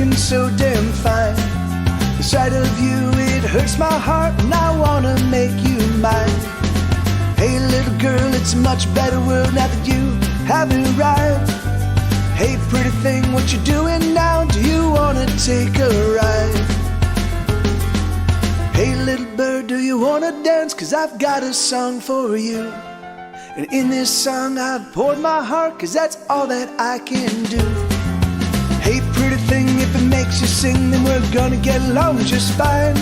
looking so damn fine. The sight of you, it hurts my heart, and I wanna make you mine. Hey little girl, it's a much better world now that you have arrived. Hey pretty thing, what you doing now? Do you wanna take a ride? Hey little bird, do you wanna dance? 'Cause I've got a song for you. And in this song I've poured my heart, 'cause that's all that I can do. Hey pretty thing, if it makes you sing, then we're gonna get along just fine.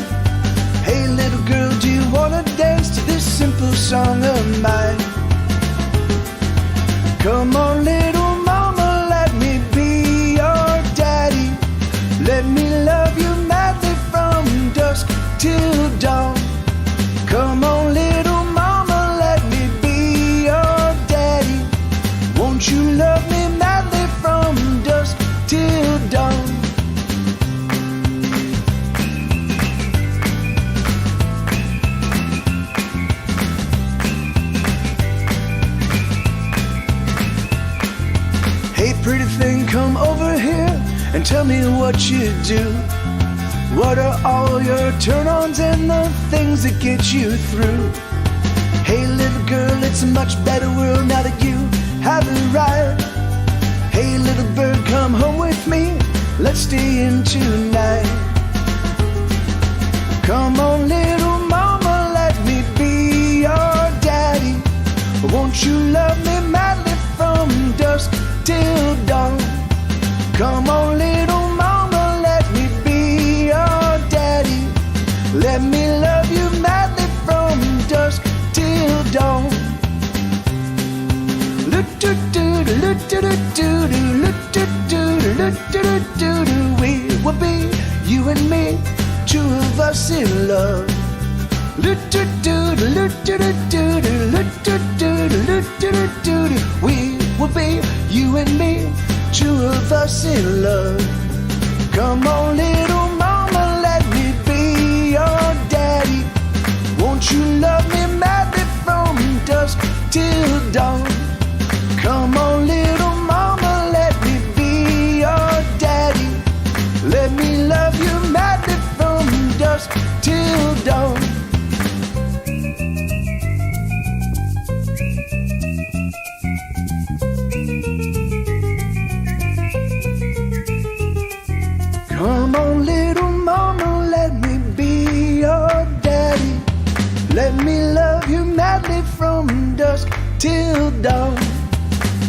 Hey little girl, do you wanna dance to this simple song of mine? Come on little mama, let me be your daddy. Let me love you madly from dusk till dawn. Come on little mama, let me be your daddy. Won't you love me madly from dusk till dawn? Hey pretty thing, come over here and tell me what you do. What are all your turn-ons and the things that get you through? Hey little girl, it's a much better world now that you have arrived. Hey little bird, come home with me, let's stay in tonight. Come on little mama, let me be your daddy. Won't you love me madly from dusk till dawn? Come on little mama, let me be your daddy. Let me love you madly from dusk till dawn. We will be, you and me, two of us in love. We will be, you and me, two of us in love. Come on little mama, let me be your daddy. Won't you love me madly from dusk till dawn? Come on little mama, let me be your daddy. Let me love you madly from dusk till dawn. Come on little mama, let me be your daddy. Let me love you madly from dusk till dawn.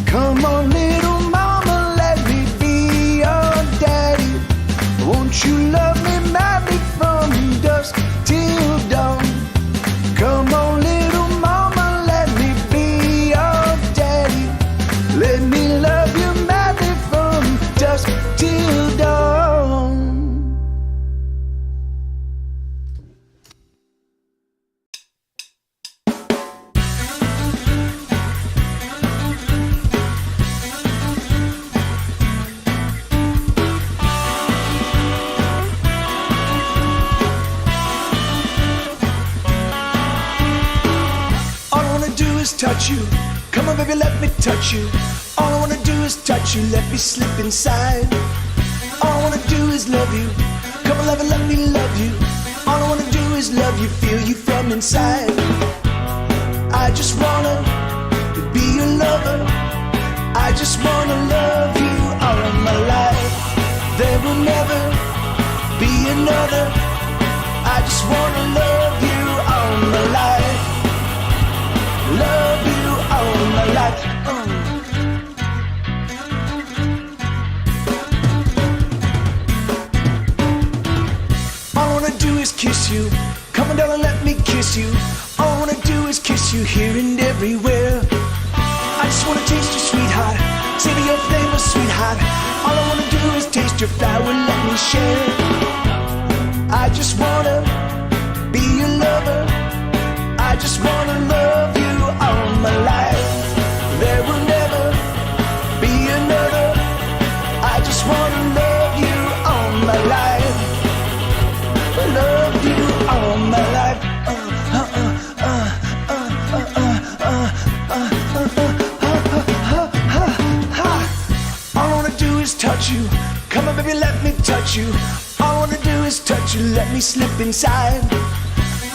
Come on little mama, let me be your daddy. Won't you love me madly from dusk till dawn? Come on little mama, let me be your daddy. Let me love you madly from dusk till dawn. Touch you, come on baby, let me touch you. All I wanna do is touch you, let me slip inside. All I wanna do is love you, come on lover, let me love you. All I wanna do is love you, feel you from inside. I just wanna be your lover. I just wanna love you all of my life. There will never be another. I just wanna love you all my life. Love you all my life. All I wanna do is kiss you. Come on darling, let me kiss you. All I wanna do is kiss you here and everywhere. I just wanna taste your sweetheart, savor your flavor, sweetheart. All I wanna do is taste your flower, let me share. I just wanna be your lover. I just wanna love you all my life. There will never be another. I just wanna love you all my life. Love you all my life. All I wanna do is touch you. Come on baby, let me touch you. touch you. All I wanna do is touch you, let me slip inside.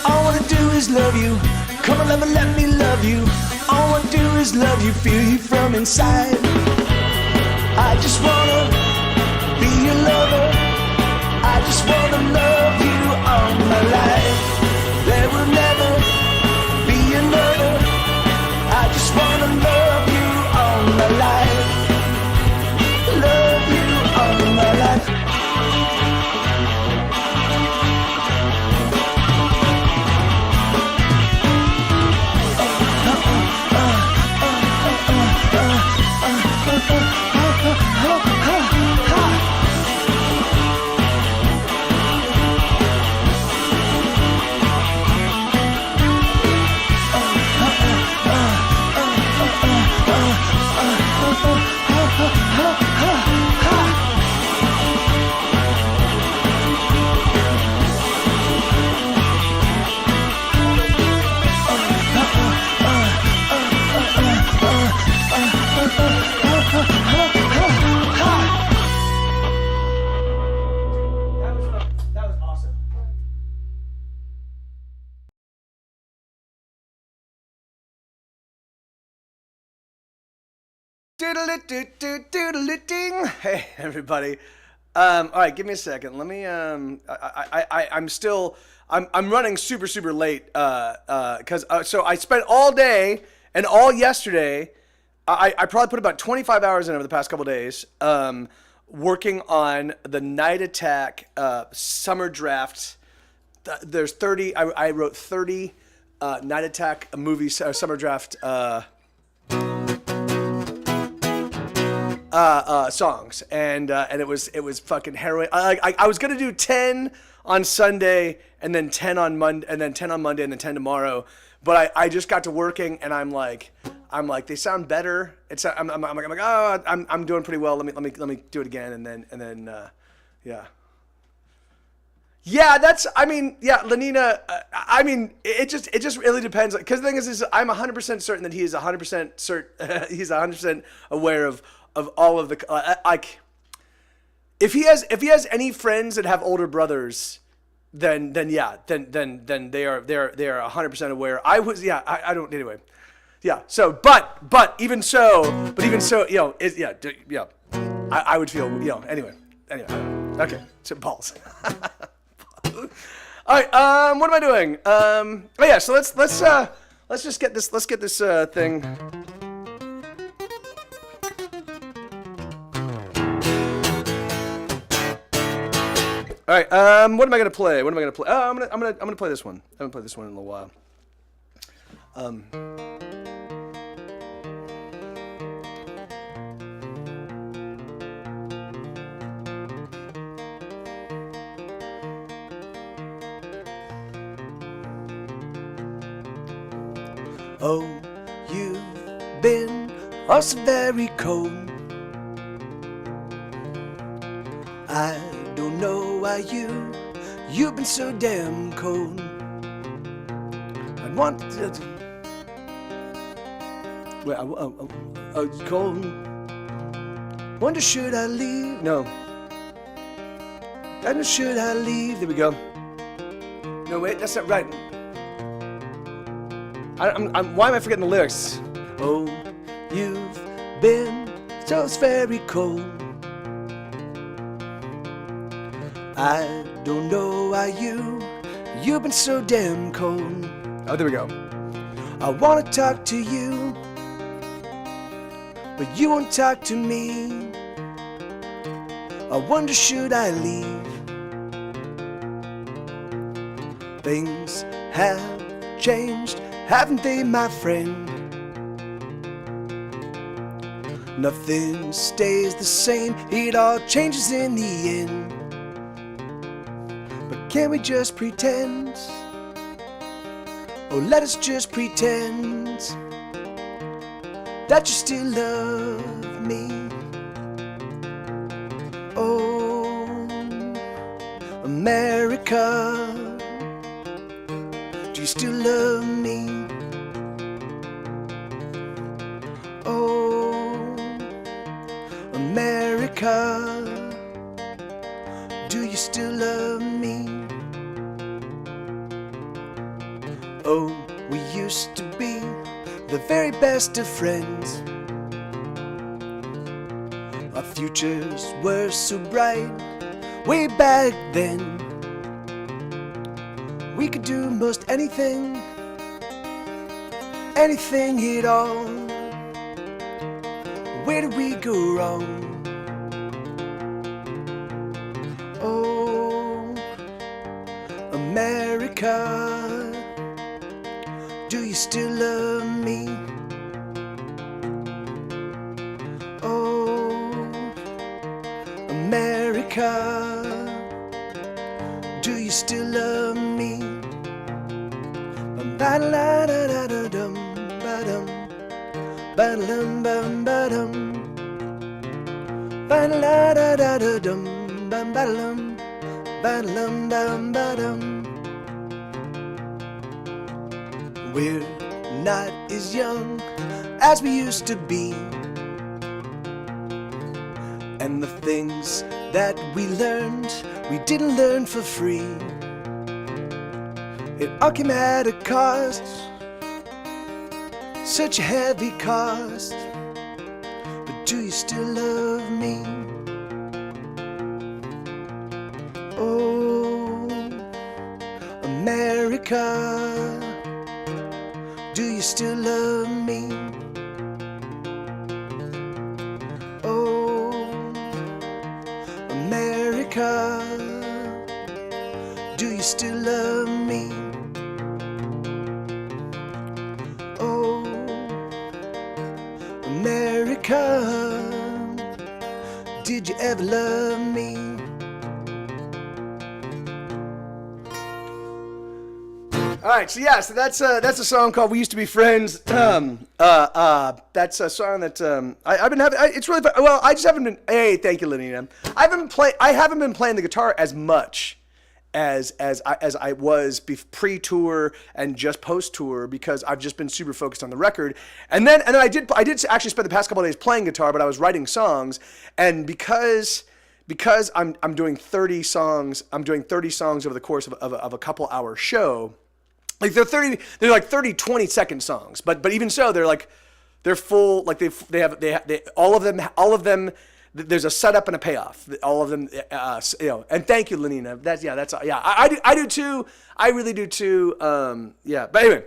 All I wanna do is love you. Come on, let me love you. All I wanna do is love you, feel you from inside. I just wanna be your lover. I just wanna love you all my life. There will never be another. I just wanna love you all my life. Love you all my life. Doodle-doo-doo-doodle-ding. Hey everybody. All right, give me a second. Let me. I'm running super late. Cause so I spent all day and all yesterday. I probably put about 25 hours in over the past couple days. Working on the Night Attack summer draft. There's 30. I wrote 30 Night Attack movies summer draft. Songs and it was fucking harrowing. I was gonna do 10 on Sunday and then 10 on Monday and then 10 on Monday and then 10 tomorrow, but I just got to working and I'm like they sound better. I'm like oh I'm doing pretty well. Let me do it again and then yeah, that's Lenina. It just really depends. Because the thing is I'm 100% certain that he is 100% he's 100% aware of all of the like. If he has any friends that have older brothers, then they are 100% aware. I don't anyway. Yeah. So but even so, I would feel anyway. Okay. So balls. All right. What am I doing? So let's just get this. Let's get this thing. All right. What am I gonna play? Oh, I'm gonna play this one. I'm gonna play this one in a little while. Oh, you've been also very cold. I don't know why you've been so damn cold. I'd want to. Well, cold. Wonder should I leave? No. I know should I leave? There we go. No wait, that's not right. Why am I forgetting the lyrics? Oh, you've been so very cold. I don't know why you've been so damn cold. Oh, there we go. I wanna talk to you, but you won't talk to me. I wonder should I leave? Things have changed, haven't they, my friend? Nothing stays the same, it all changes in the end. But can we just pretend? Oh, let us just pretend that you still love me. Oh, America, do you still love me? Oh, America, still love me? Oh, we used to be the very best of friends. Our futures were so bright way back then. We could do most anything, anything at all. Where did we go wrong? Oh, America, do you still love me? Oh, America, do you still love me? Ba-da-da-da-da-dum, ba-dum, ba-da-dum, ba-dum, ba-da-da-da-da-dum, ba-dum, ba-dum, ba-dum. We're not as young as we used to be, and the things that we learned, we didn't learn for free. It all came at a cost, such a heavy cost. But do you still love me? Oh, America, do you still love me? Oh, America, do you still love me? Oh, America, did you ever love me? All right, so yeah, so that's a song called "We Used to Be Friends." That's a song that I've been having. It's really fun. Well, I just haven't been. Hey, thank you, Lenina. I haven't been playing the guitar as much as I was pre-tour and just post-tour, because I've just been super focused on the record. And then I did actually spend the past couple of days playing guitar, but I was writing songs, and because I'm doing 30 songs, over the course of a couple hour show. Like they're 30 20-second songs, but even so, they're full, like they have all of them. There's a setup and a payoff. All of them, And thank you, Lenina. I do too. I really do too. But anyway,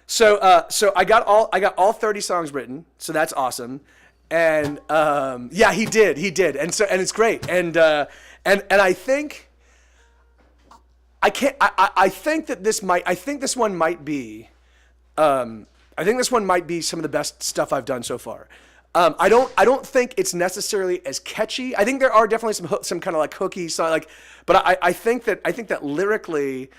so I got all 30 songs written. So that's awesome. And he did, and it's great. And I think. I think this one might be some of the best stuff I've done so far. I don't think it's necessarily as catchy. I think there are definitely some kind of like hooky song, but I think that lyrically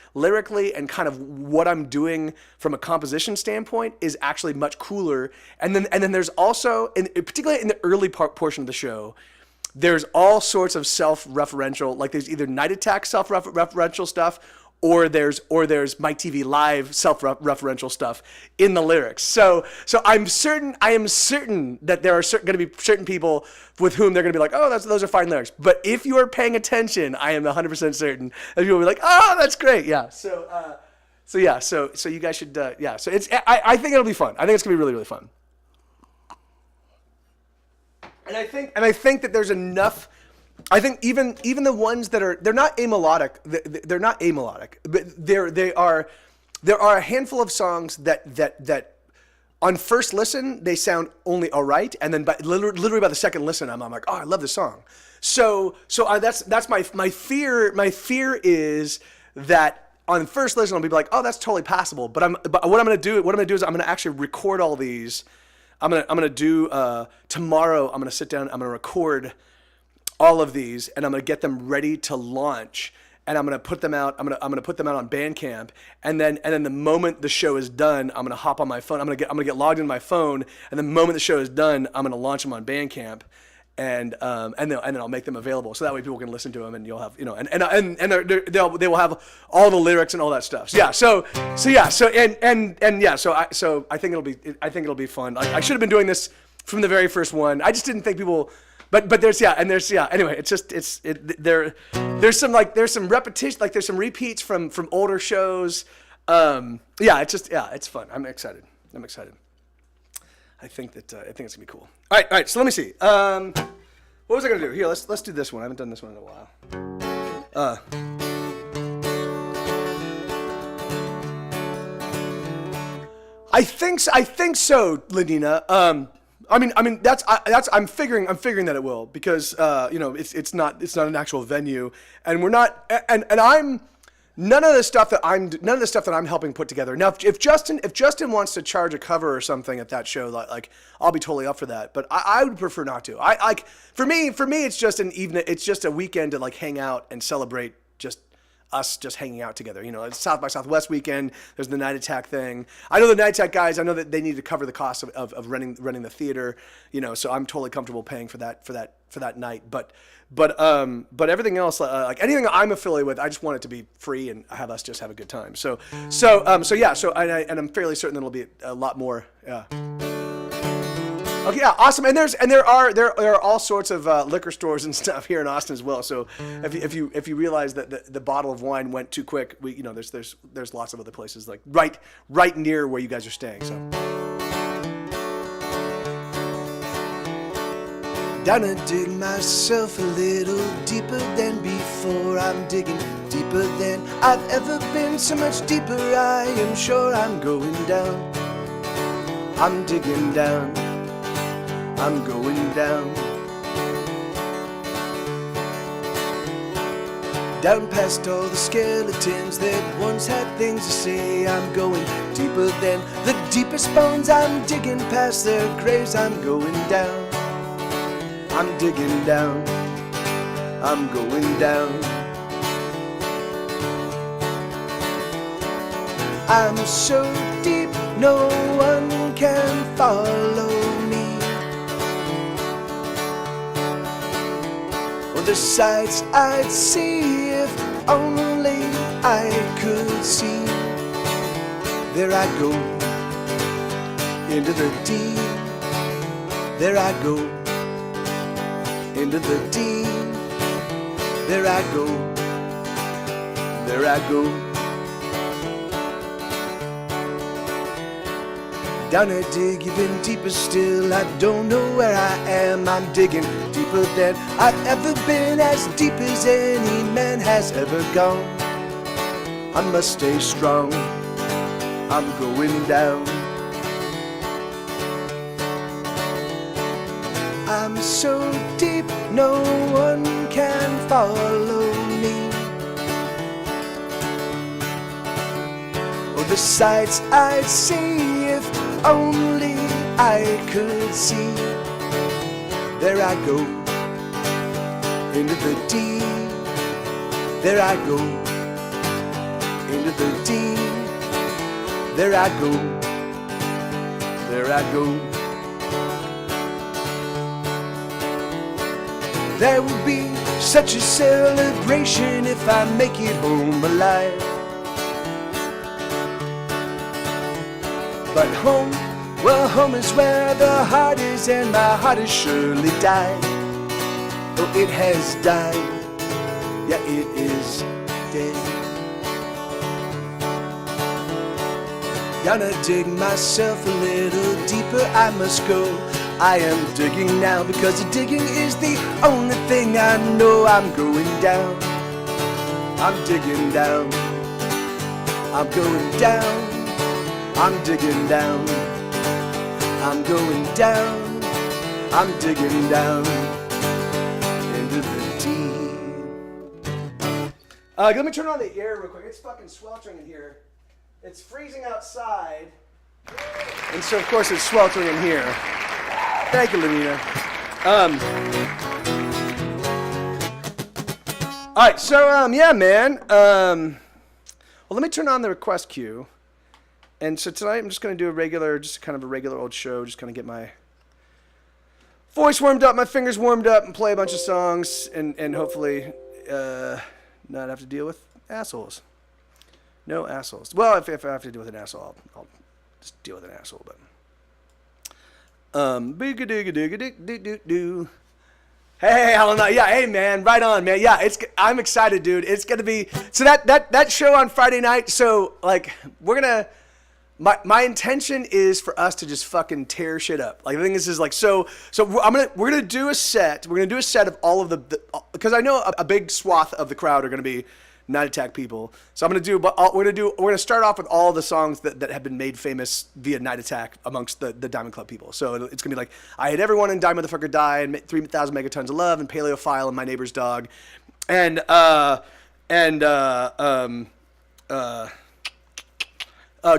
and kind of what I'm doing from a composition standpoint is actually much cooler. And then there's also, particularly in the early portion of the show, there's all sorts of self-referential, like there's either Night Attack self-referential stuff, or there's Mike TV Live self-referential stuff in the lyrics. So I am certain that there are going to be certain people with whom they're going to be like, oh, those are fine lyrics. But if you are paying attention, I am 100% certain that people will be like, oh, that's great, yeah. So you guys should, So I think it'll be fun. I think it's going to be really, really fun. And I think that there's enough. I think even the ones that they're not amelodic. They're not amelodic, but there are a handful of songs that on first listen they sound only all right, and then literally by the second listen I'm like, oh, I love this song. So that's my fear. My fear is that on first listen I'll be like, oh, that's totally passable. But what I'm gonna do is I'm gonna actually record all these. I'm gonna do tomorrow. I'm gonna sit down. I'm gonna record all of these, and I'm gonna get them ready to launch. And I'm gonna put them out. I'm gonna put them out on Bandcamp. And then the moment the show is done, I'm gonna hop on my phone. I'm gonna get logged into my phone. And the moment the show is done, I'm gonna launch them on Bandcamp. And then I'll make them available, so that way people can listen to them, and you'll have, they will have all the lyrics and all that stuff. So I think it'll be fun. I should have been doing this from the very first one. I just didn't think people But there's anyway, there's some repetition, like there's some repeats from older shows. It's fun. I'm excited. I think it's gonna be cool. All right. So let me see. What was I gonna do? Here, let's do this one. I haven't done this one in a while. I think so, Ladina. I'm figuring that it will, because it's not an actual venue, and we're not, and I'm none of the stuff that I'm helping put together. Now, if Justin wants to charge a cover or something at that show, like I'll be totally up for that. But I would prefer not to. For me, it's just it's just a weekend to like hang out and celebrate us just hanging out together. It's South by Southwest weekend. There's the Night Attack thing. I know the Night Attack guys. I know that they need to cover the cost of running the theater. So I'm totally comfortable paying for that night. But everything else, like anything I'm affiliated with, I just want it to be free and have us just have a good time. So I'm fairly certain that it'll be a lot more. Yeah. Okay, yeah, awesome. And there are all sorts of liquor stores and stuff here in Austin as well. So if you realize that the bottle of wine went too quick, there's lots of other places like right near where you guys are staying. So Gonna dig myself a little deeper than before. I'm digging deeper than I've ever been. So much deeper, I am sure I'm going down. I'm digging down. I'm going down. Down past all the skeletons that once had things to say. I'm going deeper than the deepest bones. I'm digging past their graves. I'm going down. I'm digging down. I'm going down. I'm so deep, no one can follow me. The sights I'd see if only I could see. There I go, into the deep. There I go, into the deep. There I go, there I go. Down a dig even deeper still. I don't know where I am. I'm digging deeper than I've ever been, as deep as any man has ever gone. I must stay strong. I'm going down. I'm so deep, no one can follow me. Oh, the sights I'd see if only I could see. There I go, into the deep. There I go, into the deep. There I go, there I go. There will be such a celebration if I make it home alive. But home, well, home is where the heart is, and my heart has surely died. Oh, it has died. Yeah, it is dead. Gonna dig myself a little deeper, I must go. I am digging now, because digging is the only thing I know. I'm going down. I'm digging down. I'm going down. I'm digging down. I'm going down. I'm digging down into the deep. Let me turn on the air real quick. It's fucking sweltering in here. It's freezing outside, and so of course it's sweltering in here. Thank you, Lenina. All right, so yeah, man. Well, let me turn on the request queue. And so tonight I'm just going to do a regular old show, just kind of get my voice warmed up, my fingers warmed up, and play a bunch of songs, and hopefully not have to deal with assholes. No assholes. Well, if I have to deal with an asshole, I'll just deal with an asshole, but... Hey, Helen, yeah, hey, man, right on, man. Yeah, I'm excited, dude. It's gonna be so that show on Friday night. So like, we're gonna. My intention is for us to just fucking tear shit up. Like, the thing is like, so we're gonna do a set. We're gonna do a set of all of the because I know a big swath of the crowd are gonna be Night Attack people. So we're gonna start off with all the songs that have been made famous via Night Attack amongst the Diamond Club people. So it's gonna be like, I Hate Everyone, and Die Motherfucker Die, and 3,000 Megatons of Love, and Paleophile, and My Neighbor's Dog, and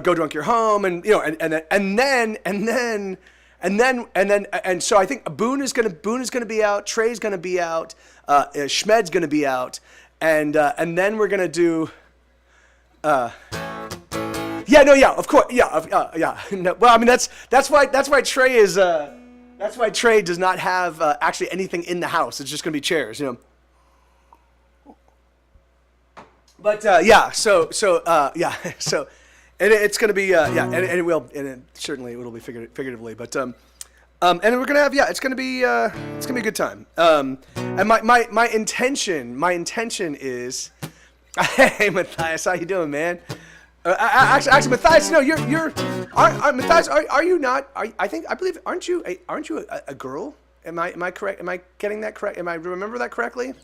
Go Drunk You're Home, and you know, and so I think Boone is gonna be out, Trey's gonna be out, Schmed's gonna be out, and then we're gonna do, of course, yeah. No, well, I mean that's why Trey is that's why Trey does not have actually anything in the house. It's just gonna be chairs, you know. But so. And it's going to be, and it will, and it certainly it'll be figuratively, but, and we're going to have, it's going to be a good time. And my intention is, hey, Matthias, how you doing, man? Actually, Matthias, no, Matthias, are you not, I believe, aren't you a girl? Am I correct? Am I getting that correct? Am I remember that correctly?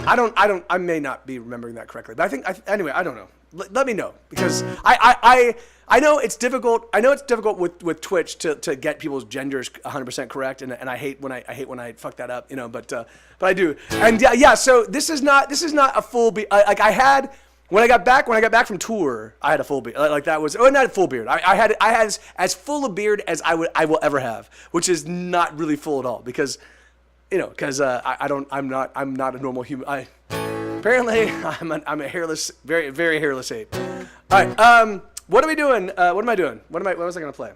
I may not be remembering that correctly, but anyway, I don't know. Let me know, because I know it's difficult. I know it's difficult with Twitch to get people's genders 100% correct, and I hate when I fuck that up, you know. But I do, and yeah. So this is not a full beard. Like I had when I got back from tour, I had a full beard. Like that was not a full beard. I had as full a beard as I will ever have, which is not really full at all, because you know, I'm not a normal human. Apparently, I'm a hairless, very, very hairless ape. All right, what are we doing? What am I doing? What was I gonna play?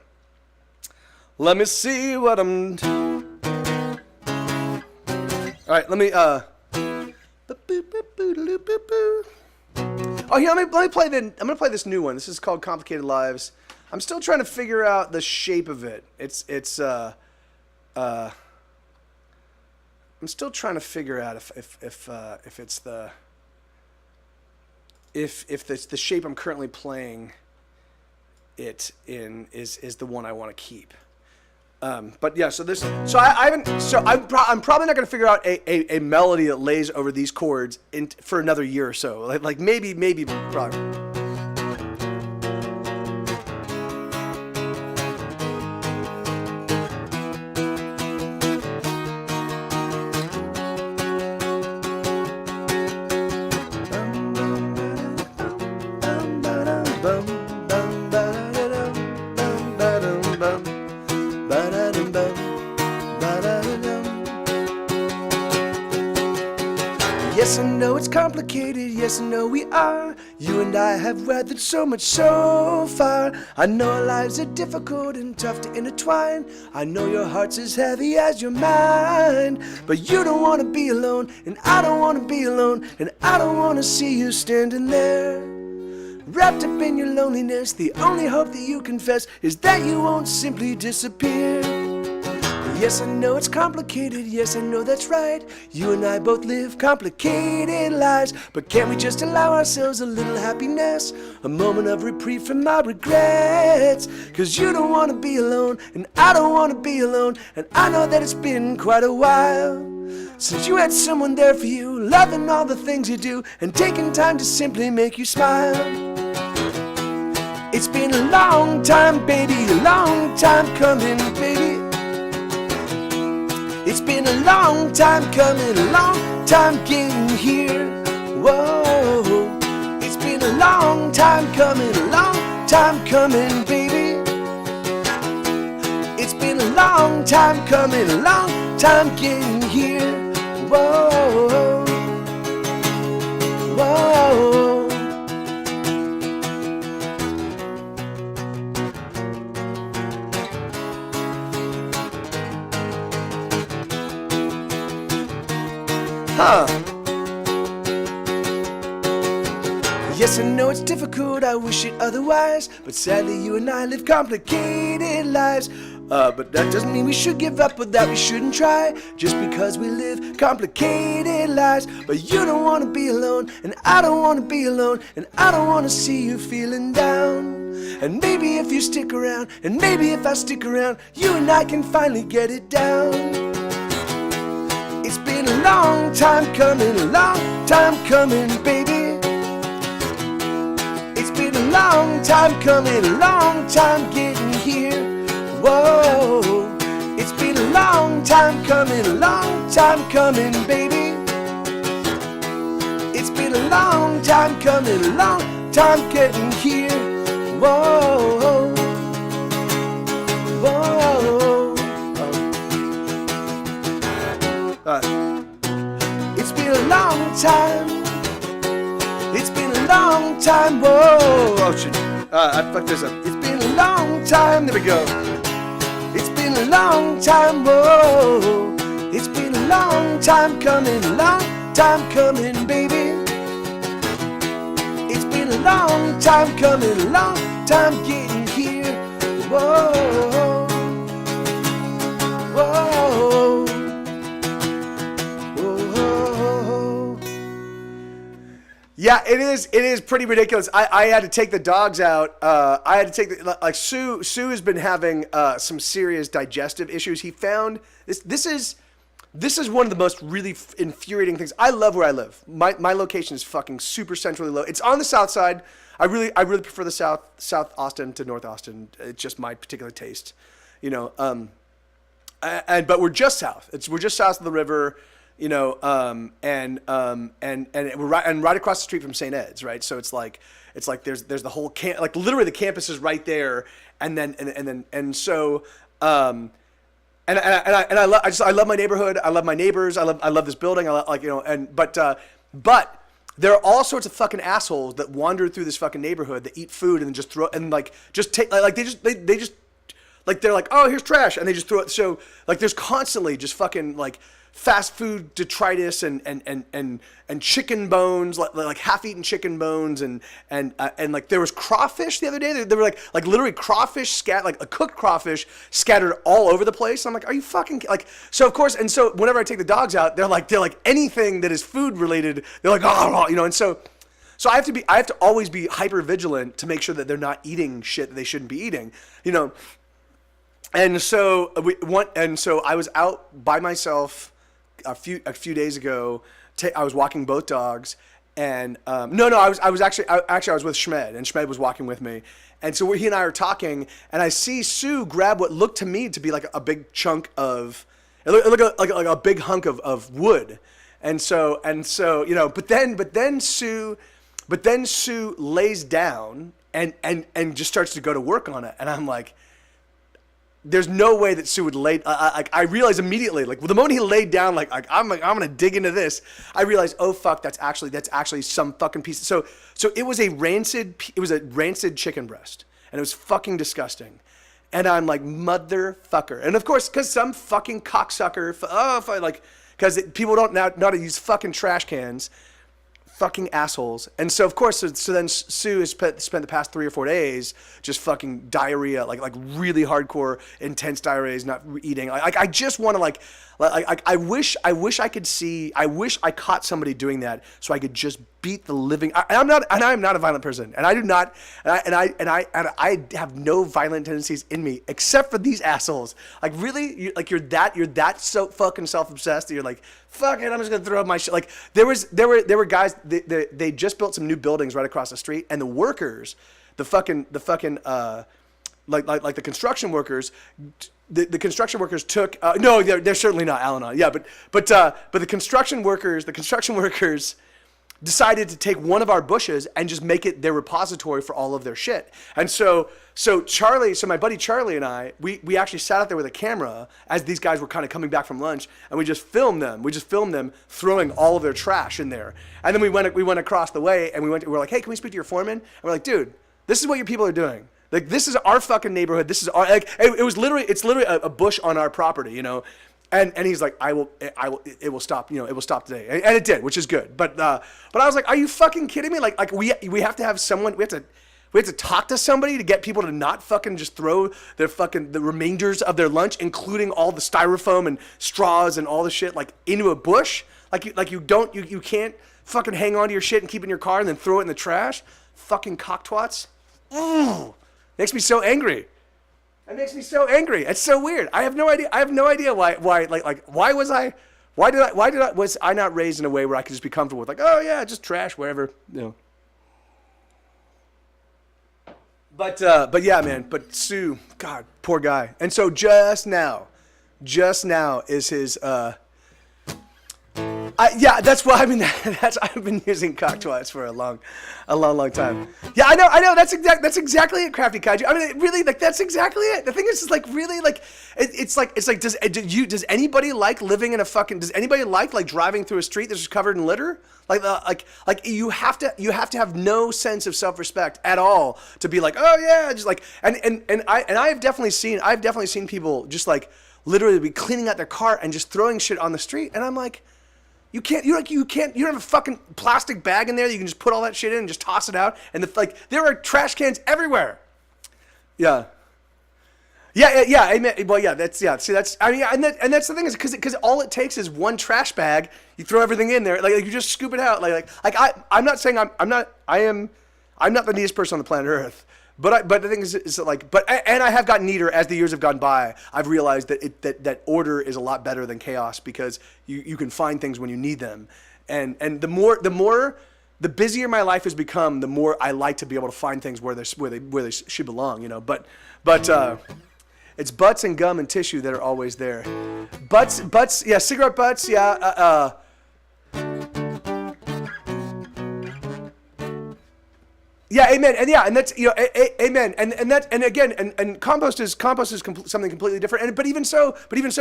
Let me see what I'm. All right, let me. Oh, here, let me play I'm gonna play this new one. This is called Complicated Lives. I'm still trying to figure out the shape of it. I'm still trying to figure out if it's the shape I'm currently playing it in is the one I want to keep. But yeah, I'm probably not going to figure out a melody that lays over these chords for another year or so. Like maybe probably. Yes, I know it's complicated, yes, I know we are. You and I have weathered so much so far. I know our lives are difficult and tough to intertwine. I know your heart's as heavy as your mind. But you don't want to be alone, and I don't want to be alone, and I don't want to see you standing there, wrapped up in your loneliness. The only hope that you confess is that you won't simply disappear. Yes, I know it's complicated, yes, I know that's right. You and I both live complicated lives. But can't we just allow ourselves a little happiness, a moment of reprieve from our regrets? Cause you don't want to be alone, and I don't want to be alone, and I know that it's been quite a while since you had someone there for you, loving all the things you do, and taking time to simply make you smile. It's been a long time, baby, a long time coming, baby. It's been a long time coming, a long time getting here. Whoa, it's been a long time coming, a long time coming, baby. It's been a long time coming, a long time getting here. Whoa, whoa. Yes, I know it's difficult, I wish it otherwise, but sadly you and I live complicated lives. But that doesn't mean we should give up or that we shouldn't try, just because we live complicated lives. But you don't want to be alone, and I don't want to be alone, and I don't want to see you feeling down. And maybe if you stick around, and maybe if I stick around, you and I can finally get it down. It's been a long time coming, baby. It's been a long time coming, a long time getting here. Whoa, it's been a long time coming, baby. It's been a long time coming, a long time getting here. Whoa, whoa. It's been a long time. It's been a long time. Whoa, oh shit. I fucked this up. It's been a long time. There we go. It's been a long time, whoa. It's been a long time coming, baby. It's been a long time coming, a long time getting here. Whoa, whoa, whoa. Yeah, it is pretty ridiculous. I had to take the dogs out. I had to take Sue has been having some serious digestive issues. He found this is one of the most really infuriating things. I love where I live. My location is fucking super centrally low. It's on the south side. I really prefer the South Austin to North Austin. It's just my particular taste, you know. But we're just south. We're just south of the river. You know, and we're right across the street from St. Ed's, right? So it's like there's the whole camp, like literally the campus is right there, and so I love my neighborhood, I love my neighbors, I love this building, but there are all sorts of fucking assholes that wander through this fucking neighborhood that eat food and then just throw and they're like, oh, here's trash, and they just throw it. So like there's constantly just fucking like fast food detritus and chicken bones, like half-eaten chicken bones, and like there was crawfish the other day. There were like literally crawfish like a cooked crawfish scattered all over the place. I'm like, are you fucking like? So of course, and so whenever I take the dogs out, they're like anything that is food related, they're like, oh, you know, and so I have to always be hyper vigilant to make sure that they're not eating shit that they shouldn't be eating, you know. And so I was out by myself a few days ago. I was walking both dogs, and I was actually with Schmed, and Schmed was walking with me. And so he and I are talking, and I see Sue grab what looked to me to be like a big chunk of, it looked like a big hunk of wood. And so you know, but then Sue lays down and just starts to go to work on it, and I'm like, there's no way that Sue would lay. I realized immediately, like the moment he laid down, I'm gonna dig into this. I realized, oh fuck, that's actually some fucking piece. So it was a rancid chicken breast, and it was fucking disgusting. And I'm like, motherfucker. And of course, because some fucking cocksucker, because people don't know how to use fucking trash cans. Fucking assholes. And so of course, so then Sue has spent the past 3 or 4 days just fucking diarrhea, like really hardcore, intense diarrhea, not eating. I just want to I wish I caught somebody doing that so I could just beat the living. I'm not a violent person, and I do not, and I have no violent tendencies in me except for these assholes. Like really, you're that so fucking self-obsessed that you're like, fuck it, I'm just gonna throw up my shit. Like there were guys, they just built some new buildings right across the street, and the workers, the construction workers. The construction workers took no, they're certainly not Al-Anon. Yeah, but the construction workers decided to take one of our bushes and just make it their repository for all of their shit. And so my buddy Charlie and I, we actually sat out there with a camera as these guys were kind of coming back from lunch, and we just filmed them throwing all of their trash in there. And then we went across the way, and we're like, hey, can we speak to your foreman? And we're like, dude, this is what your people are doing. Like, this is our fucking neighborhood. This is our, like, it's literally a bush on our property, you know? And he's like, it will stop, you know, it will stop today. And it did, which is good. But I was like, are you fucking kidding me? Like we have to have someone, we We have to talk to somebody to get people to not fucking just throw the remainders of their lunch, including all the styrofoam and straws and all the shit, like into a bush. You can't fucking hang on to your shit and keep it in your car and then throw it in the trash. Fucking cocktwats. Makes me so angry. It makes me so angry. It's so weird. I have no idea why was I not raised in a way where I could just be comfortable with, like, oh yeah, just trash wherever, you know. But yeah, man. But Sue, God, poor guy. And so just now is his. Yeah, that's why. I mean, I've been using cocktwats for a long time. Yeah, I know. That's exactly it, Crafty Kaiju. I mean, really, like, that's exactly it. The thing is like, really, like, it's like, does anybody like living in a fucking? Does anybody like driving through a street that's just covered in litter? Like you have to have no sense of self-respect at all to be like, oh yeah, just like, and I've definitely seen people just like literally be cleaning out their car and just throwing shit on the street, and I'm like. You don't have a fucking plastic bag in there that you can just put all that shit in and just toss it out. And there are trash cans everywhere. Yeah. Yeah. Amen. Well, yeah. See, that's. I mean, and that's the thing is because all it takes is one trash bag. You throw everything in there. Like you just scoop it out. I'm not saying I'm not the neatest person on the planet Earth. But the thing is like, and I have gotten neater as the years have gone by. I've realized that order is a lot better than chaos because you can find things when you need them, and the busier my life has become, the more I like to be able to find things where they should belong, you know. But it's butts and gum and tissue that are always there. Butts, yeah, cigarette butts, yeah. Yeah, amen, and that's amen, and again, and compost is something completely different. But even so,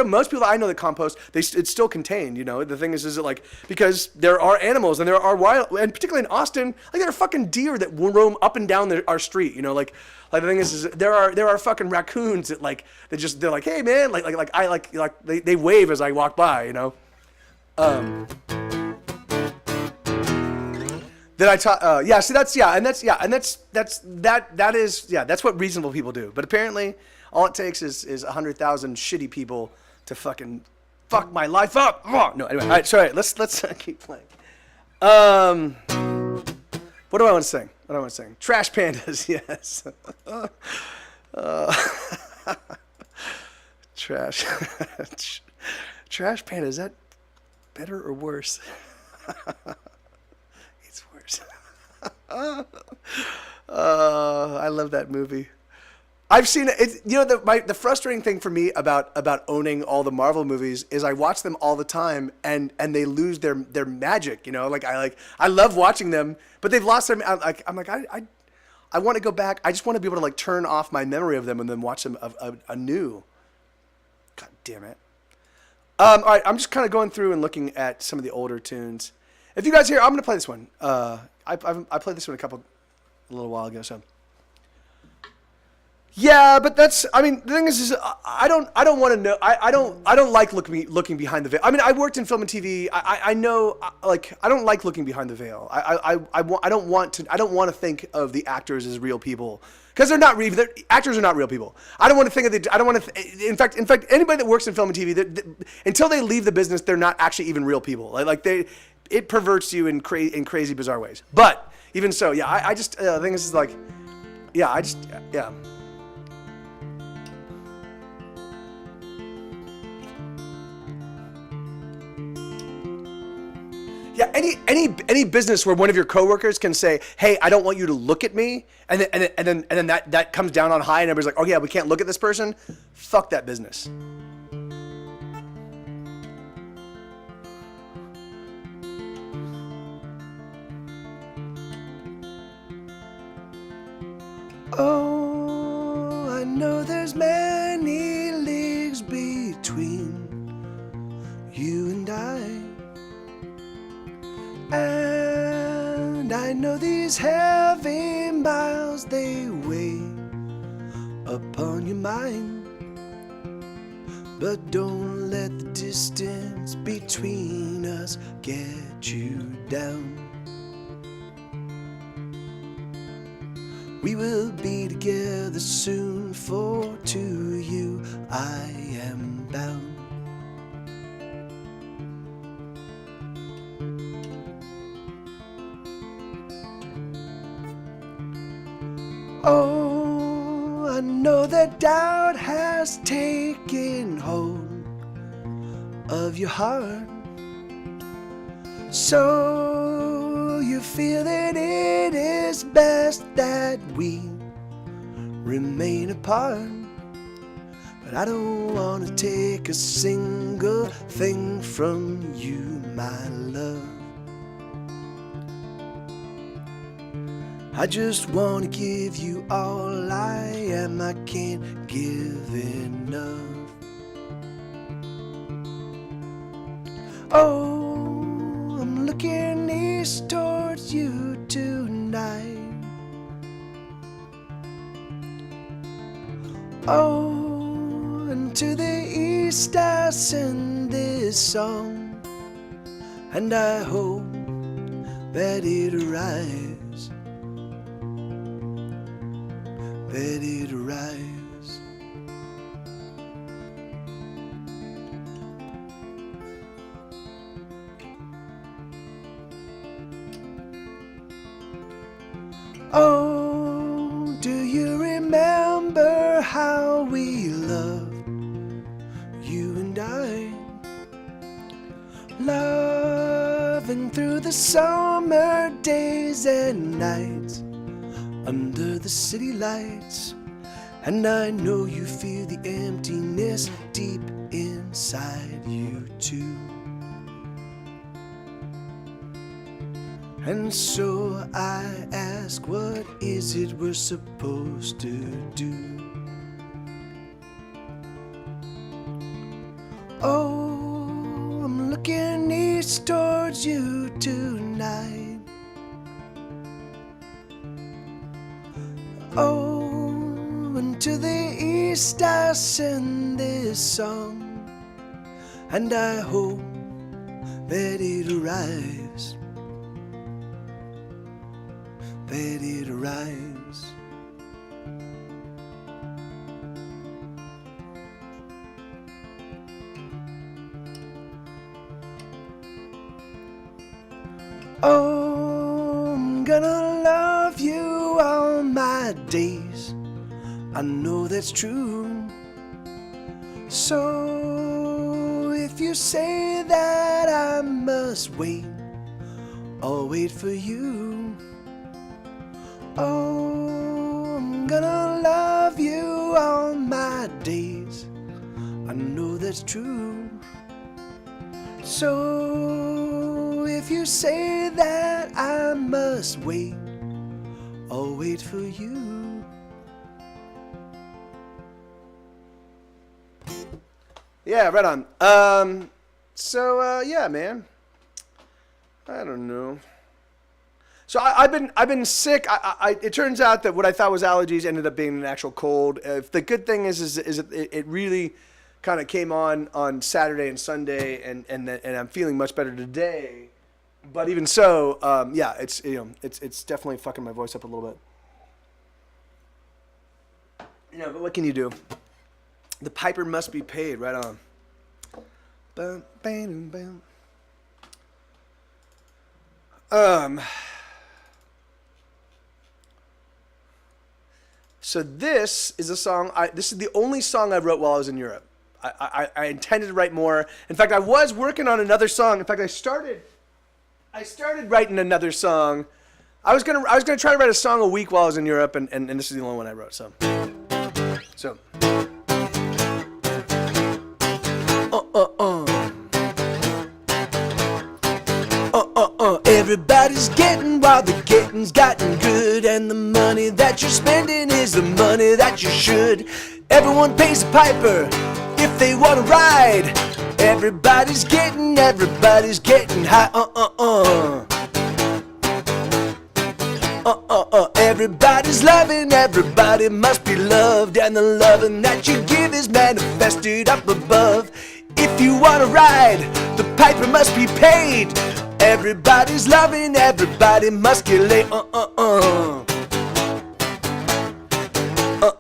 most people I know that compost, it's still contained. You know, the thing is that like because there are animals and there are wild, and particularly in Austin, like there are fucking deer that roam up and down our street. You know, like the thing is there are fucking raccoons that they're like, hey man, they wave as I walk by. You know. That I taught, that's what reasonable people do. But apparently, all it takes is 100,000 shitty people to fucking fuck my life up. Oh, no, anyway, all right, sorry, let's keep playing. What do I want to sing? Trash Pandas, yes. Trash Panda, is that better or worse? I love that movie. I've seen it. You know, the frustrating thing for me about owning all the Marvel movies is I watch them all the time and they lose their magic. You know, I love watching them, but they've lost their. I want to go back. I just want to be able to like turn off my memory of them and then watch them anew. God damn it. All right, I'm just kind of going through and looking at some of the older tunes. If you guys hear, I'm gonna play this one. I played this one a little while ago. So yeah, but that's. I mean, the thing is I don't want to know. I don't like looking behind the veil. I mean, I worked in film and TV. I know. Like, I don't like looking behind the veil. I don't want to think of the actors as real people. Because they're not real. Actors are not real people. I don't want to think of I don't want to. In fact, anybody that works in film and TV, until they leave the business, they're not actually even real people. It perverts you in crazy, bizarre ways. But even so, yeah, I just the thing is like, yeah, yeah. Yeah, any business where one of your coworkers can say, "Hey, I don't want you to look at me," and then that comes down on high, and everybody's like, "Oh yeah, we can't look at this person." Fuck that business. Oh, I know there's many leagues between you and I. And I know these heavy miles, they weigh upon your mind. But don't let the distance between us get you down. We will be together soon, for to you I am bound. Oh, I know that doubt has taken hold of your heart, so you feel that it is best that we remain apart. But I don't want to take a single thing from you, my love. I just want to give you all I am. I can't give enough. Oh, I'm looking east towards you tonight. Oh, and to the east I send this song, and I hope that it arrives. That it arrives. Oh, do you remember how we loved, you and I? Loving through the summer days and nights under the city lights. And I know you feel the emptiness deep inside you too. And so I ask, what is it we're supposed to do? Oh, I'm looking east towards you tonight. Oh, and to the east I send this song, and I hope that it arrives. That it arrives. Oh, I'm gonna love you all my days. I know that's true. So if you say that I must wait, I'll wait for you. Oh, I'm gonna love you all my days. I know that's true. So if you say that I must wait, I'll wait for you. Yeah, right on. Yeah, man. I don't know. So I've been sick. It turns out that what I thought was allergies ended up being an actual cold. The good thing is it really kind of came on Saturday and Sunday, and I'm feeling much better today. But even so, yeah, it's definitely fucking my voice up a little bit. But what can you do? The piper must be paid. Right on. Bum, bam, bam. So this is a song. This is the only song I wrote while I was in Europe. I intended to write more. In fact, I was working on another song. In fact, I started writing another song. I was gonna try to write a song a week while I was in Europe, and this is the only one I wrote. So. Everybody's getting while the getting's gotten good, and the money that you're spending is the money that you should. Everyone pays a piper if they want to ride. Everybody's getting high. Everybody's loving, everybody must be loved, and the loving that you give is manifested up above. If you want to ride, the piper must be paid. Everybody's loving, everybody must get laid.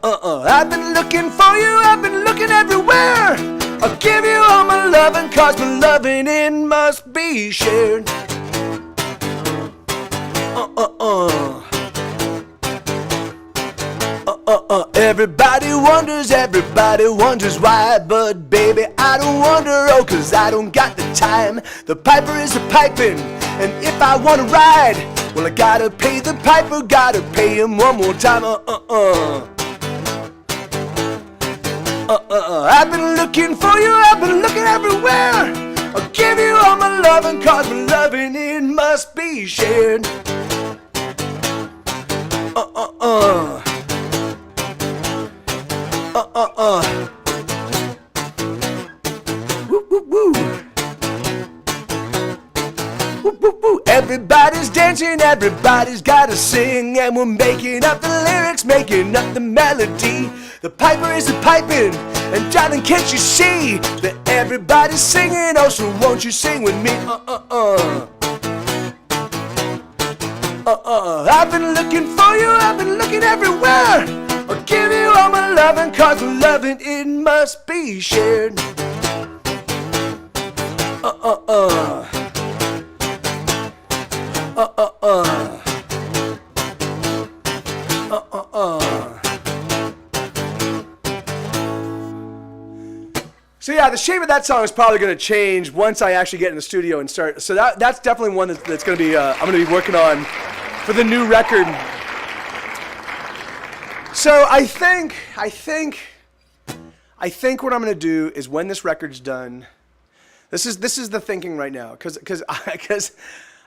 I've been looking for you, I've been looking everywhere. I'll give you all my loving, cause my loving it must be shared. Everybody wonders why, but baby, I don't wonder, oh, cause I don't got the time. The piper is a piping, and if I wanna ride, well, I gotta pay the piper, gotta pay him one more time. I've been looking for you, I've been looking everywhere. I'll give you all my loving, cause my loving it must be shared. Woo, woo, woo. Woo, woo, woo. Everybody's dancing, everybody's gotta sing, and we're making up the lyrics, making up the melody. The piper is a piping, and darling, can't you see that everybody's singing? Oh, so won't you sing with me? I've been looking for you, I've been looking everywhere. I'll give you all my loving, cause my loving it must be shared. So yeah, the shape of that song is probably going to change once I actually get in the studio and start. So that's definitely one that's going to be I'm going to be working on for the new record. So I think what I'm going to do is when this record's done. This is the thinking right now, because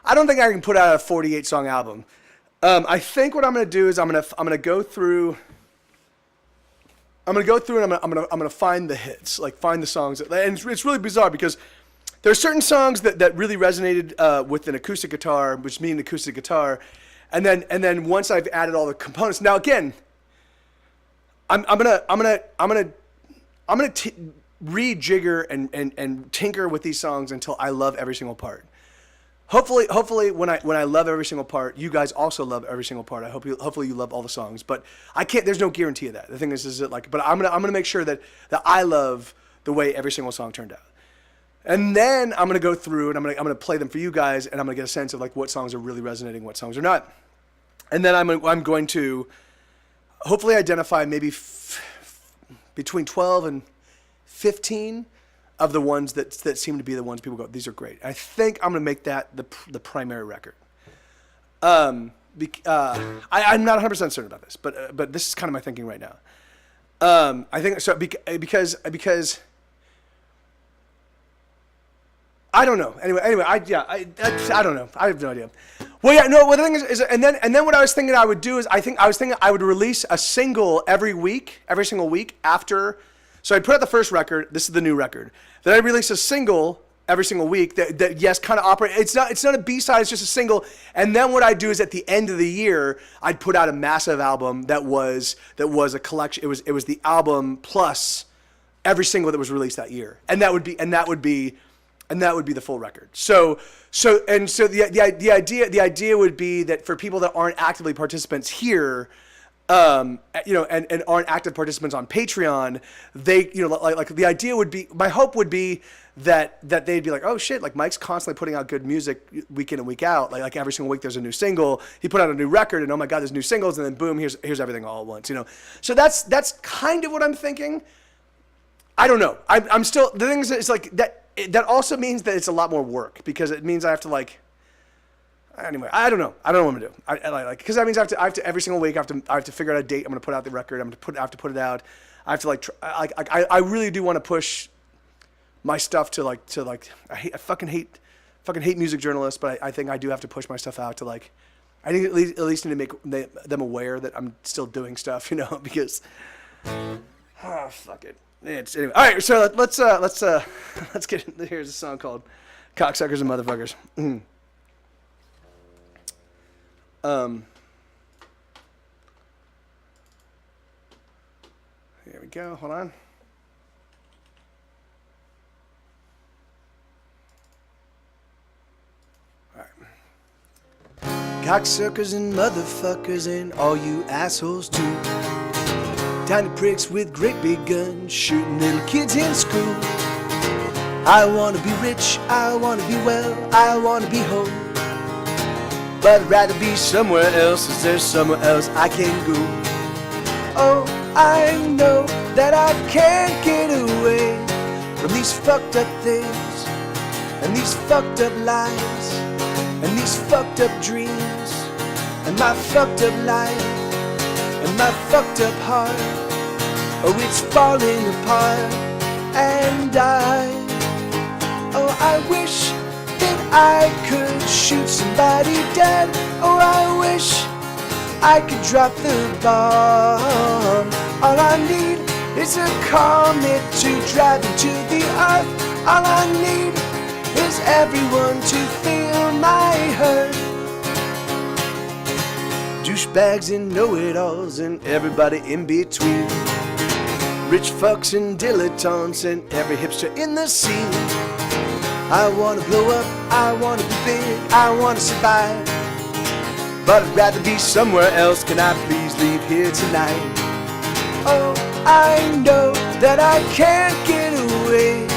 I don't think I can put out a 48 song album. I think what I'm going to do is I'm going to go through. I'm gonna go through and I'm gonna find the hits, like find the songs, and it's really bizarre because there are certain songs that really resonated with an acoustic guitar, which means an acoustic guitar, and then once I've added all the components, now again, I'm gonna rejigger and tinker with these songs until I love every single part. Hopefully, when I love every single part, you guys also love every single part. Hopefully you love all the songs, but I can't. There's no guarantee of that. The thing is that but I'm gonna make sure that I love the way every single song turned out, and then I'm gonna go through and I'm gonna play them for you guys, and I'm gonna get a sense of like what songs are really resonating, what songs are not, and then I'm going to hopefully identify maybe between 12 and 15. Of the ones that seem to be the ones people go, these are great. I think I'm gonna make that the primary record. I'm not 100% certain about this, but this is kind of my thinking right now. I think so because I don't know. Anyway, I don't know. I have no idea. Well, yeah, no. Well, the thing is and then what I was thinking I would do is I was thinking I would release a single every single week after. So I'd put out the first record. This is the new record. Then I'd release a single every single week that yes, kind of operate. It's not a B-side. It's just a single. And then what I'd do is at the end of the year, I'd put out a massive album that was a collection. It was the album plus every single that was released that year, and that would be the full record. So the idea would be that for people that aren't actively participants here. And aren't active participants on Patreon, they, like the idea would be, my hope would be that they'd be like, oh shit, like Mike's constantly putting out good music week in and week out. Like every single week there's a new single. He put out a new record, and oh my God, there's new singles, and then boom, here's everything all at once. So that's kind of what I'm thinking. I don't know. I'm still, the thing is, it's like that also means that it's a lot more work because it means I have to like. Anyway, I don't know. I don't know what I'm gonna do. Because that means I have to every single week. I have to figure out a date. I'm gonna put out the record. I have to put it out. I have to I really do want to push my stuff to I fucking hate music journalists, but I think I do have to push my stuff out to like. I think at least need to make them aware that I'm still doing stuff, because. Fuck it. Anyway. All right, so let's get. Here's a song called "Cocksuckers and Motherfuckers." Here we go. Hold on. All right. Cocksuckers and motherfuckers and all you assholes too. tiny pricks with great big guns shooting little kids in school. I wanna be rich, I wanna be well, I wanna be whole. But I'd rather be somewhere else, is there somewhere else I can go? Oh, I know that I can't get away from these fucked up things, and these fucked up lies, and these fucked up dreams, and my fucked up life, and my fucked up heart. Oh, it's falling apart, and I wish that I could shoot somebody dead. Oh, I wish I could drop the bomb. All I need is a comet to drive into the earth. All I need is everyone to feel my hurt. Douchebags and know-it-alls and everybody in between. Rich fucks and dilettantes and every hipster in the scene. I wanna blow up, I wanna be big, I wanna survive. But I'd rather be somewhere else, can I please leave here tonight? Oh, I know that I can't get away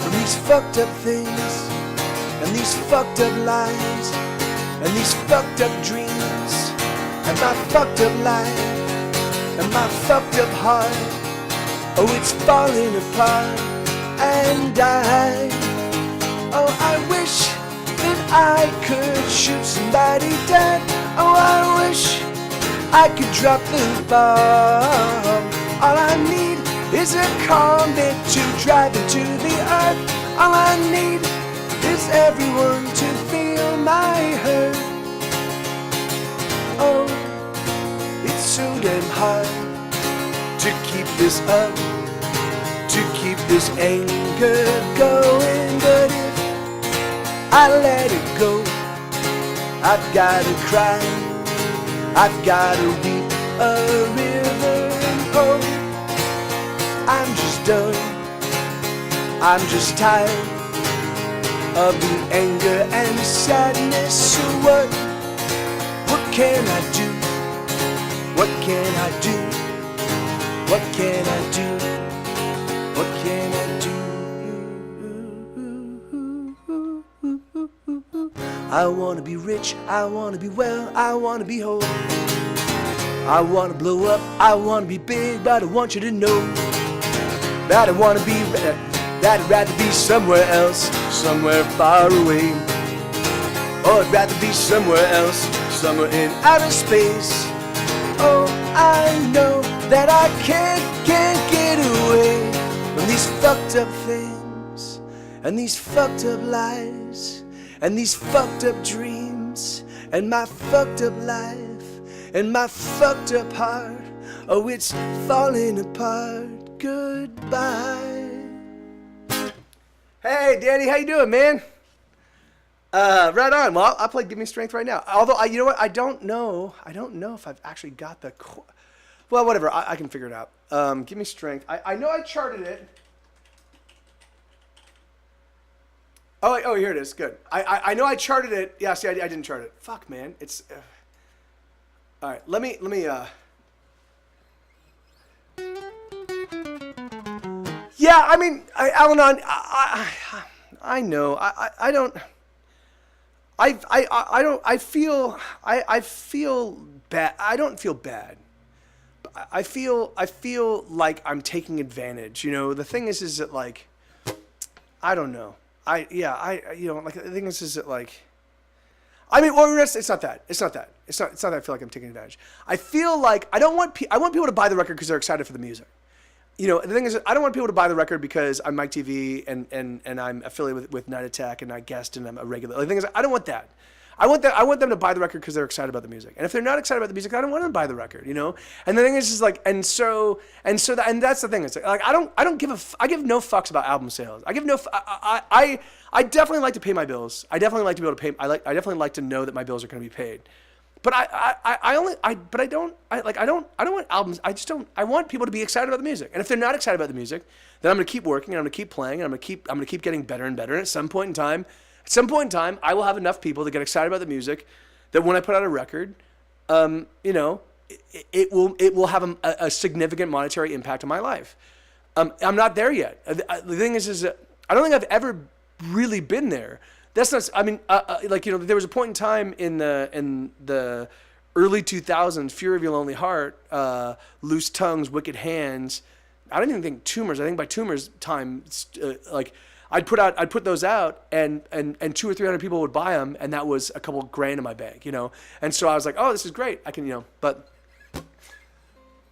from these fucked up things, and these fucked up lies, and these fucked up dreams, and my fucked up life, and my fucked up heart. Oh, it's falling apart, and I wish that I could shoot somebody dead. Oh, I wish I could drop the bomb. All I need is a comet to drive into the earth. All I need is everyone to feel my hurt. Oh, it's so damn hard to keep this up, to keep this anger going. But if I let it go, I've gotta cry, I've gotta weep a river. And oh, I'm just done, I'm just tired of the anger and sadness. So what can I do? What can I do? What can I do? What can I do? I wanna be rich, I wanna be well, I wanna be whole. I wanna blow up, I wanna be big, but I want you to know that I wanna be, that I'd rather be somewhere else, somewhere far away. Or I'd rather be somewhere else, somewhere in outer space. Oh, I know that I can't get away from these fucked up things, and these fucked up lies, and these fucked up dreams, and my fucked up life, and my fucked up heart. Oh, it's falling apart. Goodbye. Hey, Danny, how you doing, man? Right on. Well, I'll play "Give Me Strength" right now. Although, you know what? I don't know if I've actually got the. Well, whatever. I can figure it out. "Give Me Strength." I know I charted it. Oh, here it is. Good. I know I charted it. Yeah, see, I didn't chart it. Fuck, man. It's all right. Let me. Yeah, I mean, Al-Anon. I know. I don't. I feel bad. I don't feel bad. I feel like I'm taking advantage. You know, the thing is that like, I don't know. Like the thing is that like, I mean, well, it's not that. It's not that I feel like I'm taking advantage. I feel like I want people to buy the record because they're excited for the music. You know, the thing is, I don't want people to buy the record because I'm Mike TV and I'm affiliated with Night Attack and I guest and I'm a regular. The thing is, I don't want that. I want them to buy the record because they're excited about the music. And if they're not excited about the music, I don't want them to buy the record. You know. And the thing is like, and that's the thing. It's like I give no fucks about album sales. I definitely like to pay my bills. I definitely like to be able to pay. I definitely like to know that my bills are going to be paid. But I don't want albums. I want people to be excited about the music. And if they're not excited about the music, then I'm going to keep working and I'm going to keep playing and I'm going to keep getting better and better. And at some point in time, I will have enough people to get excited about the music that when I put out a record, you know, it will have a significant monetary impact on my life. I'm not there yet. The thing is that I don't think I've ever really been there. That's not. I mean, there was a point in time in the early 2000s, Fury of Your Lonely Heart, Loose Tongues, Wicked Hands. I don't even think Tumors. I think by Tumors time, I'd put those out, and 200 or 300 people would buy them, and that was a couple grand in my bank, And so I was like, oh, this is great. I can, but.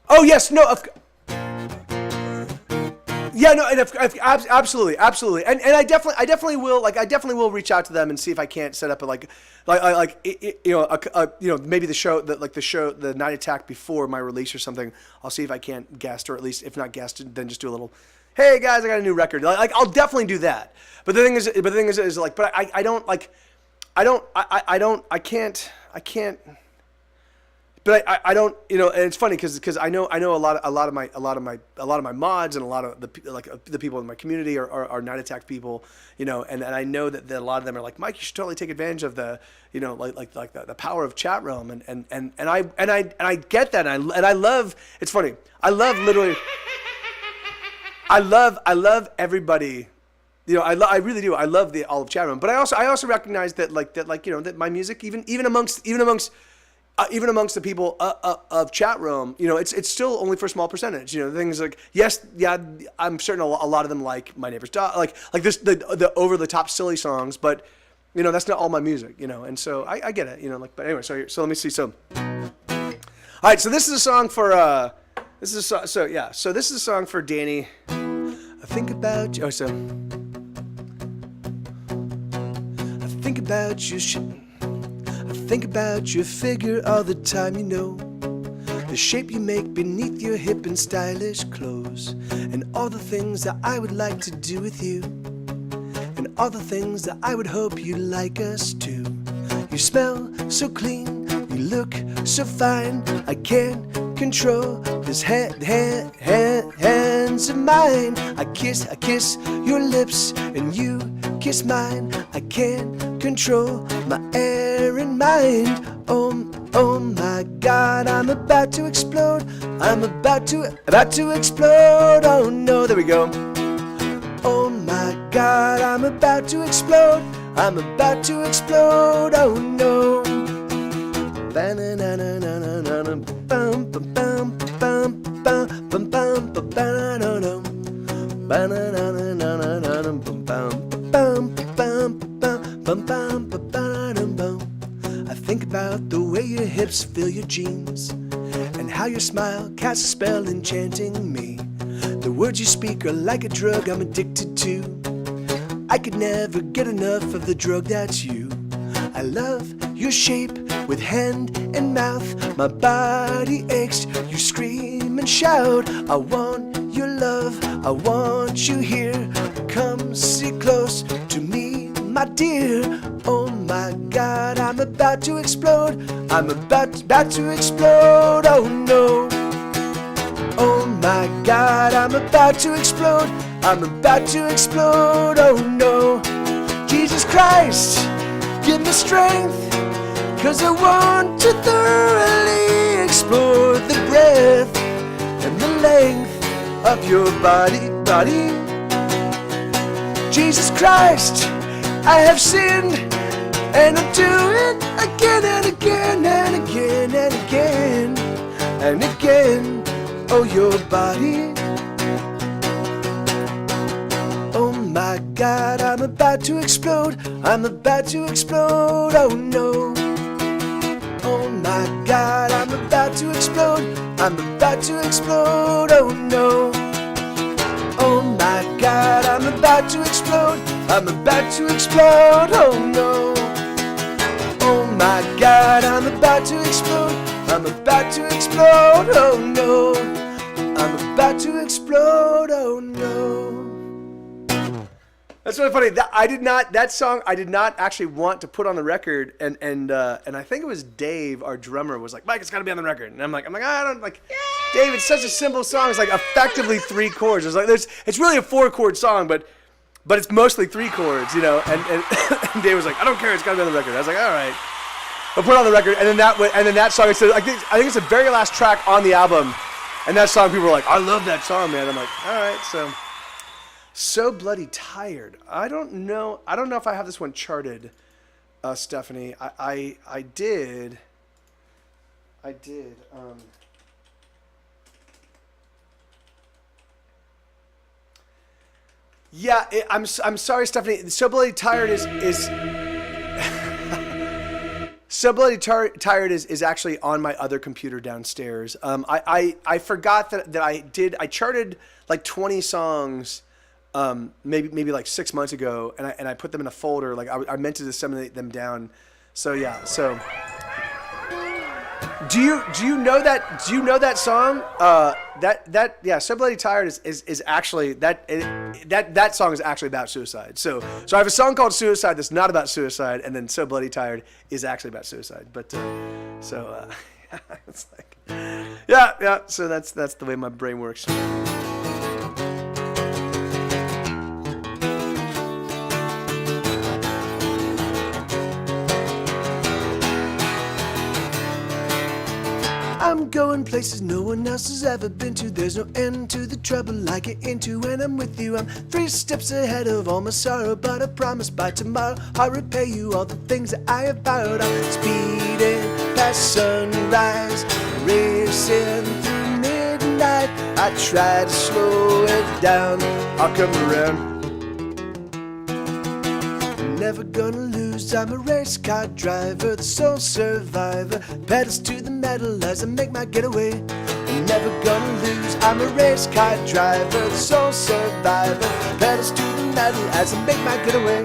Oh yes, no. Yeah, no, and absolutely, and I definitely will reach out to them and see if I can't set up maybe the show, the night attack before my release or something. I'll see if I can't guest, or at least if not guest, then just do a little, hey guys, I got a new record. I'll definitely do that. But the thing is I can't. But I don't, and it's funny because I know a lot of my mods and a lot of the people in my community are Night Attack people, and I know that a lot of them are like, Mike, you should totally take advantage of the the power of chat realm, and I get that, and I love. It's funny. I love everybody. I really do. I love all of chat room, but I also recognize that that my music even amongst the people of chat room, it's still only for a small percentage. Things like, yes, yeah, I'm certain a lot of them like My Neighbor's Dog, like this the over the top silly songs, but that's not all my music, and so I get it, but anyway, so let me see. So, all right, so this is a song for this is a song for Danny. I think about you. I think about you. Think about your figure all the time, the shape you make beneath your hip and stylish clothes, and all the things that I would like to do with you, and all the things that I would hope you like us to. You smell so clean, you look so fine, I can't control this hands of mine. I kiss your lips and you kiss mine. I can't control my air and mind. Oh my God, I'm about to explode. I'm about to explode. Oh no, there we go. Oh my God, I'm about to explode. I'm about to explode. Oh no. I think about the way your hips fill your jeans, and how your smile casts a spell enchanting me. The words you speak are like a drug I'm addicted to. I could never get enough of the drug that's you. I love your shape with hand and mouth. My body aches, you scream and shout. I want your love, I want you here. Come sit close to me, my dear. Oh my God, I'm about to explode. I'm about to explode. Oh no. Oh my God, I'm about to explode. I'm about to explode. Oh no. Jesus Christ, give me strength, 'cause I want to thoroughly explore the breadth and the length of your body. Jesus Christ, I have sinned, and I'll do it again and again and again and again and again. Oh, your body. Oh my God, I'm about to explode. I'm about to explode. Oh no. Oh my God, I'm about to explode. I'm about to explode. Oh no. Oh my God, I'm about to explode. I'm about to explode. Oh no. Oh my God, I'm about to explode. I'm about to explode. Oh no. I'm about to explode. Oh no. That's really funny. That song I did not actually want to put on the record, and I think it was Dave, our drummer, was like, Mike, it's got to be on the record, and I'm like, I don't like. Dave, it's such a simple song. It's like effectively 3 chords. It's really a 4-chord song, but it's mostly 3 chords, And Dave was like, I don't care. It's got to be on the record. I was like, all right. But put it on the record, and then that song. I think it's the very last track on the album, and that song people were like, "I love that song, man." I'm like, all right, so bloody tired. I don't know if I have this one charted, Stephanie. I did. Yeah, I'm sorry, Stephanie. So bloody tired is So bloody tired is actually on my other computer downstairs. I forgot that I charted like 20 songs, maybe like 6 months ago, and I put them in a folder. Like I meant to disseminate them down. So yeah. So do you know that song? Yeah. So bloody tired is actually that song is actually about suicide. So I have a song called Suicide that's not about suicide, and then So Bloody Tired is actually about suicide. But it's like yeah. So that's the way my brain works. I'm going places no one else has ever been to. There's no end to the trouble I get into when I'm with you. I'm 3 steps ahead of all my sorrow, but I promise by tomorrow I'll repay you all the things that I have borrowed. I'm speeding past sunrise, racing through midnight. I try to slow it down, I'll come around. Never gonna lose, I'm a race car driver, the sole survivor, pedals to the metal as I make my getaway. I'm never gonna lose, I'm a race car driver, the sole survivor, pedals to the metal as I make my getaway.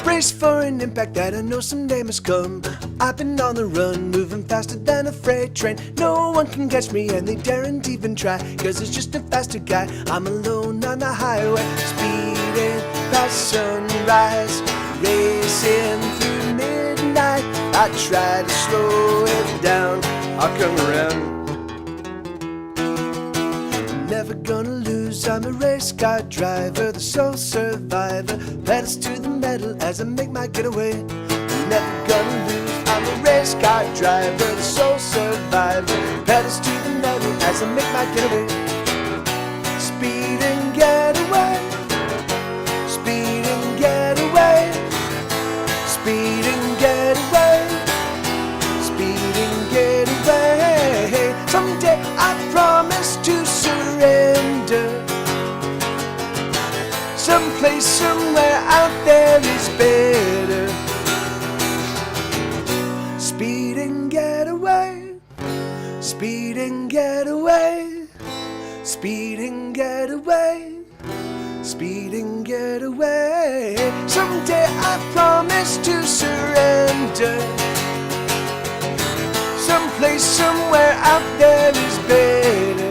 Brace for an impact that I know someday must come. I've been on the run, moving faster than a freight train. No one can catch me and they daren't even try, cause it's just a faster guy. I'm alone on the highway, speeding past sunrise, racing through midnight. I try to slow it down, I'll come around. Never gonna lose, I'm a race car driver, the sole survivor, pedals to the metal as I make my getaway. I'm never gonna lose, I'm a race car driver, the sole survivor, pedals to the metal as I make my getaway. Speed and get away, speed and get away, speed and get away, speed and get away. Someday I promise to surrender. Someplace, somewhere out there is better. Speed and get away, speed and get away, speed and get away, speed and get away. Someday I promise to surrender. Someplace, somewhere out there is better.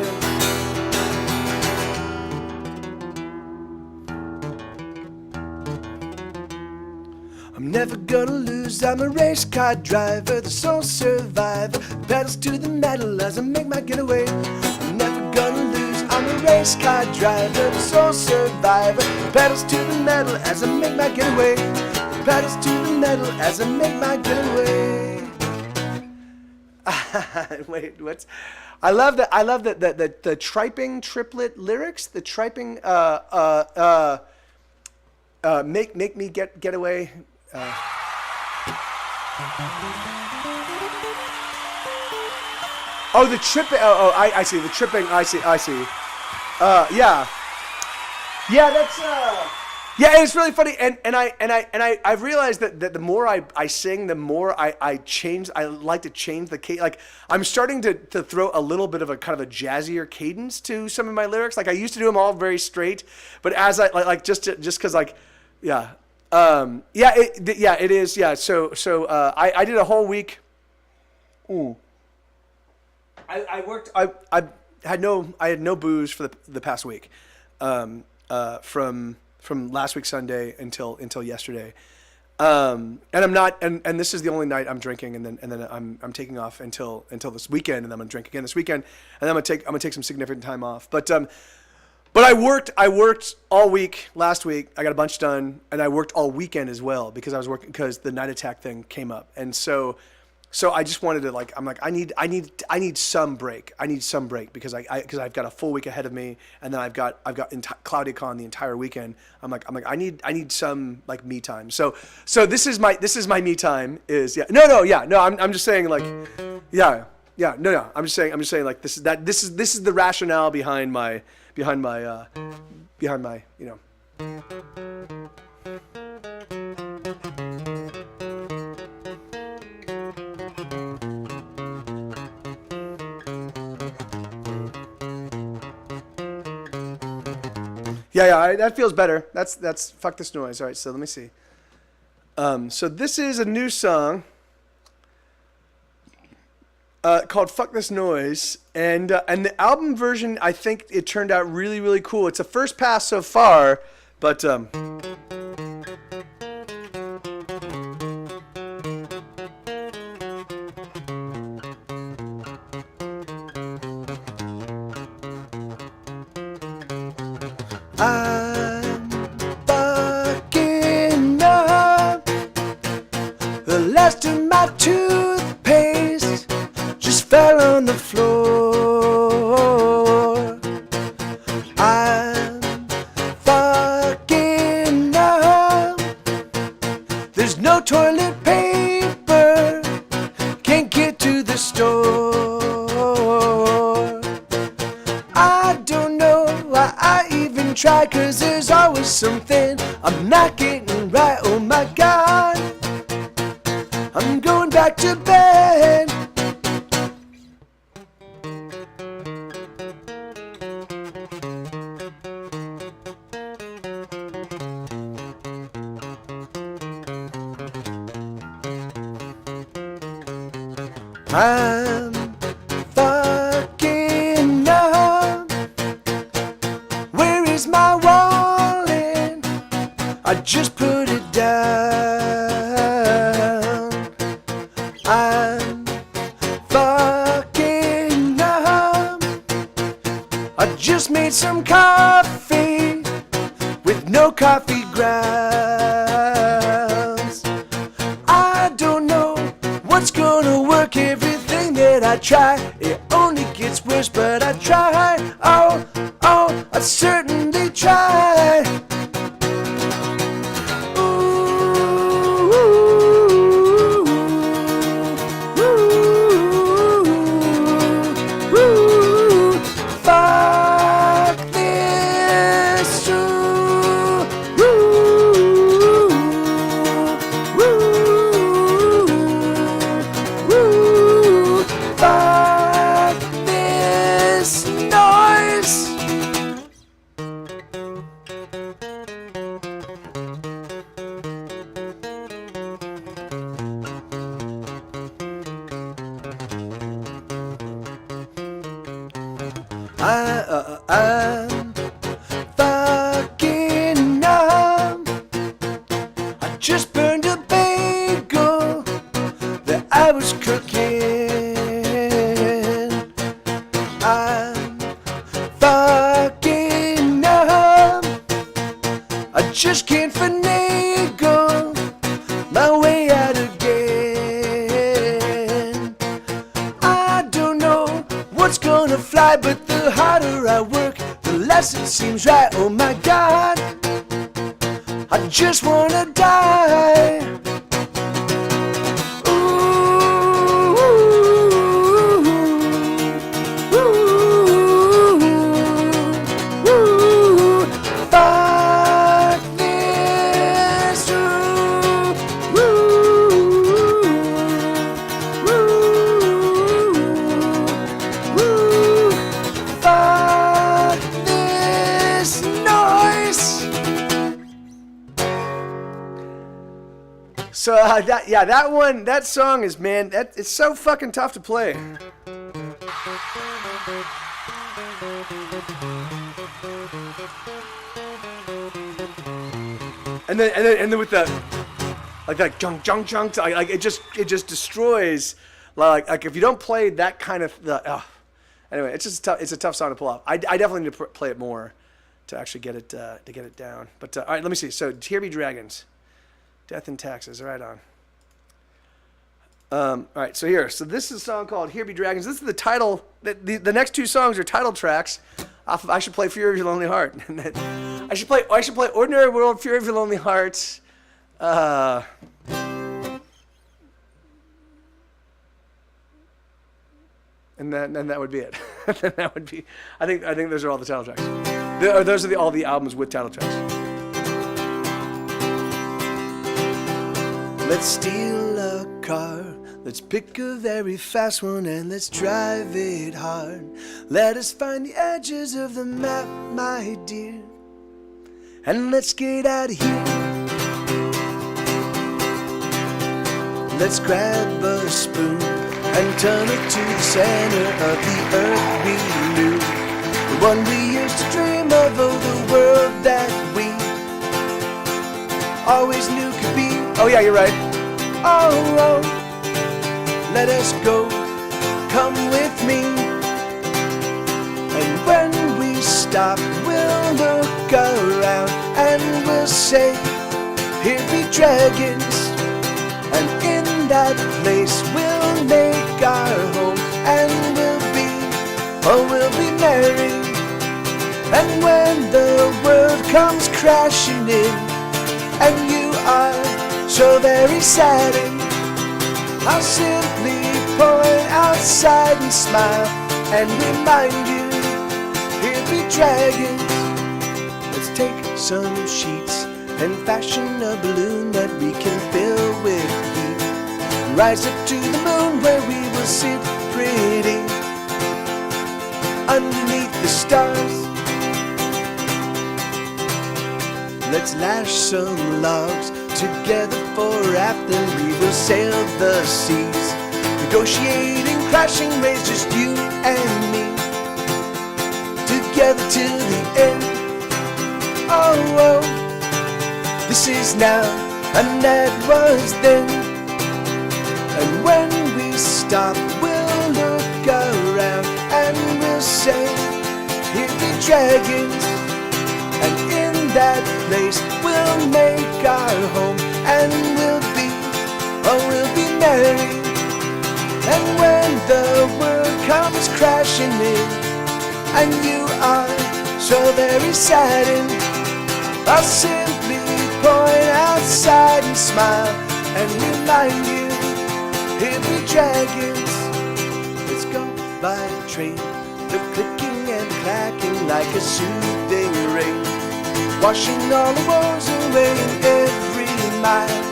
I'm never gonna lose, I'm a race car driver, the sole survivor, pedals to the metal as I make my getaway. I'm never gonna lose, I'm a race car driver, the sole survivor, pedals to the metal as I make my getaway. Pedals to the metal as I make my getaway. Wait, what's? I love the triping triplet lyrics. The triping make me get away. Oh, the tripping. I see the tripping. I see. Yeah. That's yeah, it's really funny, and I've realized that the more I sing, the more I change. I like to change the cadence. Like I'm starting to throw a little bit of a kind of a jazzier cadence to some of my lyrics. Like I used to do them all very straight, but as I like just because like yeah. It is. Yeah. So I did a whole week. I worked. I had no booze for the past week, from last week Sunday until yesterday, And I'm not, and this is the only night I'm drinking, and then I'm taking off until this weekend, and then I'm gonna drink again this weekend, and then I'm gonna take some significant time off. But I worked all week last week. I got a bunch done, and I worked all weekend as well because I was working because the night attack thing came up, and so I just wanted to I need some break. I need some break because I've got a full week ahead of me, and then I've got CloudedCon the entire weekend. I need some me time. So this is my me time is I'm just saying I'm just saying this is the rationale behind my that feels better. That's fuck this noise. All right, so let me see. So this is a new song called "Fuck This Noise," and the album version, I think it turned out really, really cool. It's a first pass so far, but I'm fucking up. The last of my toothpaste just fell on the floor. I'm fucking up. There's no toilet paper, can't get to the store. I don't know why I even try, 'cause there's always something I'm not getting right. Oh my God, I'm going back to bed. I'm fucking up. Where is my wallet? I just put it down. I'm fucking up. I just made some coffee with no coffee grounds. I don't know what's gonna work. Everything that I try, it only gets worse, but I try. Oh, I certainly try. Ooh, fuck this too. Fuck this noise. I'm fucking up. I just burned a bagel that I was cooking. I'm fucking up. I just can't finagle my way out again. I don't know what's gonna fly, but the harder I work, the less it seems right. Oh my God, I just wanna die. Fuck this. Fuck this noise. So that song is, man, it's so fucking tough to play. And then with the like that junk junk junk. Like it just destroys. Like if you don't play that kind of anyway, it's just tough. It's a tough song to pull off. I definitely need to play it more to actually get it down. But all right, let me see. So Here Be Dragons, Death and Taxes. Right on. All right, so this is a song called Here Be Dragons. This is the title. The next two songs are title tracks off of I Should Play Fury of Your Lonely Heart. I should play Ordinary World, Fury of Your Lonely Heart. And that would be it. That would be. I think those are all the title tracks. Those are all the albums with title tracks. Let's steal a car. Let's pick a very fast one and let's drive it hard. Let us find the edges of the map, my dear, and let's get out of here. Let's grab a spoon and turn it to the center of the earth we knew, the one we used to dream of, oh, the world that we always knew could be. Oh yeah, you're right. Oh, let us go, come with me. And when we stop, we'll look around and we'll say, here be dragons. And in that place we'll make our home, and we'll be merry. And when the world comes crashing in, and you are so very saddened, I'll simply point outside and smile and remind you, here be dragons. Let's take some sheets and fashion a balloon that we can fill with heat, and rise up to the moon where we will sit pretty underneath the stars. Let's lash some logs together for raft, and we will sail the seas, negotiating crashing waves, just you and me, together till the end. Oh, this is now and that was then. And when we stop, we'll look around and we'll say, here be dragons. And in that place we'll make our home, and we'll be merry. And when the world comes crashing in, and you are so very saddened, I'll simply point outside and smile and remind you, here be dragons. Let's go by train, the clicking and clacking like a soothing rain, washing all the woes away, in every mile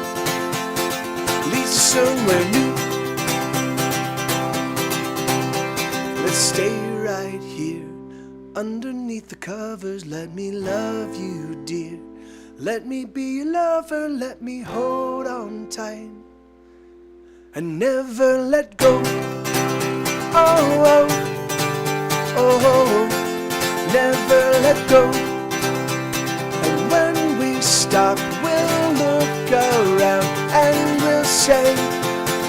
leads us somewhere new. Let's stay right here underneath the covers. Let me love you, dear. Let me be your lover. Let me hold on tight and never let go. Oh, oh, oh, never let go. And when we stop, we'll look around and we'll say,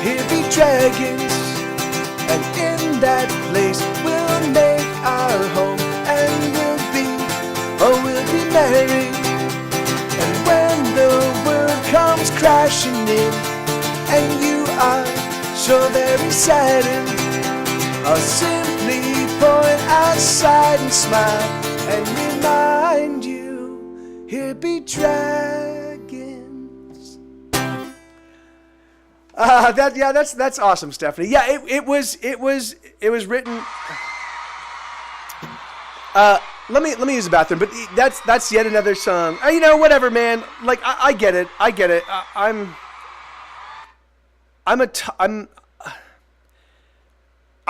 here be dragons. And in that place we'll make our home, and we'll be merry. And when the world comes crashing in, and you are so very saddened, I'll simply point outside and smile and remind you, here be dragons. That's awesome, Stephanie. Yeah, it was written. Let me use the bathroom, but that's yet another song. You know, whatever, man. Like I get it. I'm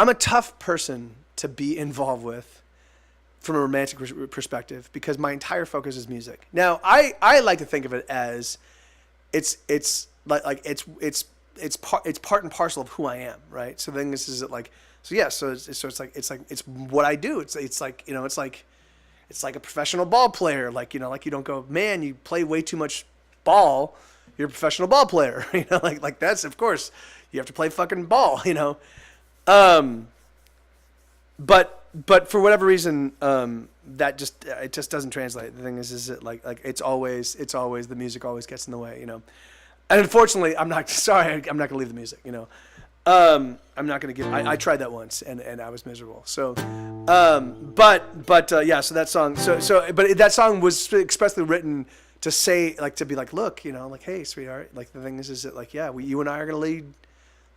a tough person to be involved with from a romantic perspective, because my entire focus is music. Now, I like to think of it as it's part and parcel of who I am, right? So then this is like, so yeah, so it's what I do. It's like, you know, it's like a professional ball player. Like, you know, like you don't go, man, you play way too much ball. you're a professional ball player. Like that's, of course, you have to play fucking ball. But for whatever reason, that it just doesn't translate. The thing is it like it's always the music always gets in the way. And unfortunately, I'm not gonna leave the music. I'm not gonna give. I tried that once and I was miserable. So, yeah. So that song. But that song was expressly written to say, like, to be like, look, like, hey, sweetheart. Like, the thing is that, like, yeah, you and I are gonna lead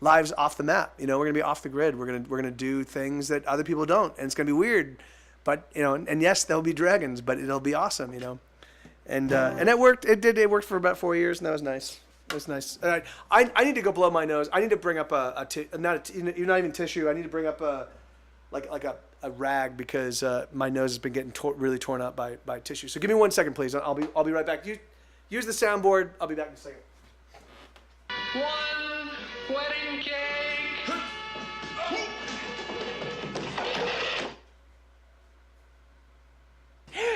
lives off the map. We're gonna be off the grid. We're gonna do things that other people don't, and it's gonna be weird. But and yes, there'll be dragons, but it'll be awesome. And it worked. It worked for about 4 years, and that was nice. It was nice. I need to go blow my nose. I need to bring up you're not even tissue. I need to bring up a rag because my nose has been getting really torn up by tissue. So give me 1 second, please. I'll be right back. Use the soundboard. I'll be back in a second. One wedding cake.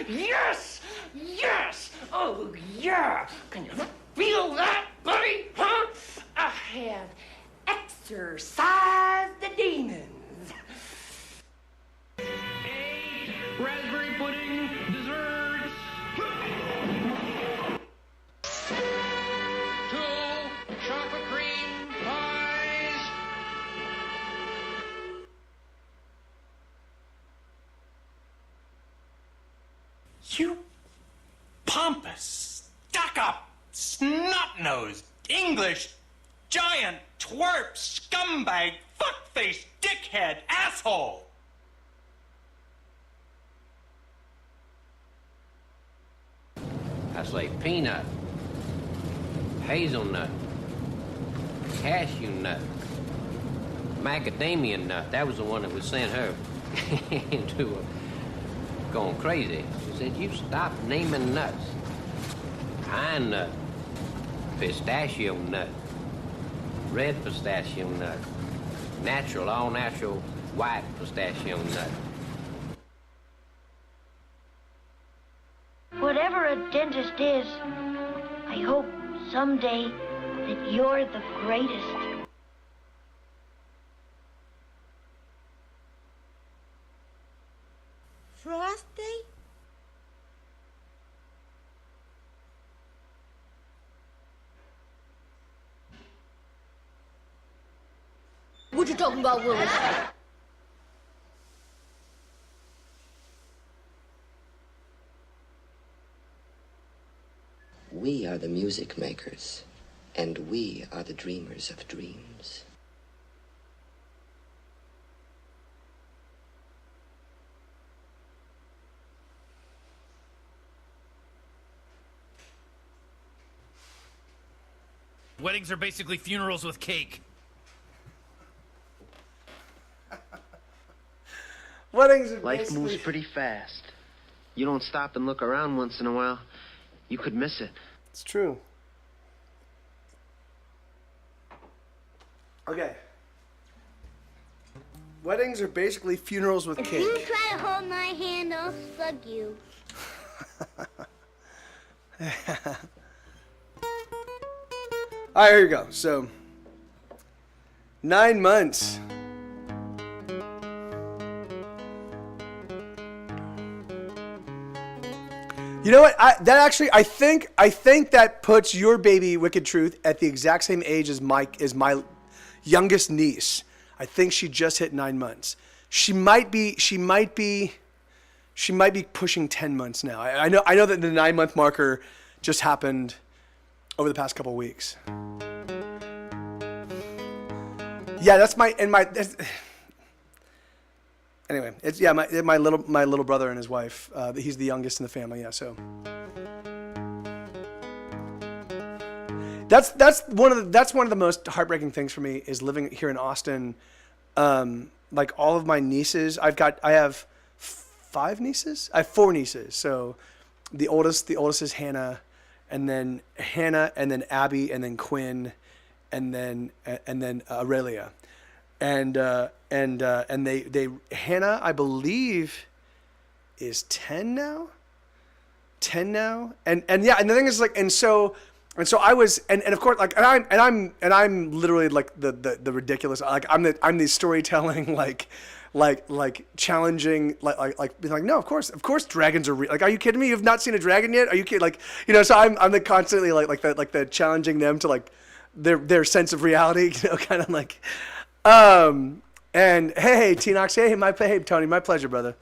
Yes! Yes! Oh, yeah! Can you feel that, buddy? Huh? I have exorcised the demons. Egg, raspberry pudding, desserts. 2 chocolate cream pies. You pompous, stuck-up, snot-nosed, English, giant, twerp, scumbag, fuckface, dickhead, asshole! I say peanut, hazelnut, cashew nut, macadamia nut. That was the one that would send her into going crazy. She said, you stop naming nuts. Pine nut, pistachio nut, red pistachio nut, natural, all natural, white pistachio nut. Whatever a dentist is, I hope someday that you're the greatest. Frosty? What you talking about, Willis? We are the music makers, and we are the dreamers of dreams. Weddings are basically funerals with cake. Weddings are Life basically... moves pretty fast. You don't stop and look around once in a while, you could miss it. It's true. Okay. Weddings are basically funerals with If you cake. try to hold my hand, I'll slug you. All right, here you go. So, 9 months. You know what? I think that puts your baby Wicked Truth at the exact same age as my youngest niece. I think she just hit 9 months. She might be pushing 10 months now. I know that the 9 month marker just happened over the past couple weeks. Yeah, anyway, it's my little brother and his wife. He's the youngest in the family. Yeah, so that's one of the most heartbreaking things for me is living here in Austin. Like all of my nieces, I have 5 nieces. I have 4 nieces. So the oldest is Hannah, and then Abby, and then Quinn, and then Aurelia. And they Hannah, I believe, is 10 now. And the thing is, like, and so And so I was, and of course, like, and I'm literally like the ridiculous, like I'm the storytelling, like challenging, like being like, no, of course dragons are real. Like, are you kidding me? You've not seen a dragon yet? Are you kidding? Like, you know, so I'm the constantly like the challenging them to like their sense of reality, you know, kind of like, and hey T-Nox, hey Tony, my pleasure, brother.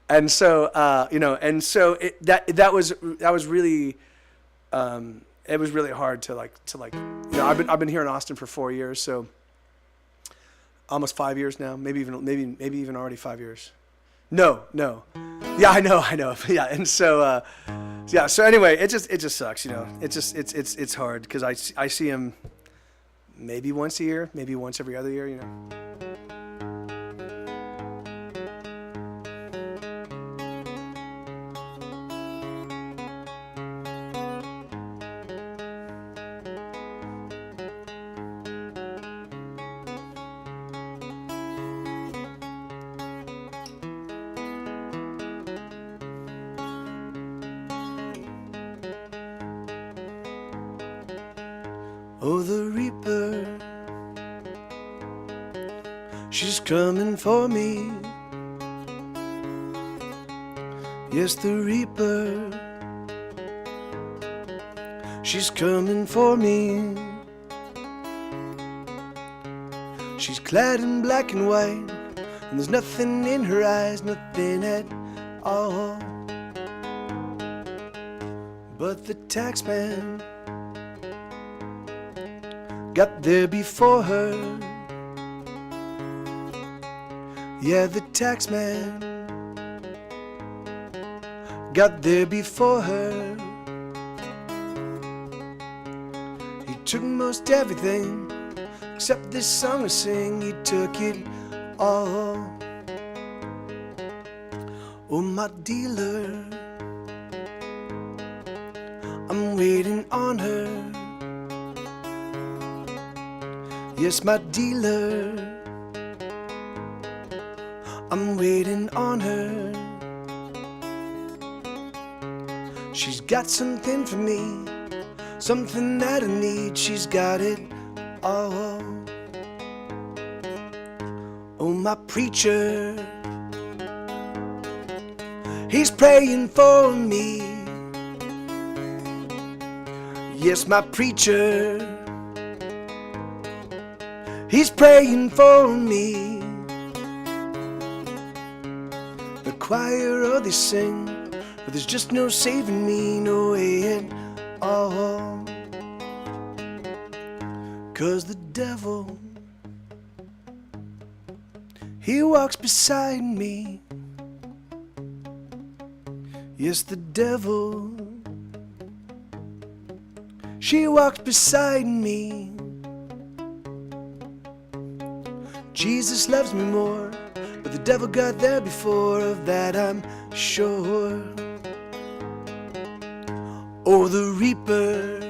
And so you know, and so that was really. It was really hard to like, you know, I've been here in Austin for 4 years, so almost 5 years now, maybe even already 5 years. No, yeah, I know, yeah, and so yeah, so anyway, it just sucks, you know, it's hard because I see him maybe once a year, maybe once every other year, you know. Oh, the Reaper, she's coming for me. Yes, the Reaper, she's coming for me. She's clad in black and white, and there's nothing in her eyes, nothing at all. But the taxman got there before her. Yeah, the taxman got there before her. He took most everything except this song I sing. He took it all. Oh, my dealer, I'm waiting on her. Yes, my dealer, I'm waiting on her. She's got something for me, something that I need. She's got it all. Oh, my preacher, he's praying for me. Yes, my preacher, he's praying for me. The choir, they sing, but there's just no saving me, no way at all. 'Cause the devil, he walks beside me. Yes, the devil, she walks beside me. Jesus loves me more, but the devil got there before, of that I'm sure. Oh, the Reaper,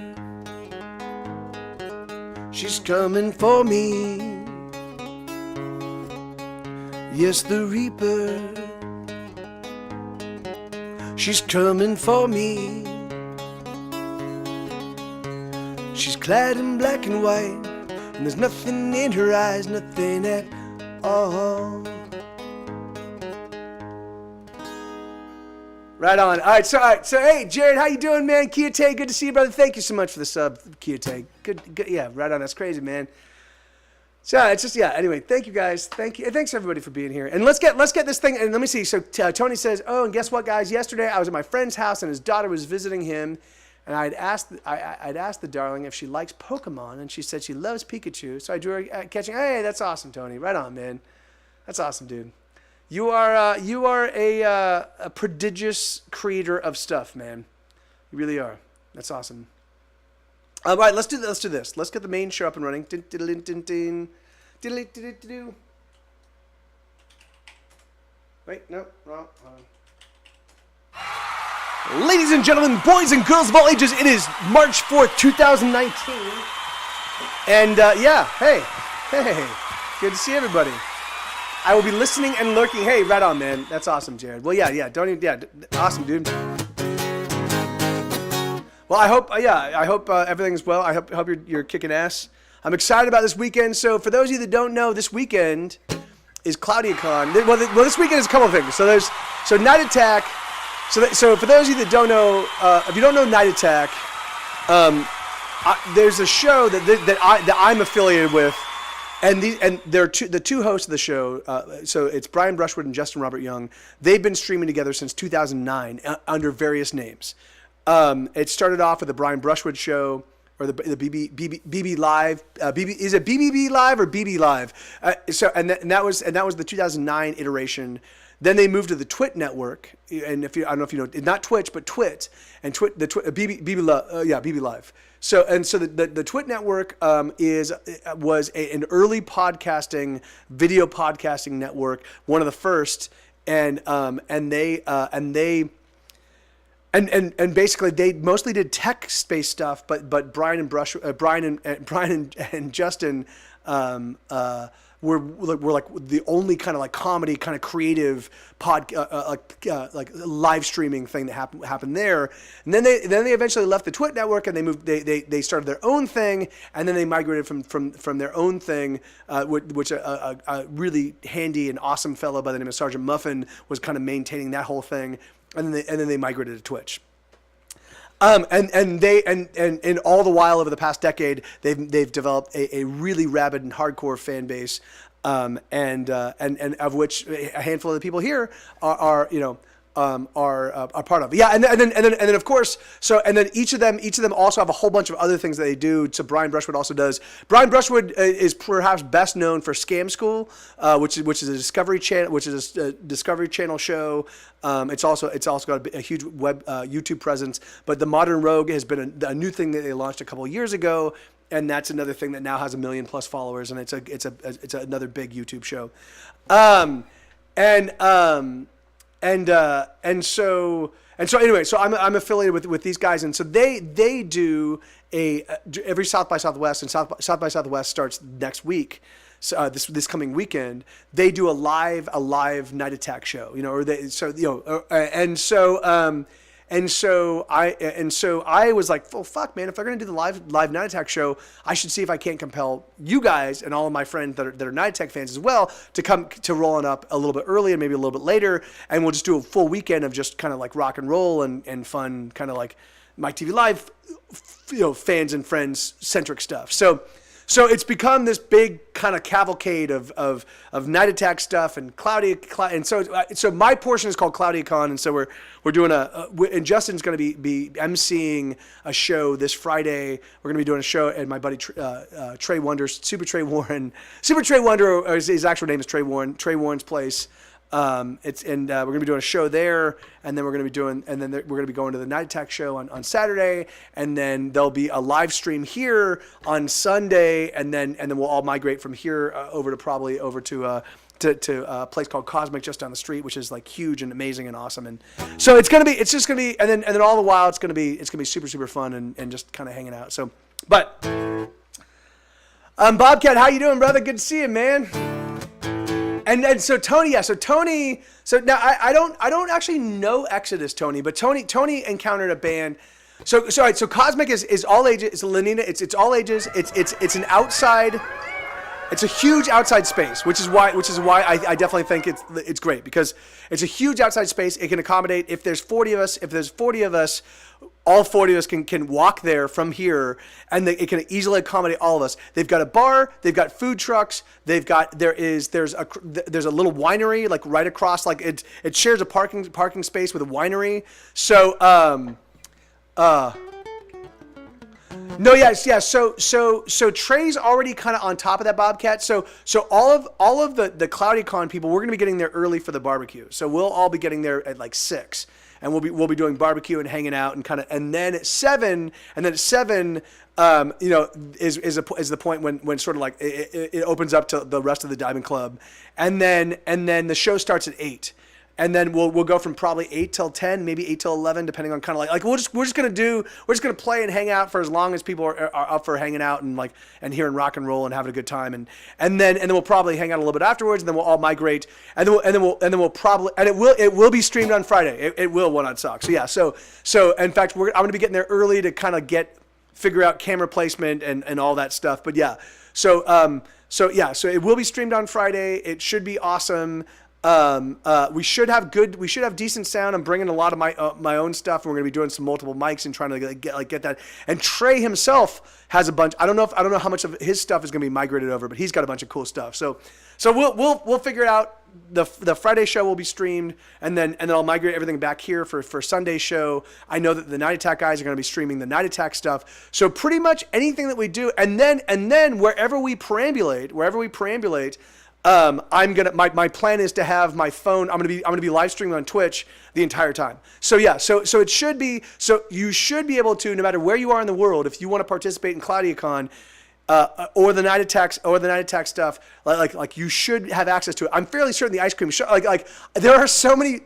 she's coming for me. Yes, the Reaper, she's coming for me. She's clad in black and white, and there's nothing in her eyes, nothing at all. Right on. All right, so hey, Jared, how you doing, man? Kiyate, good to see you, brother. Thank you so much for the sub, Kiyate. Good, yeah, right on. That's crazy, man. So it's just, yeah, anyway, thank you guys. Thank you. And thanks everybody for being here. And let's get this thing, and let me see. So Tony says, oh, and guess what, guys? Yesterday I was at my friend's house and his daughter was visiting him. And I'd asked the darling if she likes Pokemon, and she said she loves Pikachu. So I drew her catching. Hey, that's awesome, Tony. Right on, man. That's awesome, dude. You are a prodigious creator of stuff, man. You really are. That's awesome. All right, let's do this. Let's get the main show up and running. Wait, no, wrong. Ladies and gentlemen, boys and girls of all ages, it is March 4th, 2019. And yeah, hey, good to see everybody. I will be listening and lurking. Hey, right on, man. That's awesome, Jared. Well, yeah, awesome, dude. Well, I hope everything's well. I hope you're kicking ass. I'm excited about this weekend. So for those of you that don't know, this weekend is ClaudiaCon. Well, this weekend is a couple of things. So Night Attack. So for those of you that don't know, if you don't know Night Attack, there's a show that I'm affiliated with, and they're the two hosts of the show. So it's Brian Brushwood and Justin Robert Young. They've been streaming together since 2009 under various names. It started off with the Brian Brushwood Show, or the BB Live. Is it BBB Live or BB Live? That was the 2009 iteration. Then they moved to the Twit network, and I don't know if you know, not Twitch but Twit, and BB Live. So the Twit network was an early podcasting, video podcasting network, one of the first, and basically they mostly did tech-based stuff, but Brian and Justin were like the only kind of like comedy, kind of creative like live streaming thing that happened there. And then they eventually left the Twit network and they started their own thing, and then they migrated from their own thing, which a really handy and awesome fellow by the name of Sergeant Muffin was kind of maintaining that whole thing. And then they migrated to Twitch. And all the while over the past decade, they've developed a really rabid and hardcore fan base, and of which a handful of the people here are part of. Yeah, and then of course, each of them also have a whole bunch of other things that they do. So Brian Brushwood also does. Brian Brushwood is perhaps best known for Scam School, which is a Discovery Channel show. It's also got a huge web YouTube presence. But the Modern Rogue has been a new thing that they launched a couple of years ago, and that's another thing that now has 1 million plus followers, and it's another big YouTube show. Anyway, so I'm affiliated with these guys, and so they do every South by Southwest, and South by Southwest starts next week. So, this coming weekend, they do a live Night Attack show, and so I was like, well, fuck, man, if they're gonna do the live Night Attack show, I should see if I can't compel you guys and all of my friends that are Night Attack fans as well to come to rolling up a little bit early and maybe a little bit later, and we'll just do a full weekend of just kind of like rock and roll and fun, kind of like Mike TV Live, fans and friends centric stuff. So it's become this big kind of cavalcade of Night Attack stuff and and so my portion is called ClaudiaCon, and so we're doing and Justin's going to be emceeing a show this Friday. We're going to be doing a show at my buddy Trey Wonder's Super Trey Warren. Super Trey Wonder, his actual name is Trey Warren. Trey Warren's place. We're going to be doing a show there, and then we're going to be going to the Night Attack show on Saturday, and then there'll be a live stream here on Sunday, and then we'll all migrate from here over to a place called Cosmic just down the street, which is like huge and amazing and awesome. And so it's just gonna be, and then all the while it's gonna be super super fun and just kind of hanging out. So, but Bobcat, how you doing, brother? Good to see you, man. And so Tony, so now I don't actually know Exodus, Tony, but Tony encountered a band. So Cosmic is all ages. It's Lenina. It's all ages. It's an outside. It's a huge outside space, which is why I definitely think it's great, because it's a huge outside space. It can accommodate, if there's 40 of us, all 40 of us can walk there from here, and it can easily accommodate all of us. They've got a bar, they've got food trucks, there's a little winery like right across, like it shares a parking space with a winery. So So Trey's already kind of on top of that, Bobcat. So all of the ClaudiaCon people, we're gonna be getting there early for the barbecue. So we'll all be getting there at like 6, and we'll be doing barbecue and hanging out and then at 7, is the point when sort of like it opens up to the rest of the Diamond Club, and then the show starts at 8. and then we'll go from probably 8 till 10, maybe 8 till 11, depending on kind of like we're just gonna play and hang out for as long as people are up for hanging out and hearing rock and roll and having a good time, and then we'll probably hang out a little bit afterwards, and then we'll all migrate, and then we'll probably, and it will be streamed on Friday. It will One Odd Sock. So yeah, so in fact I'm gonna be getting there early to kind of figure out camera placement and all that stuff. But yeah, so it will be streamed on Friday. It should be awesome. We should have decent sound. I'm bringing a lot of my own stuff, and we're gonna be doing some multiple mics and trying to get that. And Trey himself has a bunch. I don't know how much of his stuff is gonna be migrated over, but he's got a bunch of cool stuff. So we'll figure it out. The Friday show will be streamed, and then I'll migrate everything back here for Sunday's show. I know that the Night Attack guys are going to be streaming the Night Attack stuff. So pretty much anything that we do, and then wherever we perambulate, my plan is to have my phone. I'm gonna be live streaming on Twitch the entire time. So yeah, so it should be, so you should be able to, no matter where you are in the world, if you want to participate in ClaudiaCon, or the Night Attack stuff, like you should have access to it. I'm fairly certain the ice cream show, like there are so many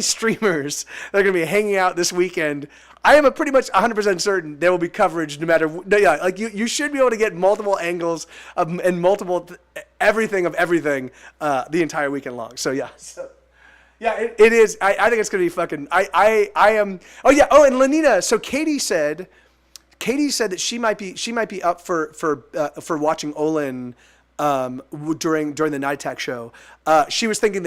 streamers that are gonna be hanging out this weekend. I am pretty much 100% certain there will be coverage no matter. Yeah, like you should be able to get multiple angles and multiple everything the entire weekend long. So yeah. Yeah, it is. I think it's gonna be fucking. I am. Oh yeah. Oh, and Lenina. So Katie said that she might be up for watching Olin during the Night Attack show. She was thinking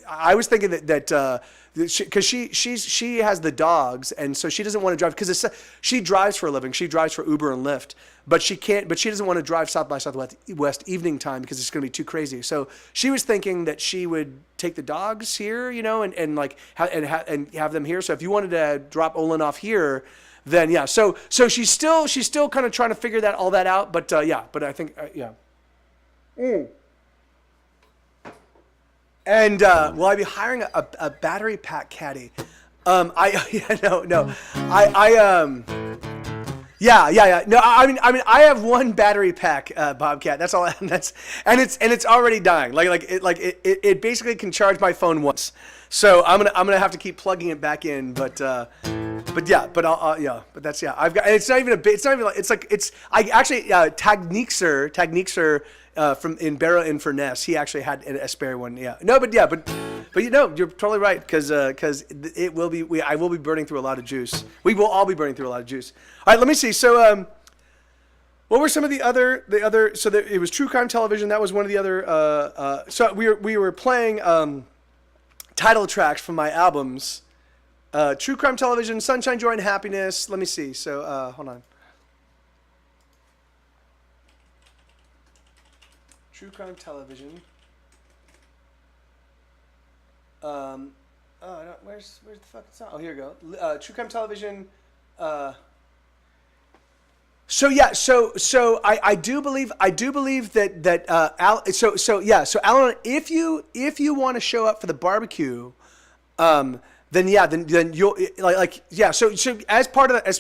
I was thinking that because she has the dogs, and so she doesn't want to drive, because she drives for a living. She drives for Uber and Lyft, but she doesn't want to drive South by Southwest evening time because it's going to be too crazy. So she was thinking that she would take the dogs here, and have them here. So if you wanted to drop Olin off here, then yeah. So she's still kind of trying to figure all that out. But yeah. But I think yeah. And will I be hiring a battery pack caddy? No. Yeah. No, I mean, I have one battery pack, Bobcat. That's all. And it's already dying. It basically can charge my phone once. So I'm gonna have to keep plugging it back in. But yeah. But that's yeah. I've got. And it's not even a bit. It's not even like. It's like it's. I actually Tagnixer. From in Barra Inverness, he actually had a spare one. Yeah, no, but you're totally right, because it will be. I will be burning through a lot of juice. We will all be burning through a lot of juice. All right, let me see. So, what were some of the other? So it was True Crime Television. That was one of the other. So we were playing title tracks from my albums. True Crime Television, Sunshine, Joy, and Happiness. Let me see. So hold on. True Crime Television. Where's the fucking song? Oh, here we go. True Crime Television. So yeah, so I do believe that Alan, if you want to show up for the barbecue, then you'll yeah. So as part of the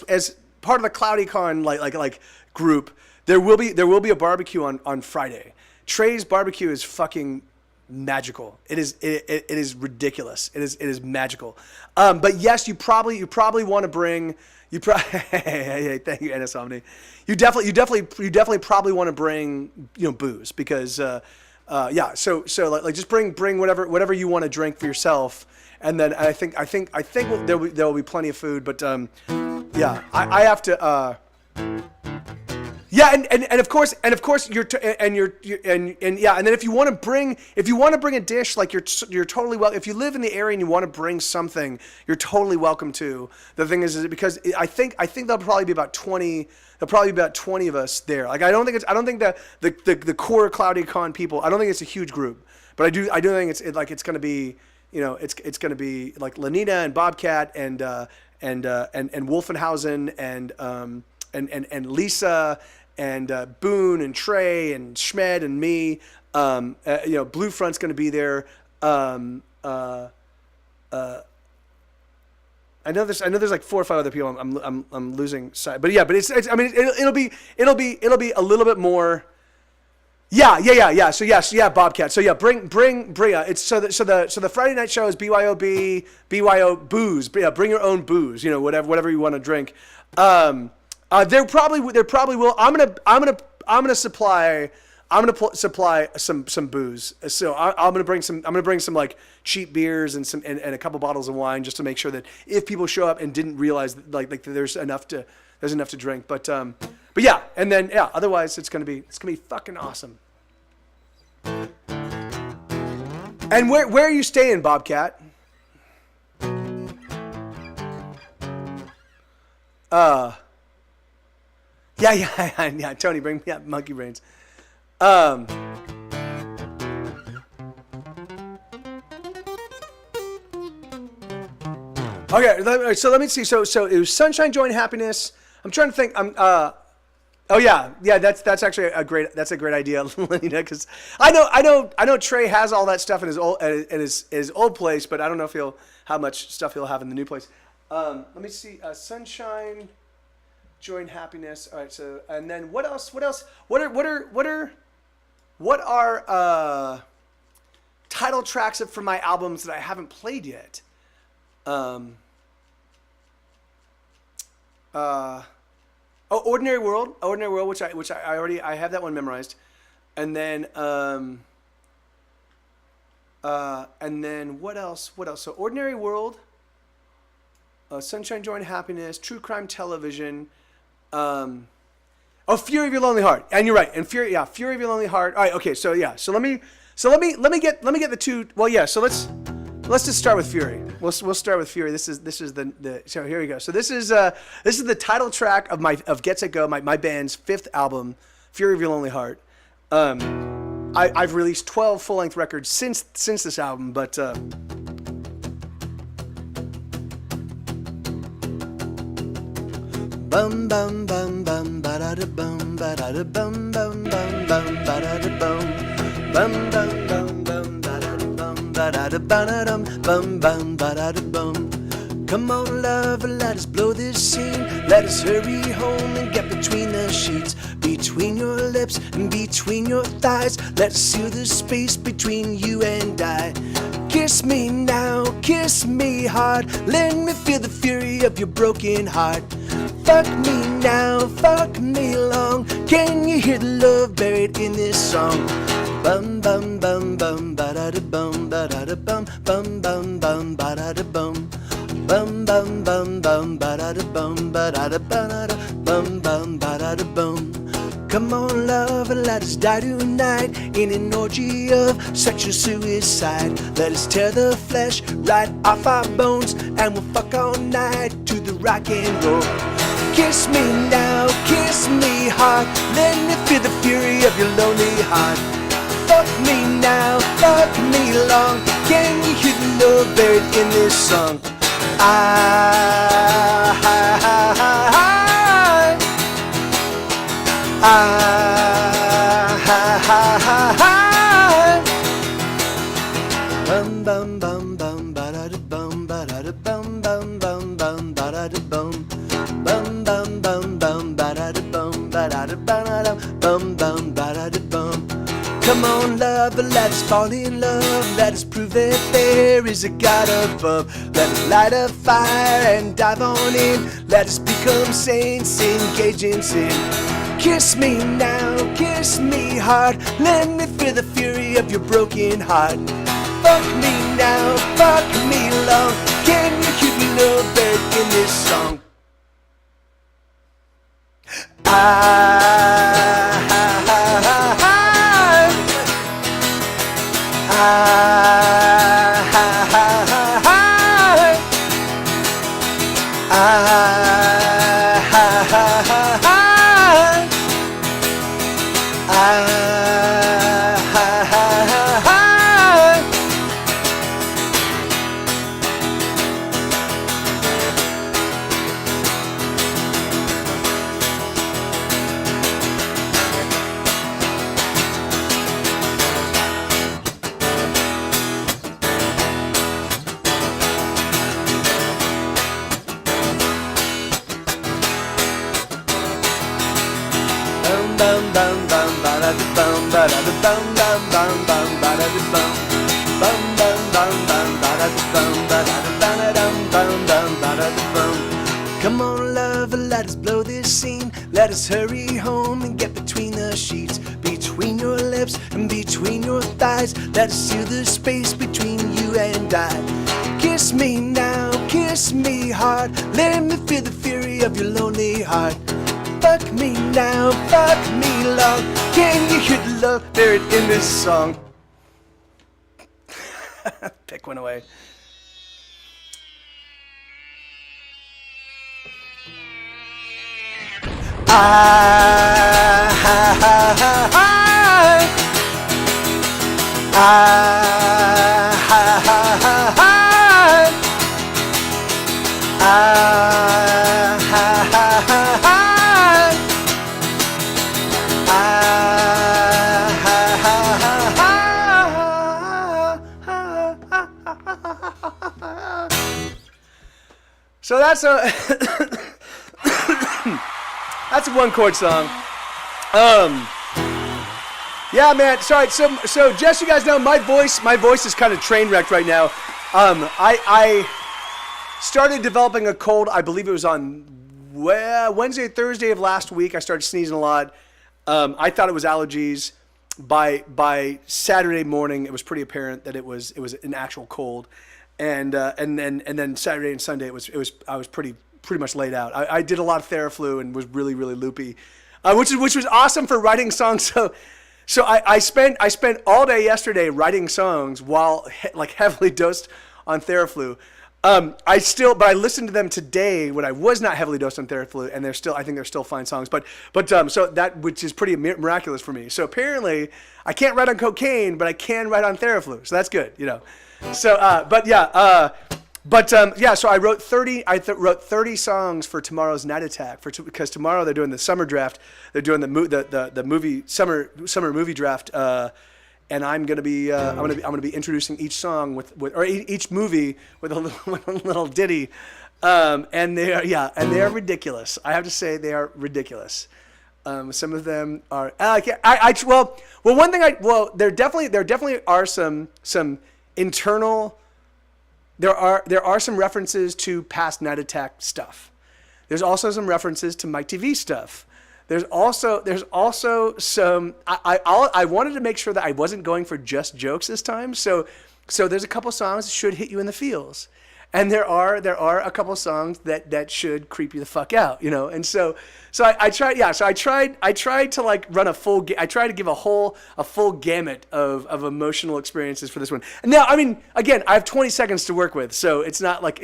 CloudyCon group, there will be a barbecue on Friday. Trey's barbecue is fucking magical. It is ridiculous. It is magical. But yes, you probably want to bring. Hey, thank you, NS Omni. You definitely probably want to bring booze, because yeah. So just bring whatever you want to drink for yourself, and then I think there will be plenty of food. But yeah, I have to. Yeah, and of course and then if you want to bring a dish, like you're totally welcome. If you live in the area and you want to bring something, you're totally welcome to. The thing is because I think there'll probably be about 20. There'll probably be about 20 of us there. Like I don't think that the core CloudyCon people. I don't think it's a huge group, but I do think it's going to be it's going to be like Lenina and Bobcat and Wolfenhausen and Lisa and Boone and Trey and Schmed and me. Blue Front's going to be there. I know there's like 4 or 5 other people. I'm losing sight, but yeah, but it's I mean it'll be a little bit more. Yeah. So yes, yeah, Bobcat. So yeah, bring. It's so the Friday night show is BYO booze. Yeah, bring your own booze. You know, whatever you want to drink. There probably will. I'm gonna supply some booze. So I'm gonna bring some like cheap beers and a couple bottles of wine just to make sure that if people show up and didn't realize that, like there's enough to drink. But yeah, and then yeah. Otherwise, it's gonna be fucking awesome. And where are you staying, Bobcat? Yeah. Tony, bring me up monkey brains. Okay, so let me see. So it was Sunshine, Joy, and Happiness. I'm trying to think. Oh yeah. That's actually a great idea, because I know Trey has all that stuff in his old place, but I don't know how much stuff he'll have in the new place. Let me see. Sunshine, Joy, and Happiness. All right. So and then what else? What are title tracks from my albums that I haven't played yet? Ordinary World, which I already have that one memorized, and then what else? So Ordinary World, Sunshine, Joy, and Happiness, True Crime Television, Fury of Your Lonely Heart, and you're right, and Fury of Your Lonely Heart. All right, okay, so yeah, so let me get the two. Well, yeah, so let's just start with Fury. We'll start with Fury. This is the so here we go. So this is the title track of Get Set Go, my band's 5th album, Fury of Your Lonely Heart. I've released 12 full-length records since this album, but bum bum bum bum ba da da bum ba da da bum bum bum bum ba da da bum bum bum bum bum ba da da bum ba da da ba da dum bum bum ba da da bum. Come on, love, let us blow this scene. Let us hurry home and get between the sheets, between your lips and between your thighs. Let's seal the space between you and I. Kiss me now, kiss me hard. Let me feel the fury of your broken heart. Fuck me now, fuck me long. Can you hear the love buried in this song? Bum bum bum bum ba da da bum ba da da bum bum bum bum ba da da bum. Bum bum bum bum ba da da bum ba da da ba da da bum bum ba da da bum. Come on, love, let us die tonight in an orgy of sexual suicide. Let us tear the flesh right off our bones, and we'll fuck all night to the rock and roll. Kiss me now, kiss me hard. Let me feel the fury of your lonely heart. Fuck me now, fuck me long. Can you hear the love buried in this song? Bum bum bum bum ba da da bum ba da da bum bum bum bum ba da da bum bum bum bum bum ba da da bum ba da da ba da bum bum ba da da bum. Come on, love, let us fall in love. Let us prove that there is a God above. Let us light a fire and dive on in. Let us become saints, engage in sin. Kiss me now, kiss me hard. Let me feel the fury of your broken heart. Fuck me now, fuck me long. Can you hear me love buried in this song? Bum bum bum bum ba da da bum ba da da bum bum bum bum ba da da bum bum bum bum bum ba da da bum ba da da ba da dum bum bum ba da da bum. Come on, lover, let us blow this scene. Let us hurry home and get between the sheets, between your lips and between your thighs. Let us seal the space between you and I. Kiss me now, kiss me hard. Let me feel the fury of your lonely heart. Fuck me now, fuck me long. Can you hear the love buried in this song? Pick one away. So that's a that's a one chord song. Yeah, man. Sorry. So just so you guys know, my voice is kind of train wrecked right now. I started developing a cold. I believe it was on Wednesday, Thursday of last week. I started sneezing a lot. I thought it was allergies. By Saturday morning, it was pretty apparent that it was an actual cold. And then Saturday and Sunday I was pretty much laid out. I did a lot of Theraflu and was really loopy, which was awesome for writing songs. So I spent all day yesterday writing songs while heavily dosed on Theraflu. But I listened to them today when I was not heavily dosed on Theraflu, and I think they're still fine songs. But so that, which is pretty miraculous for me. So apparently I can't write on cocaine, but I can write on Theraflu. So that's good, you know. So, so I wrote 30 songs for tomorrow's Night Attack because tomorrow they're doing the summer draft. They're doing the movie summer movie draft, and I'm gonna be introducing each song or each movie with a little ditty, and they are ridiculous. I have to say they are ridiculous. Some of them are there definitely are some internal. There are some references to past Night Attack stuff. There's also some references to Mike TV stuff. There's also some. I wanted to make sure that I wasn't going for just jokes this time. So there's a couple songs that should hit you in the feels, and there are a couple songs that should creep you the fuck out, you know. And so I tried. Yeah. So I tried to like run a full. I tried to give a full gamut of emotional experiences for this one. And now, I mean, again, I have 20 seconds to work with, so it's not like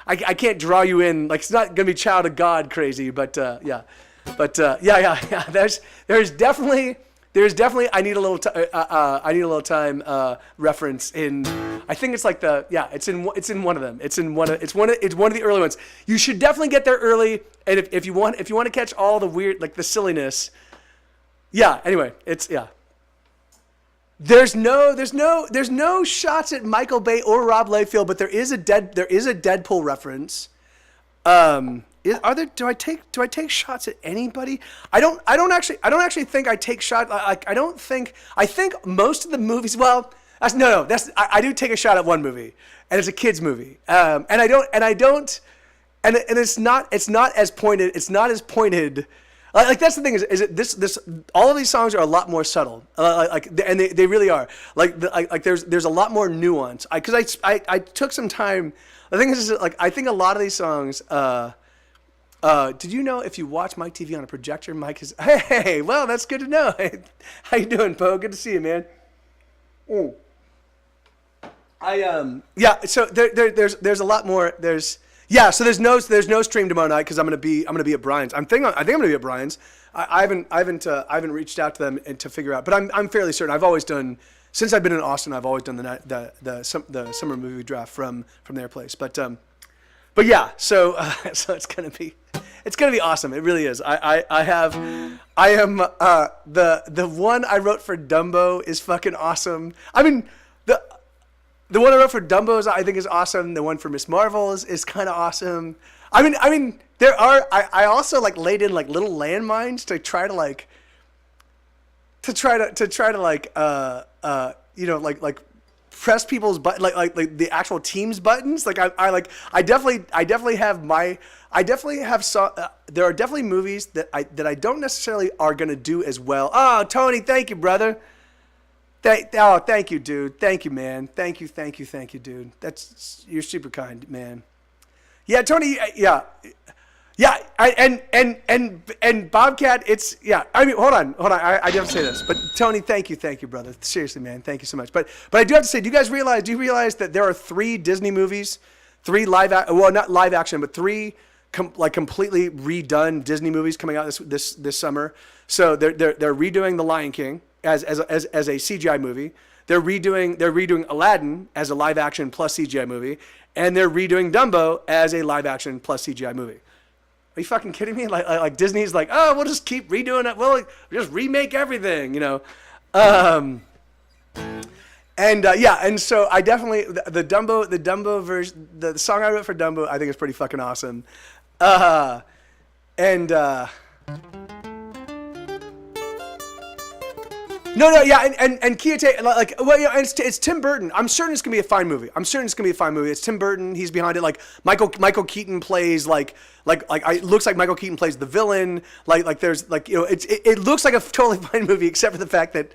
I can't draw you in. Like, it's not gonna be Child of God crazy, but yeah. But yeah. There's definitely I need a little time reference in. I think it's like it's in one of them. It's one of the early ones. You should definitely get there early, and if you want to catch all the weird, like the silliness. Yeah. Anyway, There's no shots at Michael Bay or Rob Liefeld, but there is a Deadpool reference. Do I take shots at anybody? I don't actually think I take shots. I think most of the movies. Well, I do take a shot at one movie, and it's a kids movie. And it's not as pointed. It's not as pointed. Like that's the thing is this all of these songs are a lot more subtle. And they really are. Like there's a lot more nuance. Because I took some time. The thing is like I think a lot of these songs. Did you know if you watch Mike TV on a projector, Mike is, hey, well, that's good to know. How you doing, Poe? Good to see you, man. So there's a lot more, so there's no stream tomorrow night because I'm gonna be at Brian's. I think I'm gonna be at Brian's. I haven't reached out to them to figure out, but I'm fairly certain. I've always done, since I've been in Austin, I've always done the summer movie draft from their place, But yeah, so it's gonna be awesome. It really is. I am the one I wrote for Dumbo is fucking awesome. I mean the one I wrote for Dumbo I think is awesome. The one for Miss Marvel is kind of awesome. I mean there are I also like laid in like little landmines to try to like to try to like like press people's button like the actual team's buttons. Like I definitely have there are definitely movies that I don't necessarily are gonna do as well. Oh, Tony, thank you, brother. Thank you, dude. Thank you, man. Thank you, dude. You're super kind, man. Yeah, Tony. Yeah. And Bobcat. It's yeah. I mean, hold on. I do have to say this, but Tony, thank you, brother. Seriously, man, thank you so much. But I do have to say, do you realize that there are 3 Disney movies, 3 not live action, but 3 completely redone Disney movies coming out this summer. So they're redoing The Lion King as a CGI movie. They're redoing Aladdin as a live action plus CGI movie, and they're redoing Dumbo as a live action plus CGI movie. Are you fucking kidding me? Like Disney's like, oh, we'll just keep redoing it. We'll just remake everything, you know. And so I definitely the Dumbo version, the song I wrote for Dumbo, I think is pretty fucking awesome. And Kiyate, it's Tim Burton. I'm certain it's gonna be a fine movie. It's Tim Burton. He's behind it. Like Michael Keaton plays it looks like Michael Keaton plays the villain. It looks like a totally fine movie, except for the fact that,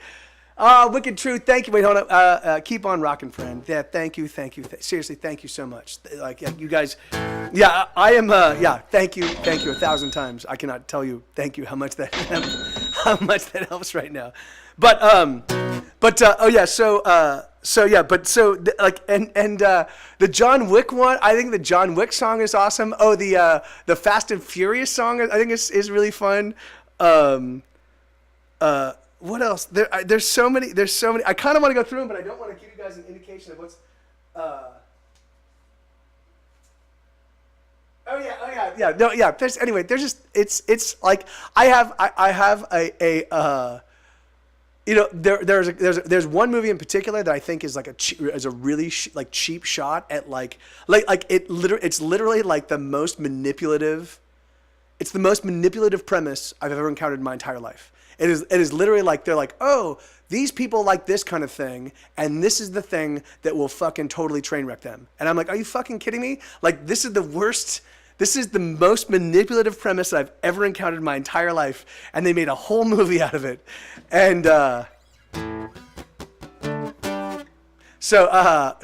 Wicked Truth. Thank you. Wait, hold up. Keep on rocking, friend. Yeah, thank you. Seriously, thank you so much. You guys. Yeah, I am. Thank you 1,000 times. I cannot tell you. Thank you how much that helps right now. The John Wick one, I think the John Wick song is awesome. Oh, the Fast and Furious song, I think is really fun. What else? There's so many. I kind of want to go through them, but I don't want to give you guys an indication of what's. There's just it's like I have a there's one movie in particular that I think is like a really cheap shot at it's literally like the most manipulative. It's the most manipulative premise I've ever encountered in my entire life. It is literally like they're like, oh, these people like this kind of thing, and this is the thing that will fucking totally train wreck them. And I'm like, are you fucking kidding me? Like, this is the worst. This is the most manipulative premise that I've ever encountered in my entire life, and they made a whole movie out of it. And so I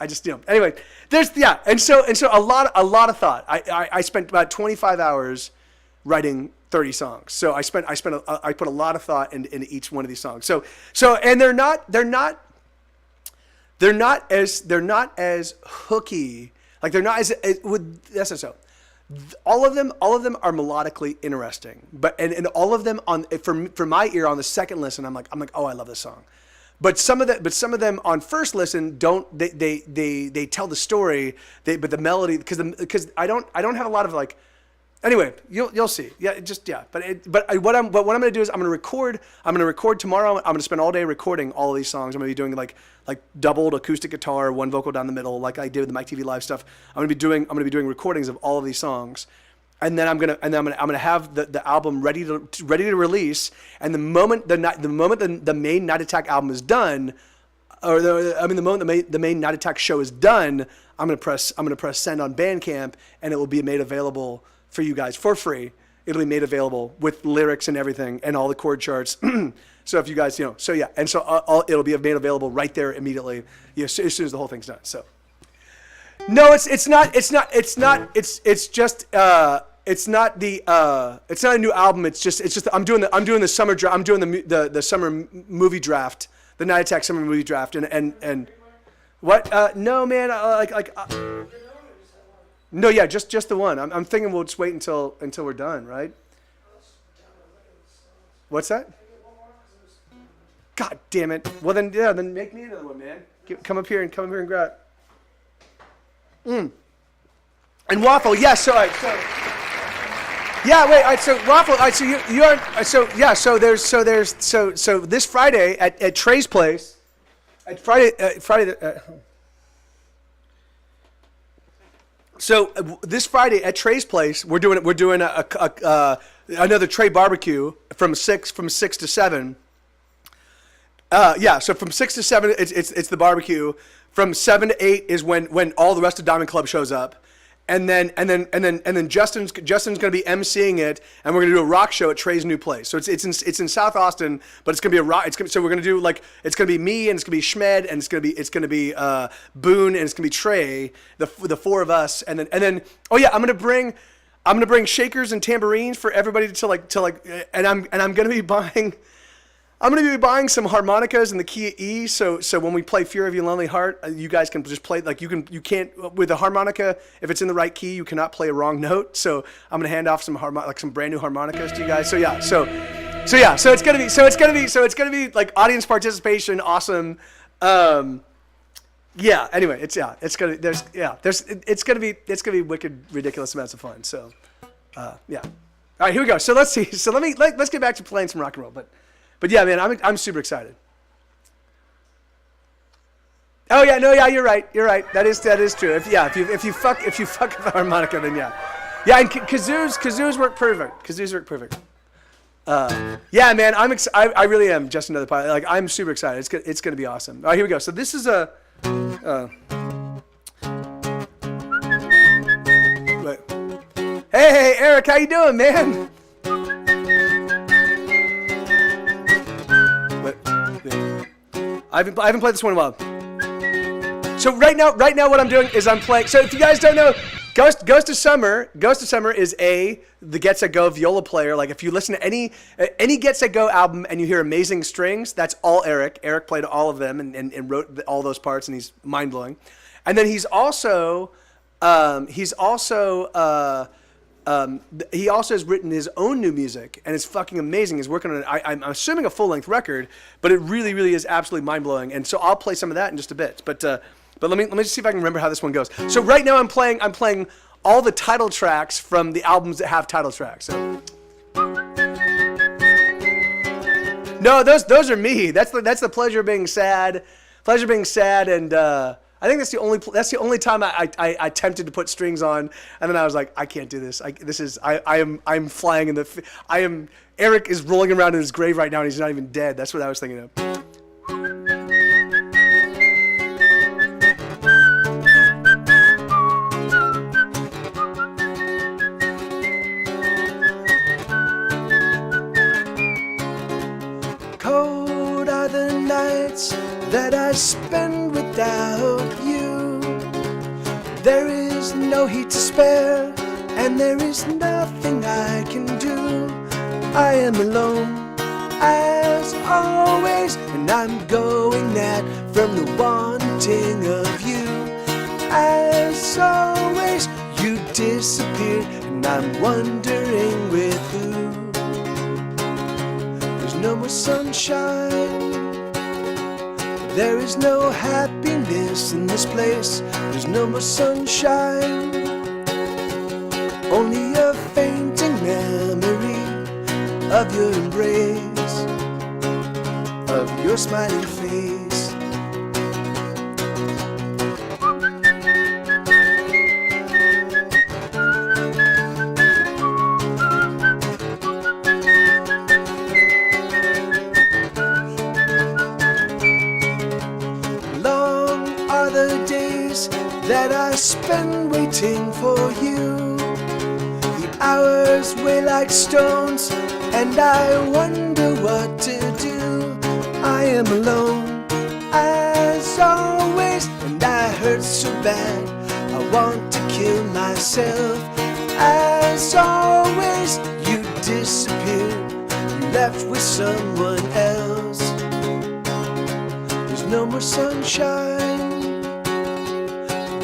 just anyway. And so a lot of thought. I spent about 25 hours writing 30 songs. So I put a lot of thought into each one of these songs. So and they're not as hooky. Like they're not as with so. All of them are melodically interesting, but and all of them for my ear on the second listen, I'm like, oh, I love this song. But some of them on first listen don't. They tell the story. But the melody because I don't have a lot of like. Anyway, you'll see. Yeah, what I'm going to do is I'm going to record tomorrow. I'm going to spend all day recording all of these songs. I'm going to be doing like doubled acoustic guitar, one vocal down the middle, like I did with the Mike TV Live stuff. I'm going to be doing recordings of all of these songs, and then I'm going to have the album ready to release. And the moment the main Night Attack album is done, the moment the main Night Attack show is done, I'm going to press send on Bandcamp, and it will be made available for you guys for free. It'll be made available with lyrics and everything and all the chord charts. So if you guys, it'll be made available right there immediately, as soon as the whole thing's done. So no, it's not a new album. It's just I'm doing the summer draft. I'm doing the summer movie draft, the Night Attack summer movie draft, and what? No, man, no, yeah, just the one. I'm thinking we'll just wait until we're done, right? What's that? God damn it! Well then make me another one, man. Come up here and grab it. And Waffle, yes. So, yeah, wait. All right, so Waffle, all right, so you are so there's this Friday at Trey's place. At Friday. So this Friday at Trey's place, we're doing another Trey barbecue from 6 to 7. So from 6 to 7, it's the barbecue. From 7 to 8 is when all the rest of Diamond Club shows up, and then Justin's going to be emceeing it, and we're going to do a rock show at Trey's new place. So it's in South Austin, but it's going to be a rock. So we're going to do it's going to be me, and it's going to be Schmed, and it's going to be Boone, and it's going to be Trey, the four of us, and then I'm going to bring shakers and tambourines for everybody and I'm going to be buying. I'm going to be buying some harmonicas in the key of E, so when we play Fear of Your Lonely Heart, you guys can just play, you can't, with the harmonica, if it's in the right key, you cannot play a wrong note, so I'm going to hand off some brand new harmonicas to you guys, so it's going to be like audience participation, awesome, anyway, it's going to be wicked, ridiculous amounts of fun, so, all right, here we go, so let's see, so let's get back to playing some rock and roll, But yeah, man, I'm super excited. Oh yeah, you're right. That is true. If you fuck with the harmonica, then yeah, and kazoos work perfect. Yeah, man, I really am just another pilot. Like I'm super excited. It's gonna be awesome. All right, here we go. So this is a. Hey, Eric, how you doing, man? I haven't played this one in a while. So right now what I'm doing is I'm playing. So if you guys don't know, Ghost of Summer is the Get Set Go viola player. Like if you listen to any Get Set Go album and you hear amazing strings, that's all Eric. Eric played all of them and wrote all those parts, and he's mind blowing. And then he also has written his own new music, and it's fucking amazing. He's working on I'm assuming a full-length record, but it really, really is absolutely mind-blowing. And so I'll play some of that in just a bit. But let me just see if I can remember how this one goes. So right now I'm playing all the title tracks from the albums that have title tracks. So. No, those are me. That's the Pleasure Being Sad. Pleasure Being Sad, and I think that's the only time I attempted to put strings on, and then I was like, I can't do this. I'm flying in the. Eric is rolling around in his grave right now, and he's not even dead. That's what I was thinking of. Cold are the nights that I spend without you. There is no heat to spare, and there is nothing I can do. I am alone, as always, and I'm going mad from the wanting of you. As always, you disappeared, and I'm wondering with who. There's no more sunshine. There is no happiness in this place. There's no more sunshine. Only a fainting memory of your embrace, of your smiling face. That I spend waiting for you. The hours weigh like stones, and I wonder what to do. I am alone, as always, and I hurt so bad, I want to kill myself. As always, you disappeared, you left with someone else. There's no more sunshine.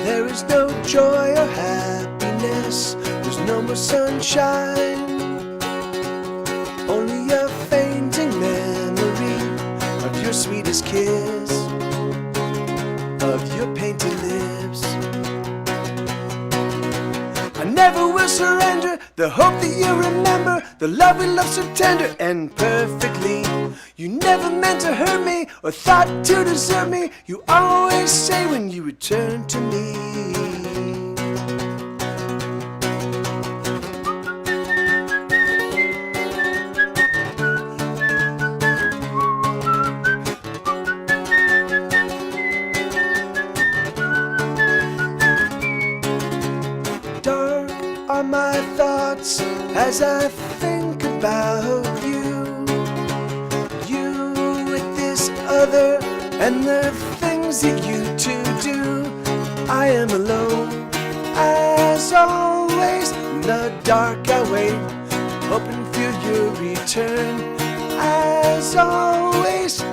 There is no joy or happiness. There's no more sunshine. Only a fainting memory of your sweetest kiss, of your painted lips. I never will surrender the hope that you remember, the love we loved so tender and perfectly. You never meant to hurt me or thought to desert me. You always say when you return to me. and the things that you two do. I am alone, as always. In the dark I wait, hoping for your return. As always,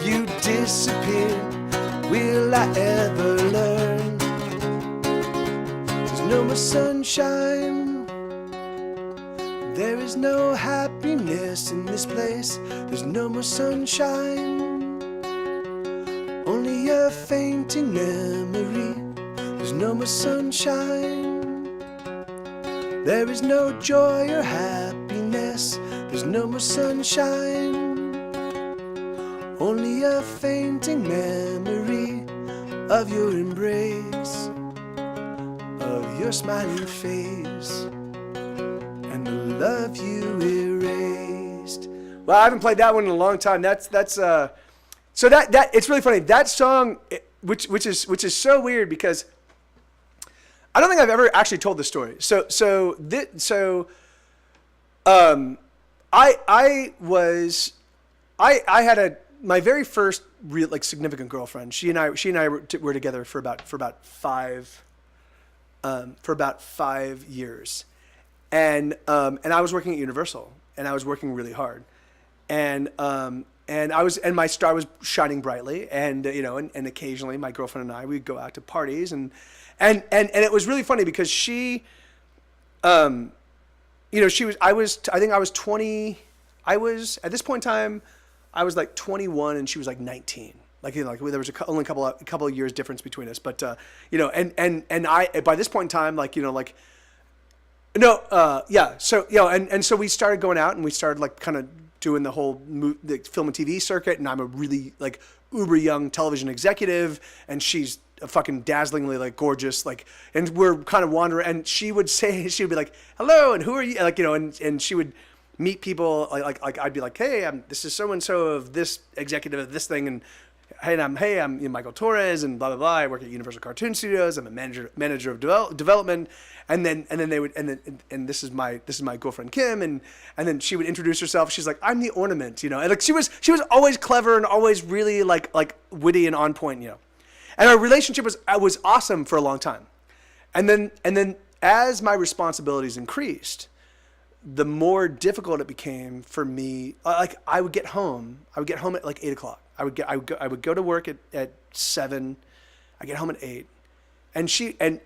you disappear. Will I ever learn? There's no more sunshine. There is no happiness in this place. There's no more sunshine. Only a fainting memory. There's no more sunshine. There is no joy or happiness. There's no more sunshine. Only a fainting memory of your embrace, of your smiling face, and the love you erased. Well, I haven't played that one in a long time. So that it's really funny. That song, which is so weird because I don't think I've ever actually told this story. I had my very first real significant girlfriend. She and I were together for about 5 years, and I was working at Universal, and I was working really hard, and my star was shining brightly, and and occasionally my girlfriend and I would go out to parties, and it was really funny because she was at this point in time I was like 21 and she was like 19. There was only a couple of years difference between us, but and I by this point in time so we started going out and we started kind of doing the whole the film and TV circuit, and I'm a really uber young television executive, and she's fucking dazzlingly gorgeous, and we're kind of wandering, and she would be like, hello, and who are you, and she would meet people, I'd be like, hey, this is so and so of this executive of this thing, and I'm Michael Torres, and blah blah blah. I work at Universal Cartoon Studios. I'm a manager of development, and then they would and this is my girlfriend Kim, and then she would introduce herself. She's like, I'm the ornament, and she was always clever and always really witty and on point, And our relationship was awesome for a long time, and then as my responsibilities increased, the more difficult it became for me. I would get home at 8:00. I would go to work at 7. I get home at 8, and she and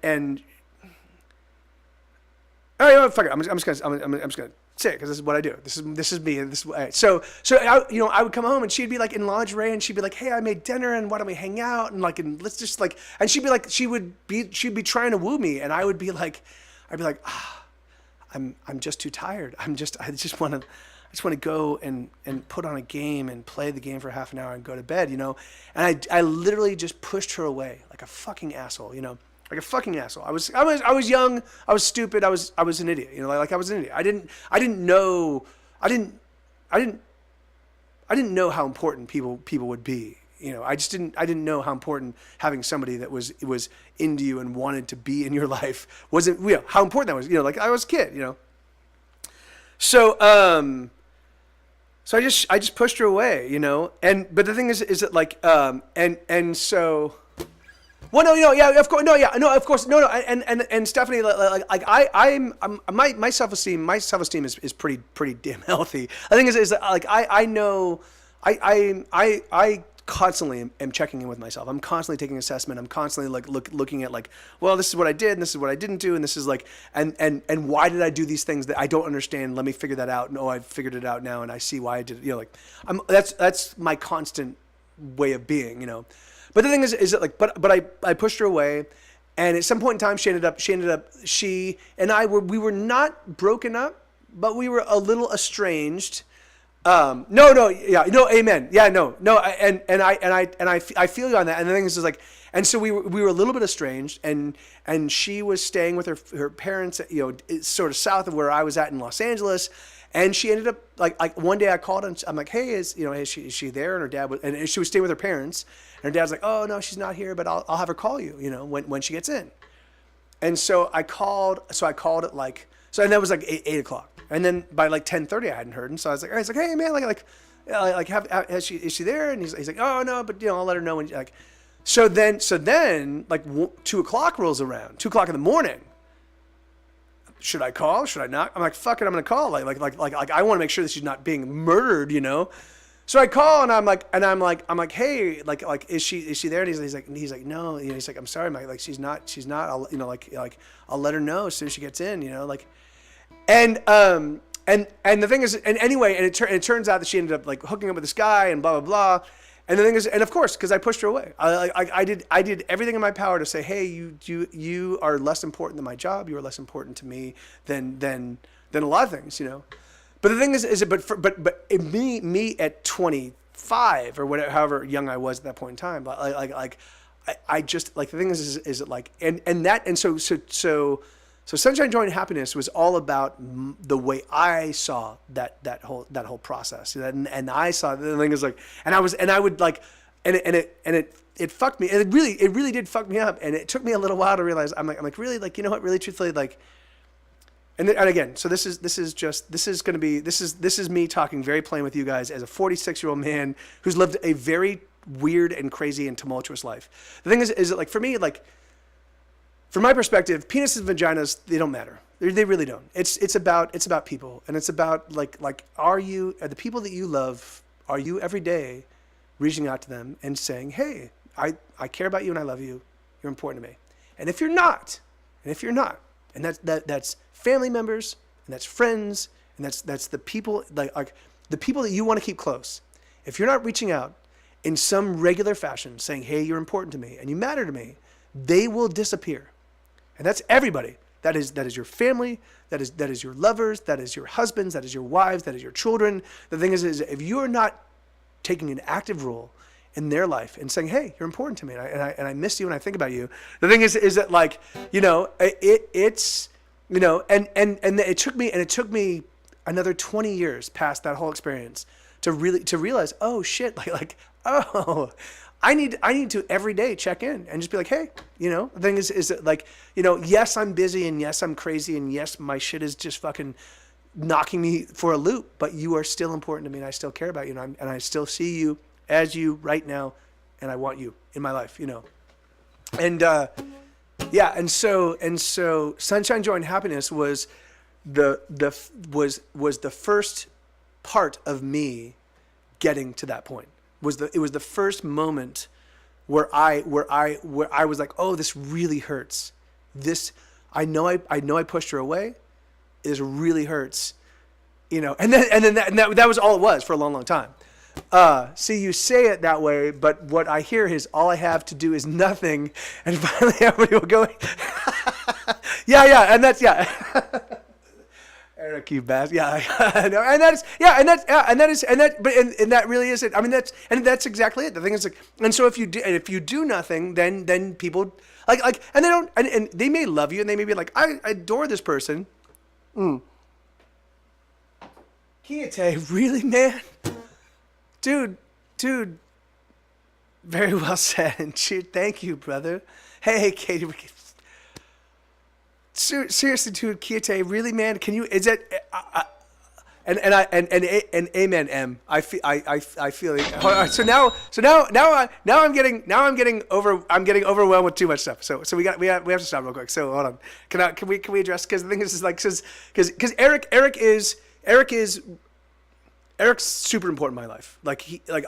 oh, fuck it. I'm just gonna say it because this is what I do. This is me. And this is so I would come home and she'd be in lingerie, and she'd be like, hey, I made dinner, and why don't we hang out, and let's just and she'd be trying to woo me, and I'd be like, I'm just too tired. I just want to go and put on a game and play the game for half an hour and go to bed, And I literally just pushed her away like a fucking asshole, like a fucking asshole. I was young. I was stupid. I was an idiot, I was an idiot. I didn't know know how important people would be. I didn't know how important having somebody that was into you and wanted to be in your life wasn't, how important that was, I was a kid, So, so I just pushed her away, but the thing is that of course, and Stephanie, my self-esteem is pretty damn healthy. The thing is that I know, I constantly am checking in with myself. I'm constantly taking assessment. I'm constantly looking at well, this is what I did, and this is what I didn't do, and this is and why did I do these things that I don't understand? Let me figure that out. And I've figured it out now, and I see why I did it. That's my constant way of being. But the thing is that but I pushed her away, and at some point in time she and I were not broken up, but we were a little estranged. Amen. Yeah, I feel you on that. And the thing is and so we were a little bit estranged, and she was staying with her parents, sort of south of where I was at in Los Angeles. And she ended up one day I called and I'm like, hey, is she there? And her dad and she was staying with her parents, and her dad's like, oh no, she's not here, but I'll have her call you, when she gets in. And so I called at and that was 8:00. And then by 10:30 I hadn't heard, and so I was like, hey man, Like, is she there? And he's like, oh no, but I'll let her know when. Like, so then, like 2:00 rolls around, 2:00 in the morning. Should I call? Should I not? I'm like, fuck it, I'm gonna call. Like I want to make sure that she's not being murdered, So I call and I'm like, hey, like, is she there? And he's like, no. He's like, I'm sorry, Mike. Like, she's not. I'll, I'll let her know as soon as she gets in. And the thing is, and anyway, and it turns out that she ended up like hooking up with this guy and blah blah blah. And the thing is, and of course, because I pushed her away, I did everything in my power to say, hey, you are less important than my job. You are less important to me than a lot of things, But the thing is but me at 25 or whatever, however young I was at that point in time, I just like the thing is that like and so Sunshine, Joy, and Happiness was all about the way I saw that whole process, and I saw the thing is like, and I would like, and it fucked me, and it really did fuck me up, and it took me a little while to realize I'm like really like what, really truthfully like, and again, so this is me talking very plain with you guys as a 46-year-old man who's lived a very weird and crazy and tumultuous life. The thing is that like for me, like, from my perspective, penises and vaginas, they don't matter. They really don't. It's about people, and it's about like are the people that you love, are you every day reaching out to them and saying, hey, I care about you and I love you. You're important to me. And if you're not, and that's family members, and that's friends, and that's the people like the people that you want to keep close. If you're not reaching out in some regular fashion, saying, hey, you're important to me and you matter to me, they will disappear. And that's everybody. That is your family. That is your lovers. That is your husbands. That is your wives. That is your children. The thing is if you are not taking an active role in their life and saying, "Hey, you're important to me, and I miss you, and I think about you." The thing is that like it's and it took me another 20 years past that whole experience to realize, oh shit, I need to every day check in and just be like, hey, the thing is that like, yes, I'm busy, and yes, I'm crazy, and yes, my shit is just fucking knocking me for a loop, but you are still important to me, and I still care about you, and I still see you as you right now, and I want you in my life, and and so Sunshine, Joy, and Happiness was the first part of me getting to that point. It was the first moment where I was like, oh, this really hurts. I know I pushed her away. This really hurts, and then that was all it was for a long time. See, you say it that way, but what I hear is all I have to do is nothing, and finally everybody will go, yeah, and that's Eric, you bastard. But that really is it. I mean, that's exactly it. The thing is, like, and so if you do nothing, then people like, and they don't, and they may love you, and they may be like, I adore this person. Kiyate, really, man, dude, very well said, and thank you, brother. Hey, Katie. Seriously, dude, Kiyate, really, man? Can you? Is that? And amen, M. I feel it. So now I'm getting overwhelmed with too much stuff. So we have to stop real quick. So hold on. Can we address, because the thing is like because Eric's super important in my life.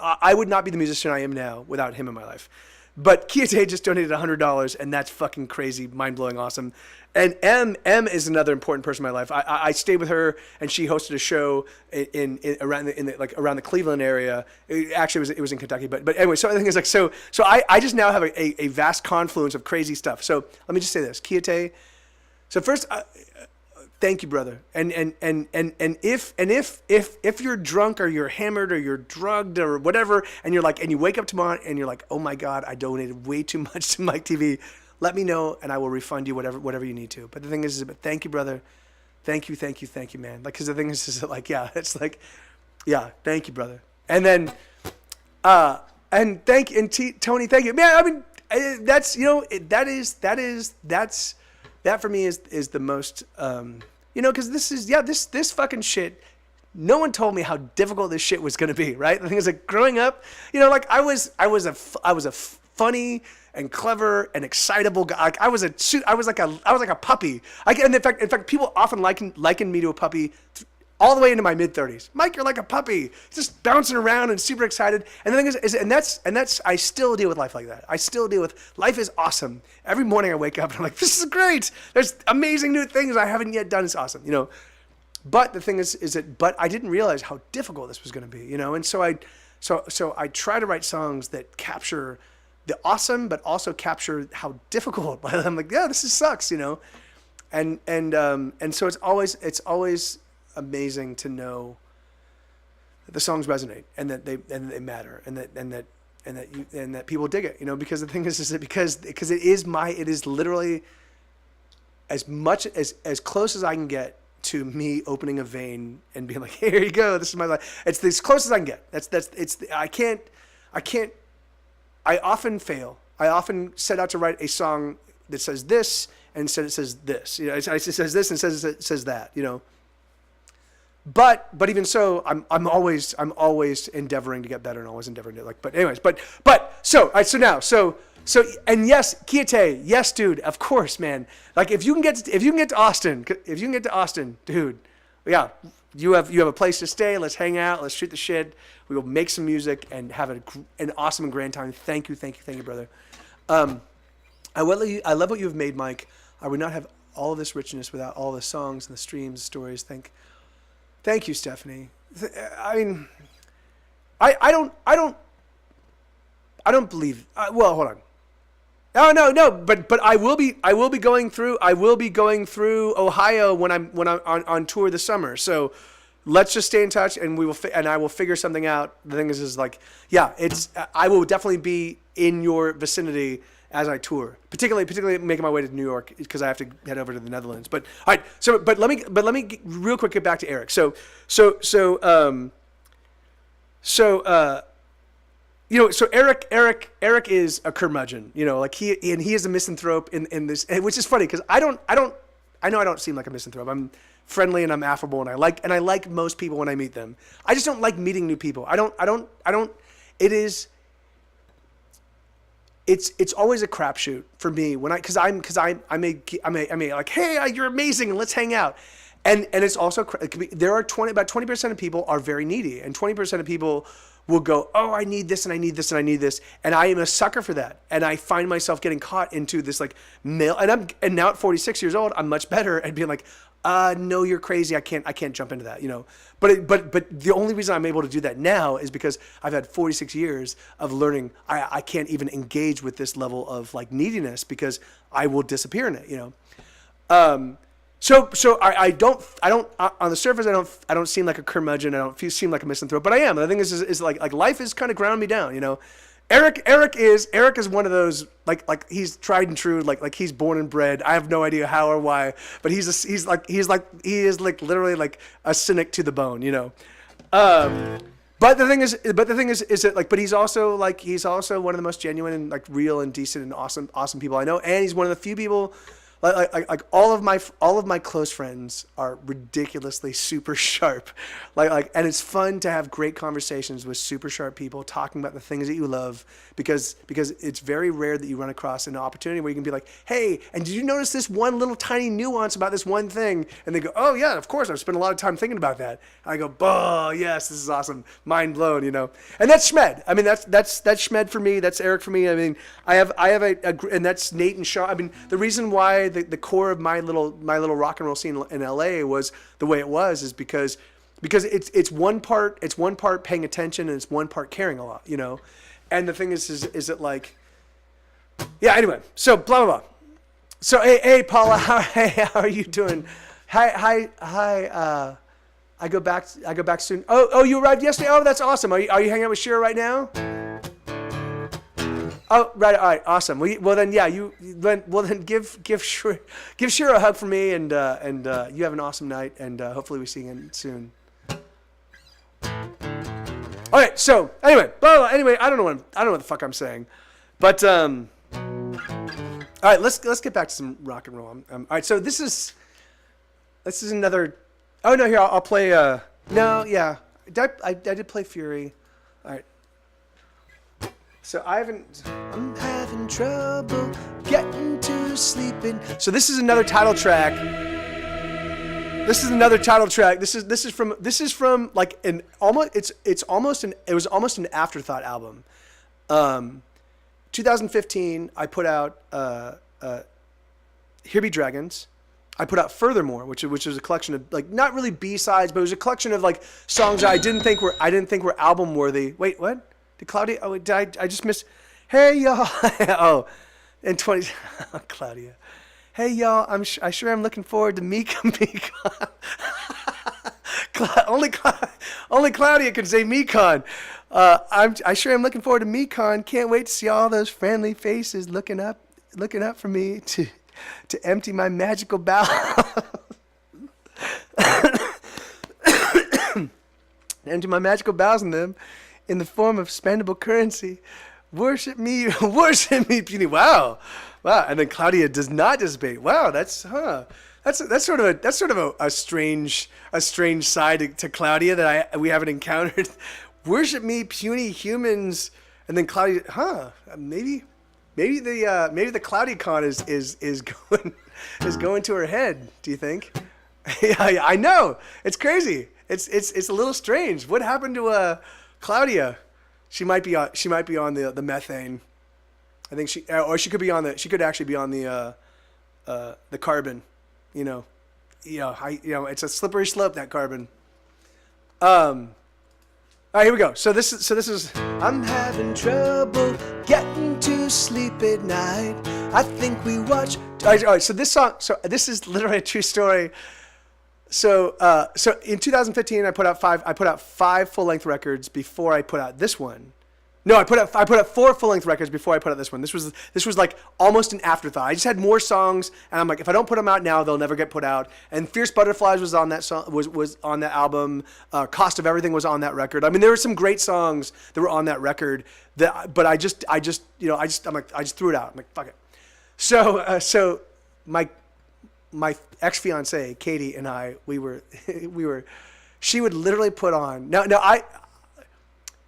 I would not be the musician I am now without him in my life. But Kiyate just donated $100, and that's fucking crazy, mind-blowing, awesome. And M is another important person in my life. I stayed with her, and she hosted a show around the Cleveland area. It was in Kentucky, but anyway. So I think it's like so I just now have a vast confluence of crazy stuff. So let me just say this, Kiyate. So first, thank you, brother. And if you're drunk or you're hammered or you're drugged or whatever, and you wake up tomorrow and you're like, oh my God, I donated way too much to Mike TV, let me know and I will refund you whatever you need to. But the thing is thank you, brother. Thank you, man. Like, because the thing is like, yeah, it's like, yeah, thank you, brother. And then, Tony, thank you, man. I mean, that's that for me is the most, because this fucking shit no one told me how difficult this shit was going to be, right? The thing is, like, growing up, you know, like I was a funny and clever and excitable guy. Like I was like a puppy. And in fact, people often liken me to a puppy all the way into my mid-30s. Mike, you're like a puppy, just bouncing around and super excited. And the thing is and that's I still deal with life like that. I still deal with life is awesome. Every morning I wake up and I'm like, this is great. There's amazing new things I haven't yet done. It's awesome, you know. But the thing is that I didn't realize how difficult this was going to be, you know. And so I try to write songs that capture the awesome, but also capture how difficult. I'm like, yeah, this sucks, you know. And so it's always amazing to know that the songs resonate and that they matter and that people dig it, you know, because the thing is that because it is literally as much as close as I can get to me opening a vein and being like, hey, here you go, this is my life. It's as close as I can get. I often fail. I often set out to write a song that says this and instead it says this, you know, it says this and it says that, you know. But even so, I'm always endeavoring to get better and always endeavoring to but anyways, so and yes, Kiete, yes, dude, of course, man. Like if you can get to Austin, dude, yeah, you have a place to stay. Let's hang out. Let's shoot the shit. We will make some music and have an awesome and grand time. Thank you, brother. I love what you've made, Mike. I would not have all of this richness without all the songs and the streams, the stories. Thank you, Stephanie. I mean, I don't believe. Well, hold on. No. But I will be going through Ohio when I'm on tour this summer. So let's just stay in touch, and I will figure something out. The thing is like, yeah, I will definitely be in your vicinity as I tour, particularly making my way to New York because I have to head over to the Netherlands. But all right, but let me real quick get back to Eric. So you know, so Eric is a curmudgeon, you know, like he is a misanthrope in this, which is funny because I know I don't seem like a misanthrope. I'm friendly and I'm affable and I like most people when I meet them. I just don't like meeting new people. It's always a crapshoot for me because I may like, hey, you're amazing and let's hang out. And it's also, there are about 20% of people are very needy, and 20% of people will go, oh, I need this and I need this and I need this. And I am a sucker for that. And I find myself getting caught into this like male, and now at 46 years old, I'm much better at being like, no, you're crazy. I can't jump into that, you know. But the only reason I'm able to do that now is because I've had 46 years of learning. I can't even engage with this level of like neediness because I will disappear in it, you know. So I don't on the surface I don't seem like a curmudgeon. I don't seem like a misanthrope, but I am. And the thing is like life is kind of ground me down, you know. Eric is one of those like he's tried and true, like he's born and bred. I have no idea how or why, but he is literally like a cynic to the bone, you know. But the thing is that like, but he's also one of the most genuine and like real and decent and awesome people I know, and he's one of the few people. Like all of my close friends are ridiculously super sharp, and it's fun to have great conversations with super sharp people talking about the things that you love because it's very rare that you run across an opportunity where you can be like, hey, and did you notice this one little tiny nuance about this one thing? And they go, oh yeah, of course, I've spent a lot of time thinking about that. And I go, oh yes, this is awesome, mind blown, you know. And that's Schmed. I mean, that's Schmed for me. That's Eric for me. I mean, I have and that's Nate and Sean. I mean, the reason why the core of my little rock and roll scene in LA was the way it was is because it's one part paying attention and it's one part caring a lot, you know. And the thing is it like, yeah, anyway, so blah blah blah. So hey Paula, how are you doing? Hi I go back soon. Oh you arrived yesterday? Oh, that's awesome. Are you hanging out with Shira right now? Oh, right. All right. Awesome. Well, then, yeah. Then give Shira a hug for me, and you have an awesome night, and hopefully we see you again soon. All right. So anyway, anyway, I don't know what the fuck I'm saying, but all right. Let's get back to some rock and roll. All right. So this is another. Oh no, here I'll play. No, yeah. I did play Fury. All right. So I'm having trouble getting to sleeping. So this is another title track. It was like it was almost an afterthought album. 2015, I put out Here Be Dragons. I put out Furthermore, which was a collection of like not really B-sides, but it was a collection of like songs that I didn't think were album worthy. Wait, what? Did Claudia? Oh, did I just miss? Hey y'all! Oh, in 20, Claudia. Hey y'all! I sure am looking forward to Mekon. Only Claudia can say Mekon. I sure am looking forward to Mekon. Can't wait to see all those friendly faces looking up for me to empty my magical bowels. Empty my magical bowels in them in the form of spendable currency. Worship me, puny. Wow. And then Claudia does not dissipate. Wow, that's sort of a strange side to Claudia that we haven't encountered. Worship me, puny humans. And then Claudia, maybe the ClaudiaCon is going to her head. Do you think? Yeah, I know. It's crazy. It's a little strange. What happened to Claudia? She might be on the methane. I think she could actually be on the carbon. It's a slippery slope, that carbon. All right, here we go. So this is I'm having trouble getting to sleep at night. I think we watch. All right, so this is literally a true story. So in 2015, I put out five full-length records before I put out this one. No, I put out 4 full-length records before I put out this one. This was like almost an afterthought. I just had more songs, and I'm like, if I don't put them out now, they'll never get put out. And Fierce Butterflies was on that song, was on that album. Cost of Everything was on that record. I mean, there were some great songs that were on that record. But I just threw it out. I'm like, fuck it. So my ex-fiance Katie and I, she would literally put on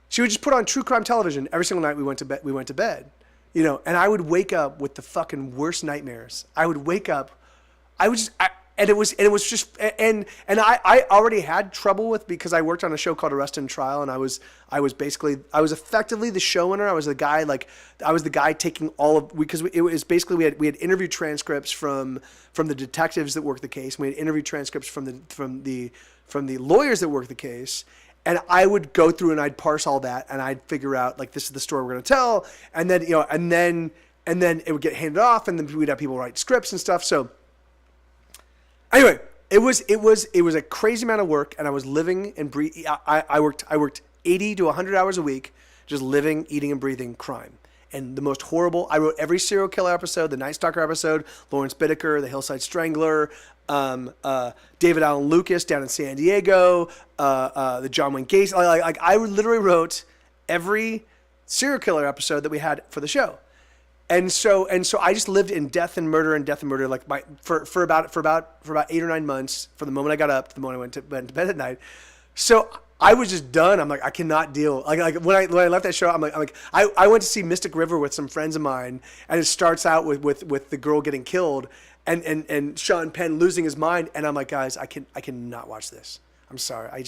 she would just put on true crime television every single night we went to bed, and I would wake up with the fucking worst nightmares. I would wake up, I already had trouble with, because I worked on a show called Arrested and Trial, and I was effectively the showrunner. I was the guy taking all of, because it was basically we had interview transcripts from the detectives that worked the case. And we had interview transcripts from the lawyers that worked the case. And I would go through and I'd parse all that, and I'd figure out, like, this is the story we're going to tell. And then, and then it would get handed off, and then we'd have people write scripts and stuff. So anyway, it was a crazy amount of work, and I was living and breathing. I worked 80 to 100 hours a week, just living, eating, and breathing crime. And the most horrible, I wrote every serial killer episode, the Night Stalker episode, Lawrence Bittaker, the Hillside Strangler, David Allen Lucas down in San Diego, the John Wayne Gacy. Like I literally wrote every serial killer episode that we had for the show. And so I just lived in death and murder, like for about 8 or 9 months, from the moment I got up to the moment I went to bed at night. So I was just done. I'm like, I cannot deal. Like when I left that show, I'm like, I went to see Mystic River with some friends of mine, and it starts out with the girl getting killed, and Sean Penn losing his mind, and I'm like, guys, I cannot watch this. I'm sorry, I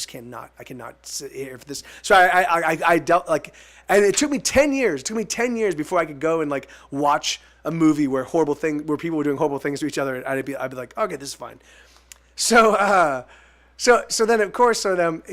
cannot sit here for this. So I dealt, like, and it took me 10 years. It took me 10 years before I could go and like watch a movie where people were doing horrible things to each other, and I'd be like, okay, this is fine. So then, of course,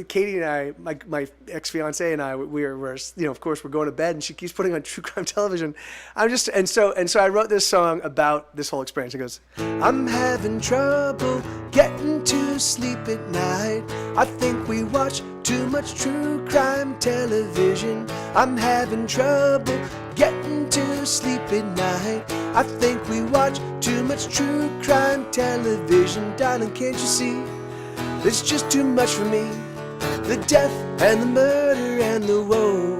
Katie and I, my ex-fiance and I, we're of course, we're going to bed, and she keeps putting on true crime television. So I wrote this song about this whole experience. It goes, I'm having trouble getting to sleep at night. I think we watch too much true crime television. I'm having trouble getting to sleep at night. I think we watch too much true crime television. Darling, can't you see? It's just too much for me. The death and the murder and the woe.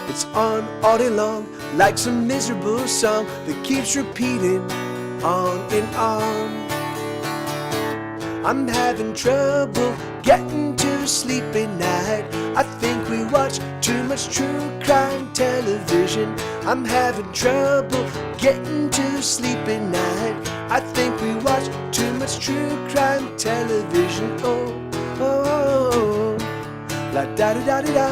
It's on all day long, like some miserable song that keeps repeating on and on. I'm having trouble getting sleep at night. I think we watch too much true crime television. I'm having trouble getting to sleep at night. I think we watch too much true crime television. Oh, oh, oh, oh. La da da da da da.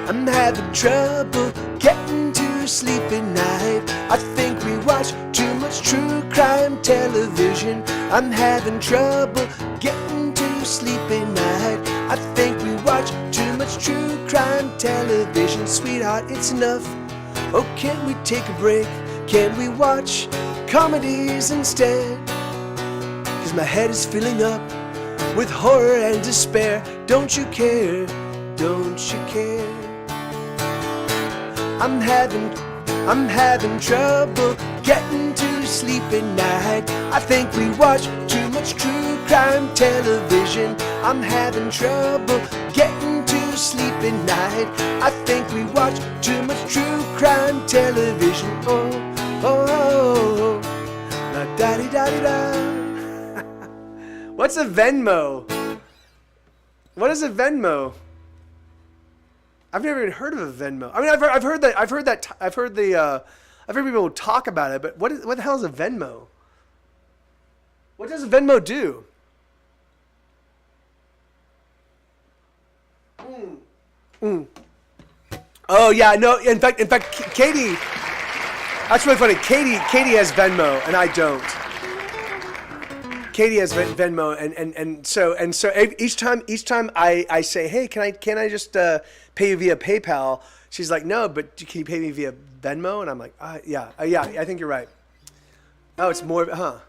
I'm having trouble getting to sleep at night. I think we watch too much true crime television. I'm having trouble getting to sleep at night. I think we watch too much true crime television. Sweetheart, it's enough. Oh, can't we take a break? Can't we watch comedies instead? 'Cause my head is filling up with horror and despair. Don't you care? Don't you care? I'm having trouble getting to sleep at night. I think we watch too much true crime television. I'm having trouble getting to sleep at night. I think we watch too much true crime television. Oh, oh, oh, oh. La da di da di da. What's a Venmo? What is a Venmo? I've never even heard of a Venmo. I mean, I've heard people talk about it, but what the hell is a Venmo? What does a Venmo do? Oh yeah, no. In fact, Katie. That's really funny. Katie has Venmo, and I don't. Katie has Venmo, and so each time I say, hey, can I just pay you via PayPal? She's like, no, but can you pay me via Venmo? And I'm like, yeah, I think you're right. Oh, it's more, huh?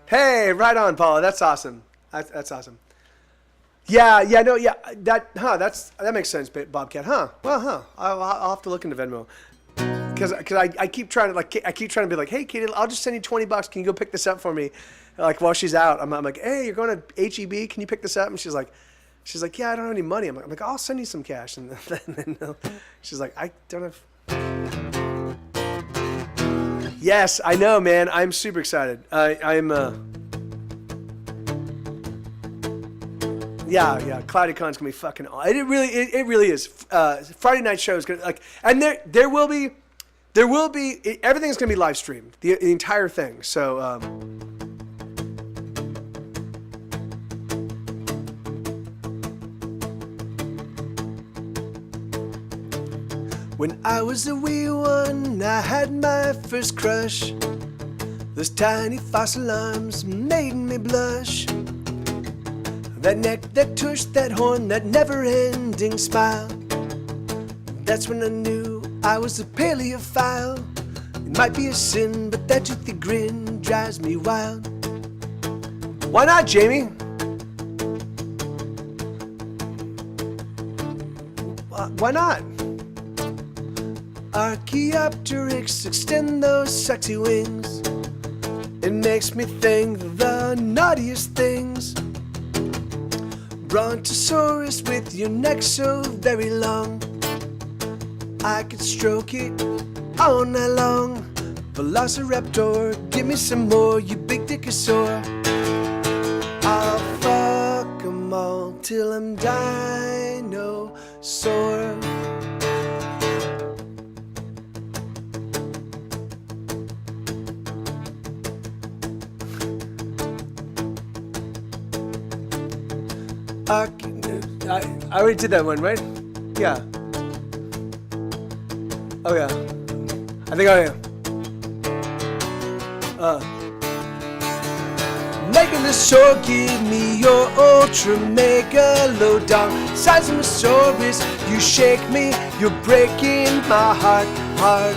Hey, right on, Paula. That's awesome. That's awesome. Yeah. That makes sense, Bobcat. Huh? Well, huh? I'll have to look into Venmo. Because I keep trying to be like, hey, Katie, I'll just send you $20. Can you go pick this up for me? Like while she's out, I'm like, hey, you're going to HEB. Can you pick this up? And she's like, yeah, I don't have any money. I'm like, I'll send you some cash. And then she's like, I don't have. Yes, I know, man. I'm super excited. Yeah. CloudyCon's gonna be fucking awesome. It really is. Friday night show is gonna and there will be everything's gonna be live streamed, the entire thing. So when I was a wee one, I had my first crush. Those tiny fossil arms made me blush. That neck, that tush, that horn, that never-ending smile. That's when I knew I was a paleophile. It might be a sin, but that toothy grin drives me wild. Why not, Jamie? Why not? Archaeopteryx, extend those sexy wings. It makes me think the naughtiest things. Brontosaurus with your neck so very long, I could stroke it all night long. Velociraptor, give me some more, you big dickosaur. I'll fuck 'em all till I'm dinosaur. I already did that one, right? Yeah. Oh yeah. I think I am. Megalosaur, give me your ultra megalodon. Seismosaurus, you shake me, you're breaking my heart on.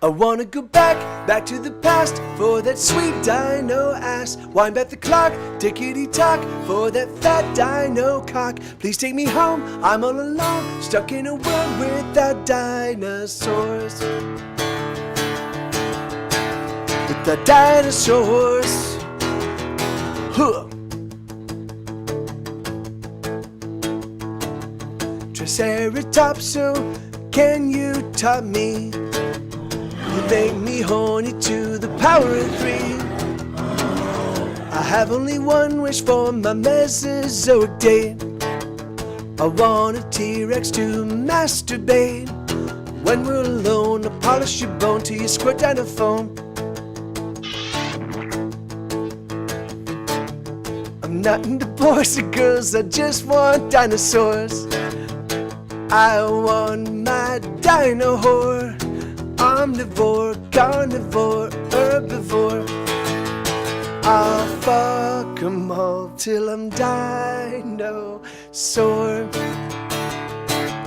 I wanna go back to the past for that sweet dino ass. Wind back the clock, tickety-tock for that fat dino cock. Please take me home, I'm all alone, stuck in a world without dinosaurs. With the dinosaurs. Huh. Triceratops, so can you top me? You make me horny to the power of 3. I have only one wish for my Mesozoic date. I want a T-Rex to masturbate. When we're alone, I'll polish your bone till you squirt down the phone. I'm not into boys or girls, I just want dinosaurs. I want my dino whore. Omnivore, carnivore, herbivore. I'll fuck 'em all till I'm dinosaur.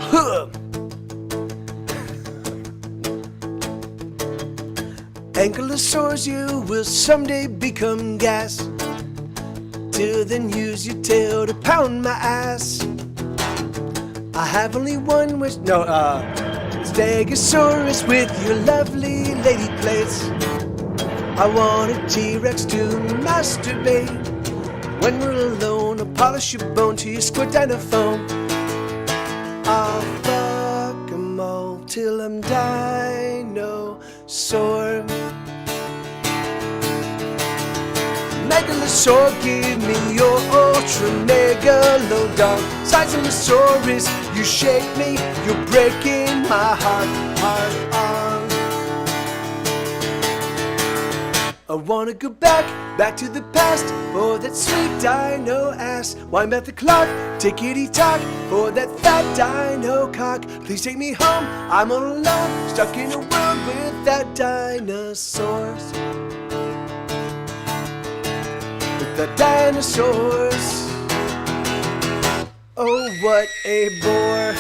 Huh. Ankylosaurs, you will someday become gas. Till then use your tail to pound my ass. I have only one wish, Stegosaurus with your lovely lady plates. I want a T-Rex to masturbate. When we're alone, I'll polish your bone till you squirt down the phone. I'll fuck 'em all till I'm dinosaur. Megalosaur, give me your ultra megalodon. Sizemosaurus, you shake me, you're breaking my heart. I wanna go back to the past for that sweet dino ass. Wind back the clock, tickety tock for that fat dino cock. Please take me home, I'm all alone, stuck in a world without dinosaurs. The dinosaurs. Oh, what a bore.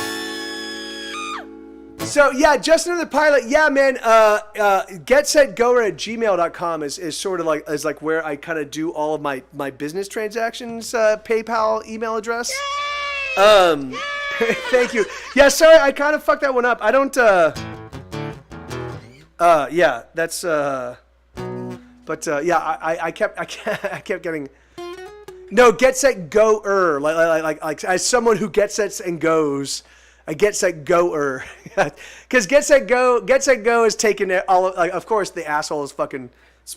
So yeah, Justin the Pilot. Yeah, man. GetSetGoer@gmail.com is sort of like where I kind of do all of my business transactions. PayPal email address. Thank you. Yeah, sorry, I kind of fucked that one up. I don't. Yeah, that's. But yeah, I kept getting. No, Get Set Goer, like as someone who gets sets and goes, I Get Set Goer, because Get Set Go is taking it all. Like, of course, the asshole is fucking.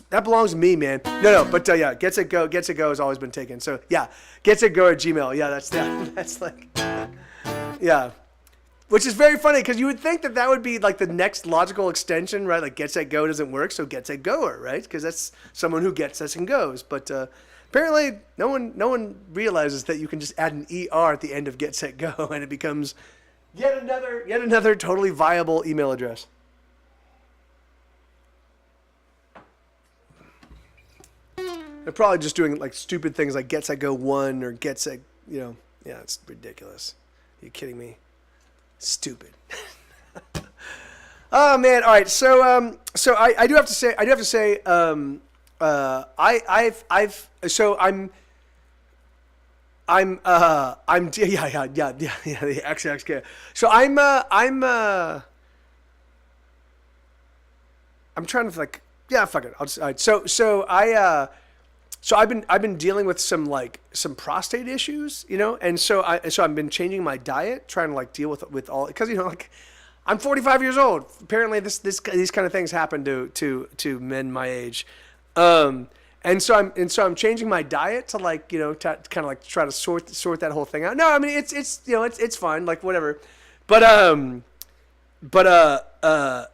That belongs to me, man. No, but yeah, Get Set Go has always been taken. So yeah, GetSetGoer@gmail. Yeah, that's like, yeah. Which is very funny because you would think that would be like the next logical extension, right? Like Get Set Go doesn't work, so Get Set Goer, right? Because that's someone who gets sets and goes. But apparently, no one realizes that you can just add an ER at the end of Get Set Go, and it becomes yet another totally viable email address. They're probably just doing like stupid things like Get Set Go 1 or Get Set, yeah, it's ridiculous. Are you kidding me? Stupid. Oh man! All right, so I do have to say, I'm the XXK. So I'm trying to like, yeah, fuck it. I'll just, all right. So I've been dealing with some prostate issues, and so I've been changing my diet, trying to like deal with all, because like I'm 45 years old. Apparently these kind of things happen to men my age, and so I'm changing my diet to like to kind of like try to sort that whole thing out. No, I mean it's fine, like whatever, but the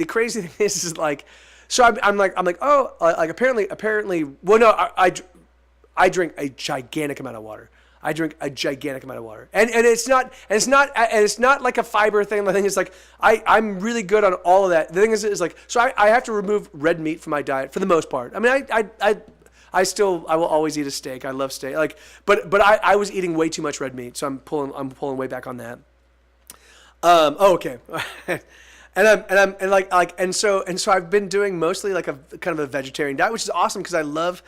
crazy thing is like. So I'm like, oh, like apparently, well, no, I drink a gigantic amount of water. And it's not like a fiber thing. The thing is like, I'm really good on all of that. The thing is like, so I have to remove red meat from my diet for the most part. I mean, I will always eat a steak. I love steak. Like, but I was eating way too much red meat. So I'm pulling way back on that. Oh, okay. And so I've been doing mostly like a kind of a vegetarian diet, which is awesome because I love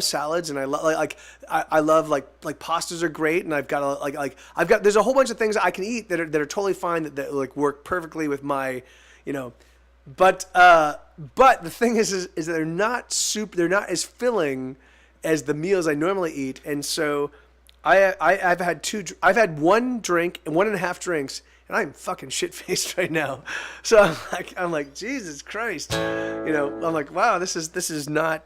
salads and I love pastas are great, and I've got there's a whole bunch of things I can eat that are totally fine that like work perfectly with my, but the thing is they're not as filling as the meals I normally eat, and so I've had one drink and 1.5 drinks, and I'm fucking shit faced right now. So I'm like, Jesus Christ, you know, I'm like, wow, this is not.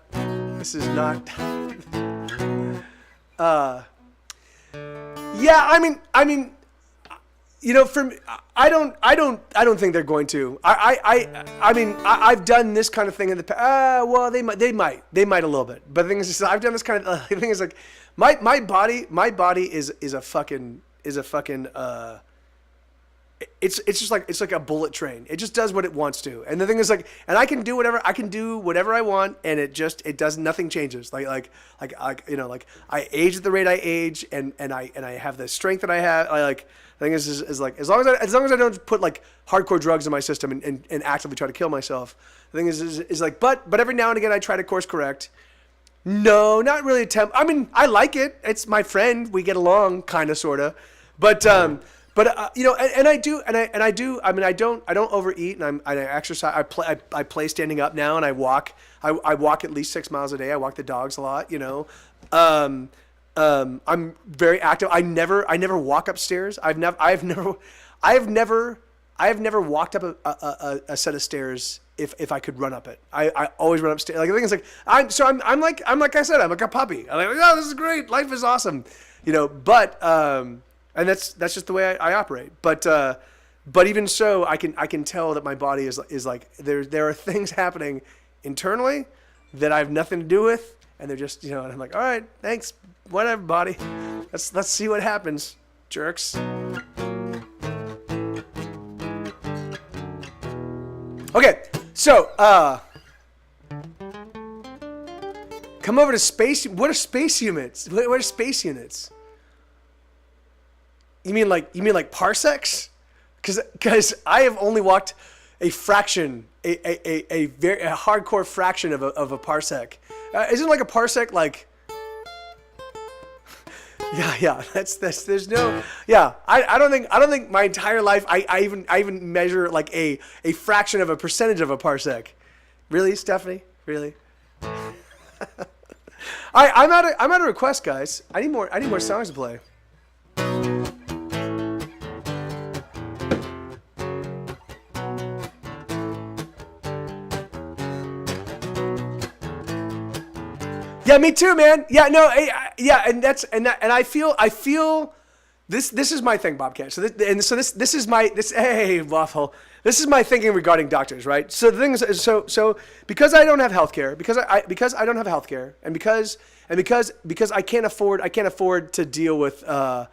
Yeah, I mean, you know, for me, I don't think they're going to. I mean, I've done this kind of thing in the past. Well, they might a little bit. But the thing is, I've done this kind of. The thing is, like, my body is a fucking. It's like a bullet train. It just does what it wants to. And the thing is, like, and I can do whatever I want, and it does, nothing changes. Like you know, like, I age at the rate I age, and I have the strength that I have. The thing is like, as long as I don't put like hardcore drugs in my system and actively try to kill myself. The thing is like, but every now and again I try to course correct. No, not really attempt. I mean, I like it. It's my friend. We get along, kind of, sort of. But you know, and I do. I mean, I don't overeat, and I exercise. I play standing up now, and I walk. I walk at least 6 miles a day. I walk the dogs a lot. You know, I'm very active. I never walk upstairs. I've never walked up a set of stairs if I could run up it. I always run upstairs. Like, the thing is, like, I'm like I said, I'm like a puppy. I'm like, oh, this is great. Life is awesome. You know, but and that's just the way I operate. But even so, I can tell that my body is like, there are things happening internally that I have nothing to do with, and they're just, you know, and I'm like, all right, thanks, whatever, body. Let's see what happens, jerks. Okay, so come over to space. What are space units? What are space units? You mean like parsecs? Because I have only walked a fraction, a very hardcore fraction of a parsec. Isn't like a parsec like? Yeah. That's there's no. Yeah, I don't think my entire life I even measure like a fraction of a percentage of a parsec. Really, Stephanie? Really? I'm out of requests, guys. I need more songs to play. Yeah, me too, man. Yeah, no, yeah, and I feel this is my thing, Bobcat. So this is my hey, Waffle. This is my thinking regarding doctors, right? So the thing is, so because I don't have healthcare, because I don't have healthcare, and because I can't afford to deal with all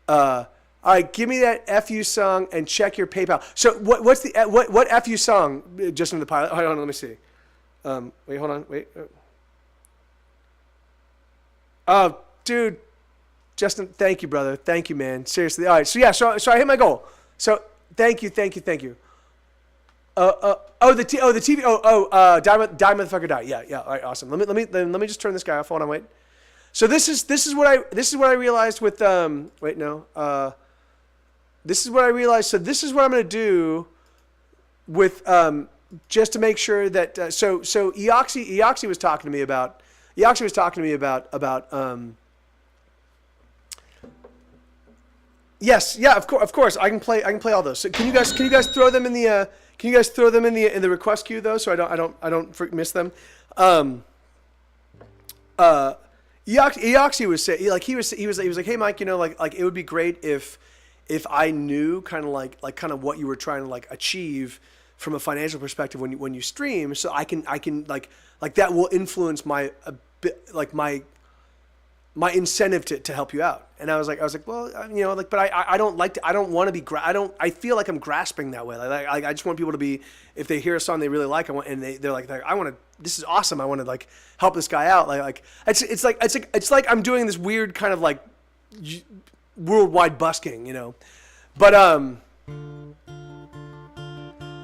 right, give me that FU song and check your PayPal. So what FU song? Just in the pilot. Hold on, let me see. Wait, hold on, wait. Oh, dude, Justin, thank you, brother. Thank you, man. Seriously. All right. So yeah. So I hit my goal. So thank you. The TV. Die motherfucker die. Yeah. All right. Awesome. Let me just turn this guy off. Hold on. Wait. So this is what I realized with Wait, no. This is what I realized. So this is what I'm gonna do with just to make sure that so Eoxy was talking to me about. He actually was talking to me about yes, yeah, of course I can play all those. So can you guys throw them in the request queue though, so I don't miss them. Eoxy was saying, like, he was like, hey Mike, you know, like it would be great if I knew kind of what you were trying to like achieve from a financial perspective when you stream, so I can like that will influence my incentive to help you out. And I was like, well, you know, like, but I don't want to be, I feel like I'm grasping that way. Like I just want people to be, if they hear a song they really like, they're like, I want to, this is awesome. I want to like help this guy out. Like it's like I'm doing this weird kind of like worldwide busking, you know, but,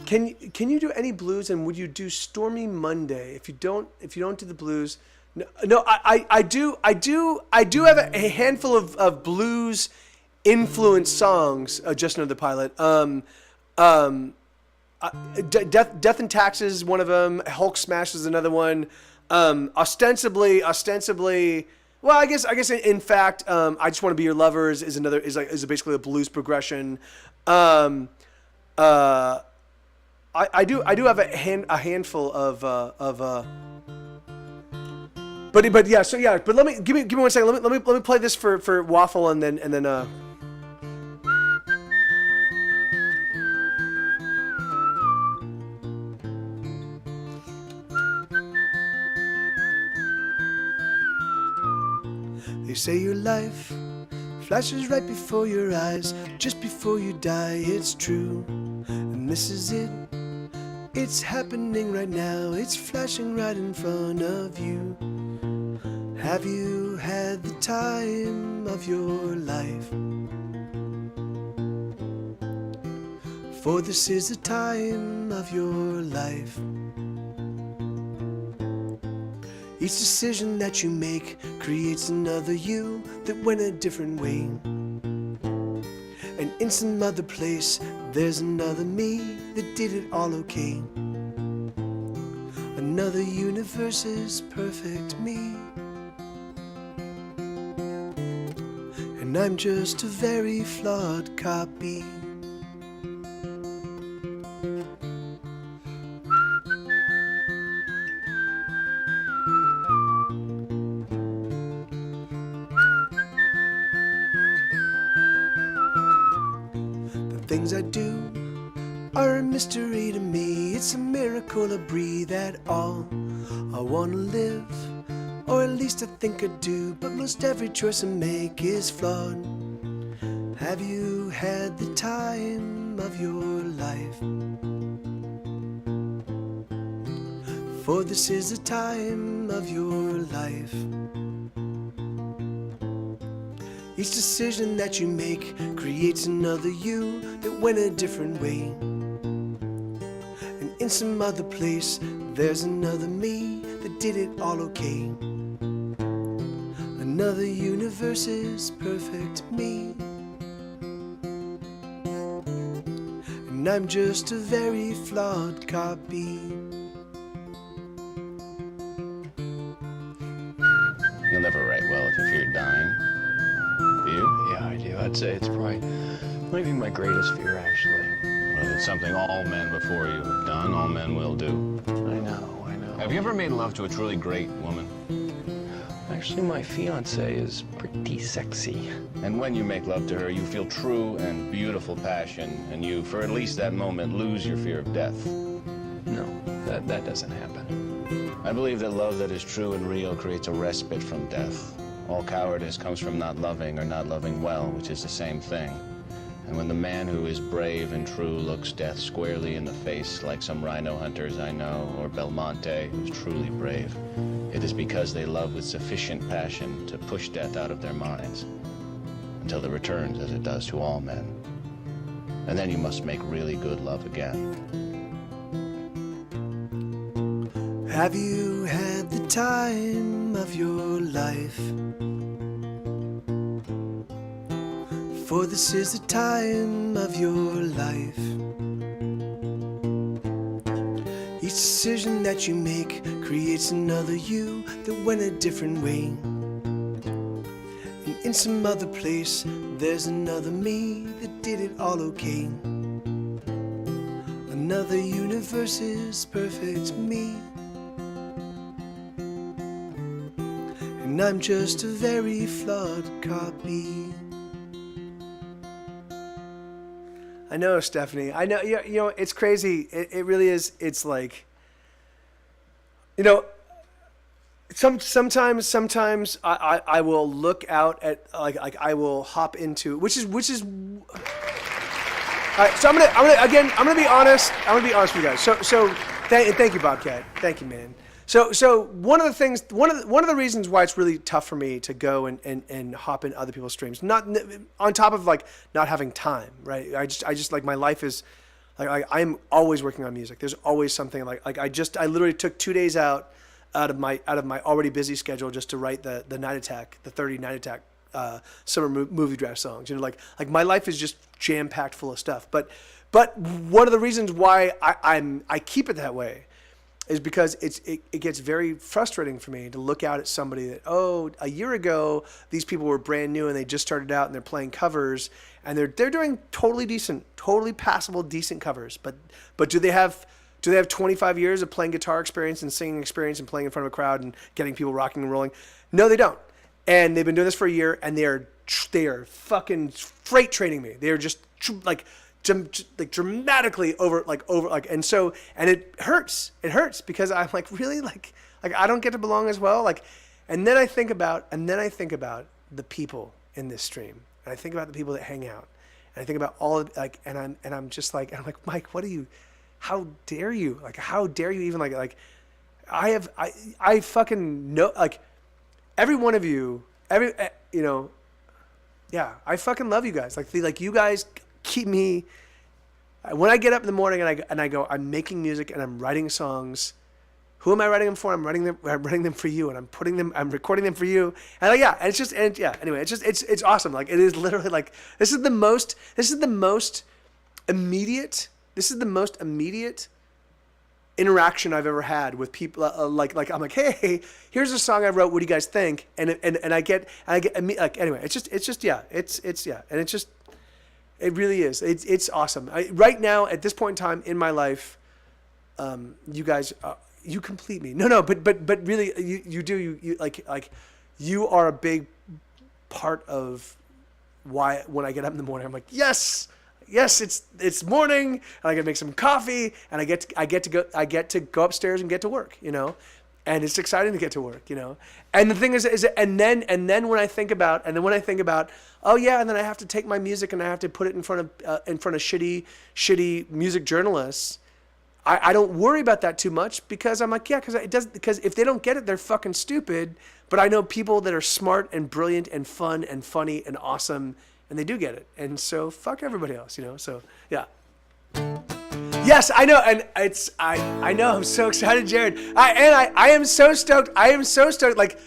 Can you do any blues, and would you do Stormy Monday? If you don't do the blues, no, I do have a handful of blues influenced songs. Just Another Pilot. Death and Taxes is one of them. Hulk Smash is another one. Ostensibly, Well, I guess in fact, I Just Want to Be Your Lover is basically a blues progression. I do have a handful of but yeah, so yeah, but let me give me 1 second. Let me play this for Waffle and then They say your life flashes right before your eyes, just before you die. It's true, and this is it. It's happening right now. It's flashing right in front of you. Have you had the time of your life? For this is the time of your life. Each decision that you make creates another you that went a different way. And in some other place, there's another me that did it all okay. Another universe's perfect me. And I'm just a very flawed copy. Things I do are a mystery to me. It's a miracle I breathe at all. I wanna live, or at least I think I do, but most every choice I make is flawed. Have you had the time of your life? For this is the time of your life. Each decision that you make creates another you that went a different way. And in some other place, there's another me that did it all okay. Another universe's perfect me. And I'm just a very flawed copy. You'll never write well if you fear dying. Do you? Yeah, I do. I'd say it's probably maybe my greatest fear, actually. Well, it's something all men before you have done, all men will do. I know. Have you ever made love to a truly great woman? Actually, my fiancée is pretty sexy. And when you make love to her, you feel true and beautiful passion, and you, for at least that moment, lose your fear of death. No, that doesn't happen. I believe that love that is true and real creates a respite from death. All cowardice comes from not loving or not loving well, which is the same thing. And when the man who is brave and true looks death squarely in the face, like some rhino hunters I know, or Belmonte, who's truly brave, it is because they love with sufficient passion to push death out of their minds, until it returns as it does to all men. And then you must make really good love again. Have you had the time of your life? For this is the time of your life. Each decision that you make creates another you that went a different way. And in some other place, there's another me that did it all okay. Another universe's perfect me. And I'm just a very flawed copy. I know, Stephanie. I know. You know, it's crazy. It really is. It's like, you know, sometimes I will look out at like I will hop into which is. All right, so I'm gonna be honest. I'm gonna be honest with you guys. So thank you, Bobcat. Thank you, man. So one of the things, one of the reasons why it's really tough for me to go and hop in other people's streams, not on top of like not having time, right? I just like my life is like I'm always working on music. There's always something like I literally took 2 days out of my already busy schedule just to write the Night Attack, the 30 Night Attack summer movie draft songs. You know, like my life is just jam packed full of stuff. But one of the reasons why I keep it that way is because it gets very frustrating for me to look out at somebody that, oh, a year ago these people were brand new and they just started out and they're playing covers and they're doing totally decent, totally passable, decent covers. But do they have 25 years of playing guitar experience and singing experience and playing in front of a crowd and getting people rocking and rolling? No, they don't. And they've been doing this for a year and they are fucking freight training me. They are just dramatically over, and it hurts. It hurts because I'm like, really, like I don't get to belong as well. Like, and then I think about the people in this stream, and I think about the people that hang out, and I think about all of, like, and I'm like, Mike, how dare you? Like, how dare you even like I fucking know, like, every one of you, yeah, I fucking love you guys. Like you guys keep me, when I get up in the morning and I go, I'm making music and I'm writing songs. Who am I writing them for? I'm writing them for you, and I'm recording them for you. And like, yeah, and it's just, and yeah, anyway, it's awesome. Like, it is literally like, this is the most immediate interaction I've ever had with people. Like I'm like, hey, here's a song I wrote. What do you guys think? And I get like, anyway, it's just yeah, it's yeah, and it's just, it really is. It's awesome. Right now at this point in time in my life, you guys, you complete me. No, but really, you do. You like you are a big part of why when I get up in the morning, I'm like, yes, it's morning, and I get to make some coffee, and I get to go upstairs and get to work, and it's exciting to get to work, And the thing is and then when I think about, oh yeah, and then I have to take my music and I have to put it in front of shitty music journalists. I don't worry about that too much because I'm like, yeah, because if they don't get it, they're fucking stupid. But I know people that are smart and brilliant and fun and funny and awesome, and they do get it. And so fuck everybody else, So yeah. Yes, I know, and I know. I'm so excited, Jared. I am so stoked. I am so stoked. Like,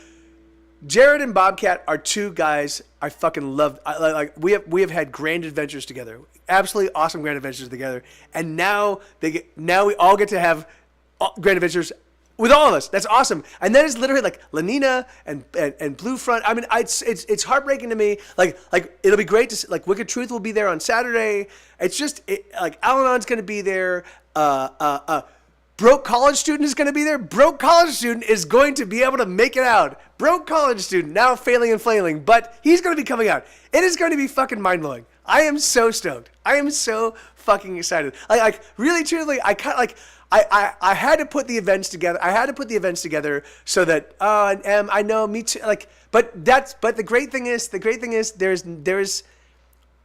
Jared and Bobcat are two guys I fucking love. Like we have had grand adventures together, absolutely awesome grand adventures together, and now we all get to have grand adventures with all of us. That's awesome. And that is literally like Lenina and Blue Front. I mean, it's heartbreaking to me. Like it'll be great to see, like, Wicked Truth will be there on Saturday. It's just like Al-Anon's going to be there. Broke College Student is going to be there. Broke College Student is going to be able to make it out. Broke College Student, now failing and flailing, but he's going to be coming out. It is going to be fucking mind-blowing. I am so stoked. I am so fucking excited. Like really, truly, I kind of like, I had to put the events together. So that, and I know, me too. Like, but the great thing is there's.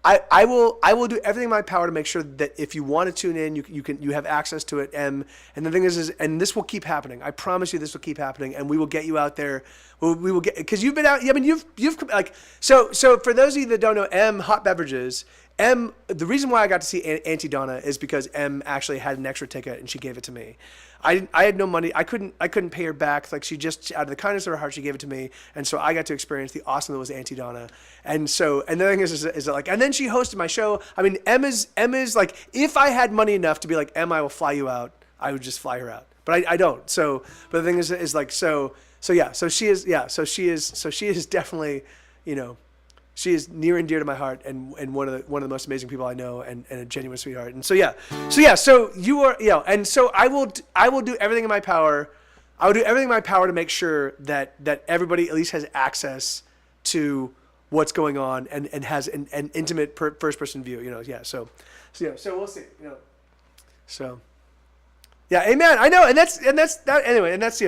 I will do everything in my power to make sure that if you want to tune in, you have access to it. And the thing is, and this will keep happening. I promise you, this will keep happening, and we will get you out there. We will get, because you've been out. I mean, you've like, so for those of you that don't know, Hot Beverages. The reason why I got to see Auntie Donna is because actually had an extra ticket and she gave it to me. I had no money. I couldn't pay her back. Like, she just, out of the kindness of her heart, she gave it to me. And so I got to experience the awesome that was Auntie Donna. And so, and the thing is that like, and then she hosted my show. I mean, Emma's like, if I had money enough to be like, I will fly you out, I would just fly her out. But I don't. So, but the thing is like, so yeah, so she is definitely, she is near and dear to my heart, and one of the most amazing people I know, and a genuine sweetheart. And so you are, and so I will do everything in my power. I will do everything in my power to make sure that everybody at least has access to what's going on and has an intimate first person view. So we'll see. So yeah, amen. I know, and that's that anyway, and that's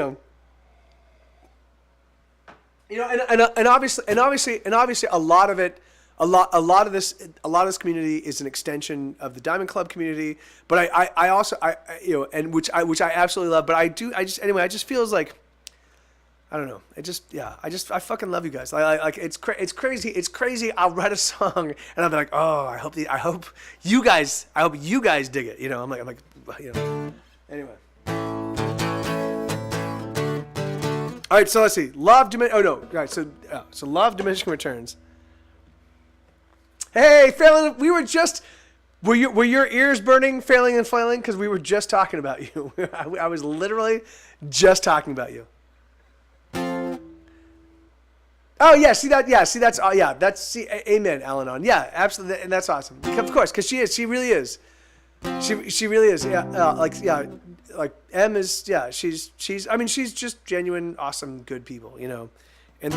and obviously a lot of this community is an extension of the Diamond Club community, but I also and which I absolutely love, but I just feels like, I don't know, I fucking love you guys. It's crazy. I'll write a song and I'll be like, oh, I hope you guys dig it. I'm like anyway. All right, so let's see. Love Diminishing Returns. Hey, Phelan, we were just Were your ears burning, failing, and flailing? Because we were just talking about you. I was literally just talking about you. Oh yeah, see that? Yeah, see that's yeah. That's amen, Al-Anon. Yeah, absolutely, and that's awesome. Of course, because she really is. She really is. Yeah, like M is. Yeah, she's. I mean, she's just genuine, awesome, good people. You know, and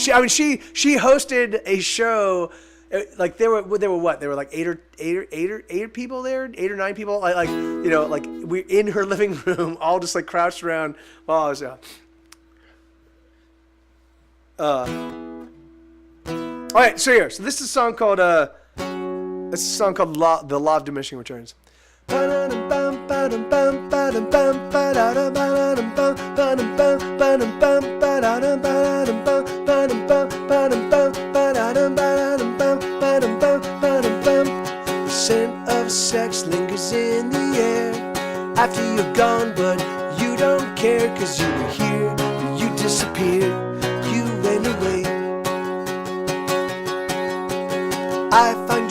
she hosted a show. Like there were what? There were like eight people there, 8 or 9 people. Like you know, like we in her living room, all just like crouched around while I was all right, so here. So this is a song called The Law of Diminishing Returns. The scent of sex lingers in the air after you're gone, but you don't care, 'cause you were here, you disappeared, you went away. I found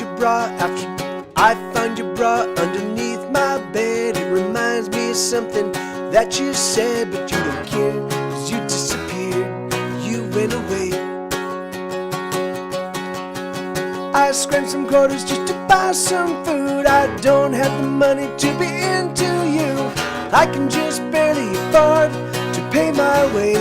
your bra underneath my bed. It reminds me of something that you said, but you don't care, 'cause you disappeared, you went away. I scrapped some quarters just to buy some food. I don't have the money to be into you. I can just barely afford to pay my way.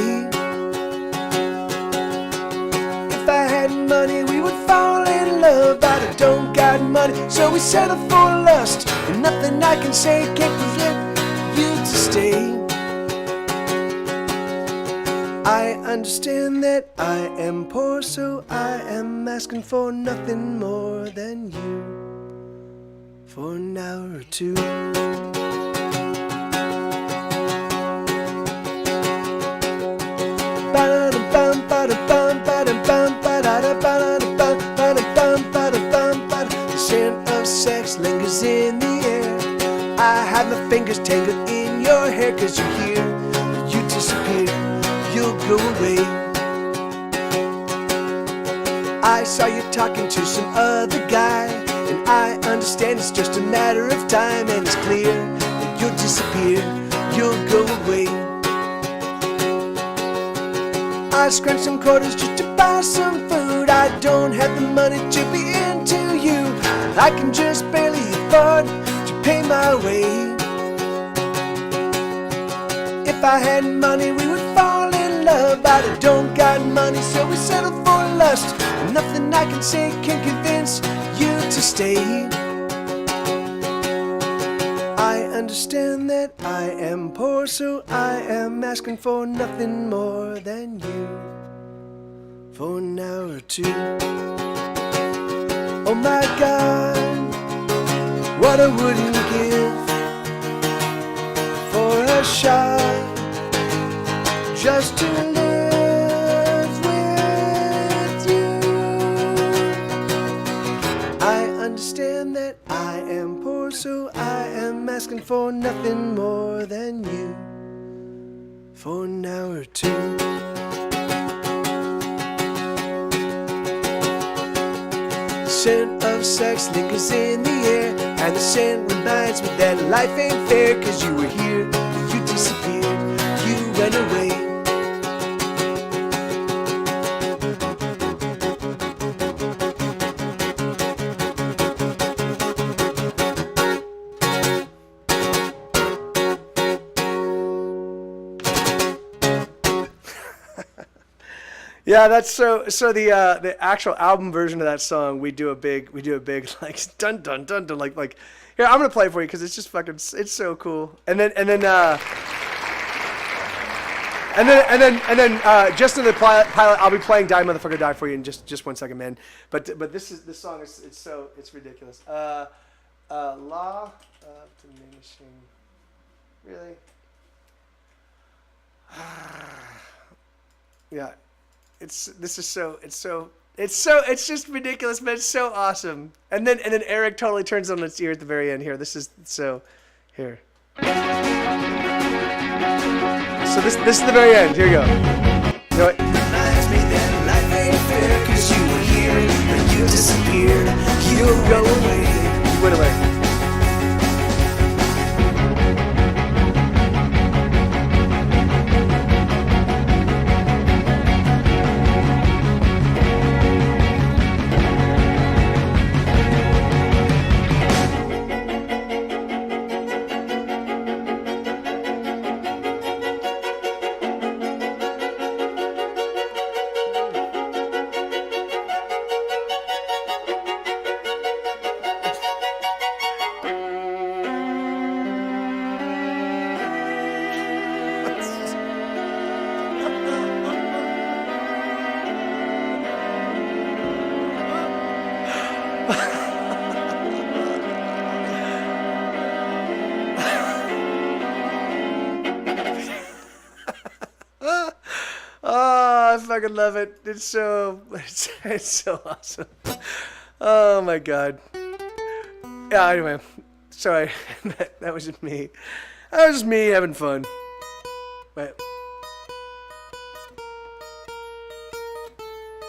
If I had money, we would fall in love, but I don't got money, so we settle for lust. And nothing I can say can prevent you to stay. I understand that I am poor, so I am asking for nothing more than you for an hour or two. The scent of sex lingers in the air. I have my fingers tangled in your hair, 'cause you're here, you disappear, you'll go away. I saw you talking to some other guy, and I understand it's just a matter of time, and it's clear that you'll disappear, you'll go away. I scrunched some quarters just to buy some food. I don't have the money to be into you. I can just barely afford to pay my way. If I had money, we would fall in love, but I don't got money, so we settle for lust. And nothing I can say can convince you to stay. I understand that I am poor, so I am asking for nothing more than you for an hour or two. Oh my God, what I wouldn't give for a shot just to live with you. I understand that I am poor, so I am asking for nothing more than you for an hour or two. The scent of sex lingers in the air, and the scent reminds me that life ain't fair, 'cause you were here, you disappeared, you went away. Yeah, that's so the actual album version of that song, we do a big like dun dun dun dun like here, I'm gonna play it for you because it's just fucking, it's so cool. And then just in the pilot, I'll be playing Die Motherfucker Die for you in just 1 second, man. But this song is it's ridiculous. Law of Diminishing, really? Yeah. It's just ridiculous, man. It's so awesome. And then Eric totally turns on its ear at the very end here. This is so here. So this is the very end. Here you go. You know what? Reminds me that life ain't fair, 'cause you were here, but you disappeared. You'll go away. You went away. fucking love it. It's so awesome. Oh my god. Yeah. Anyway, sorry. that was just me. That was just me having fun. But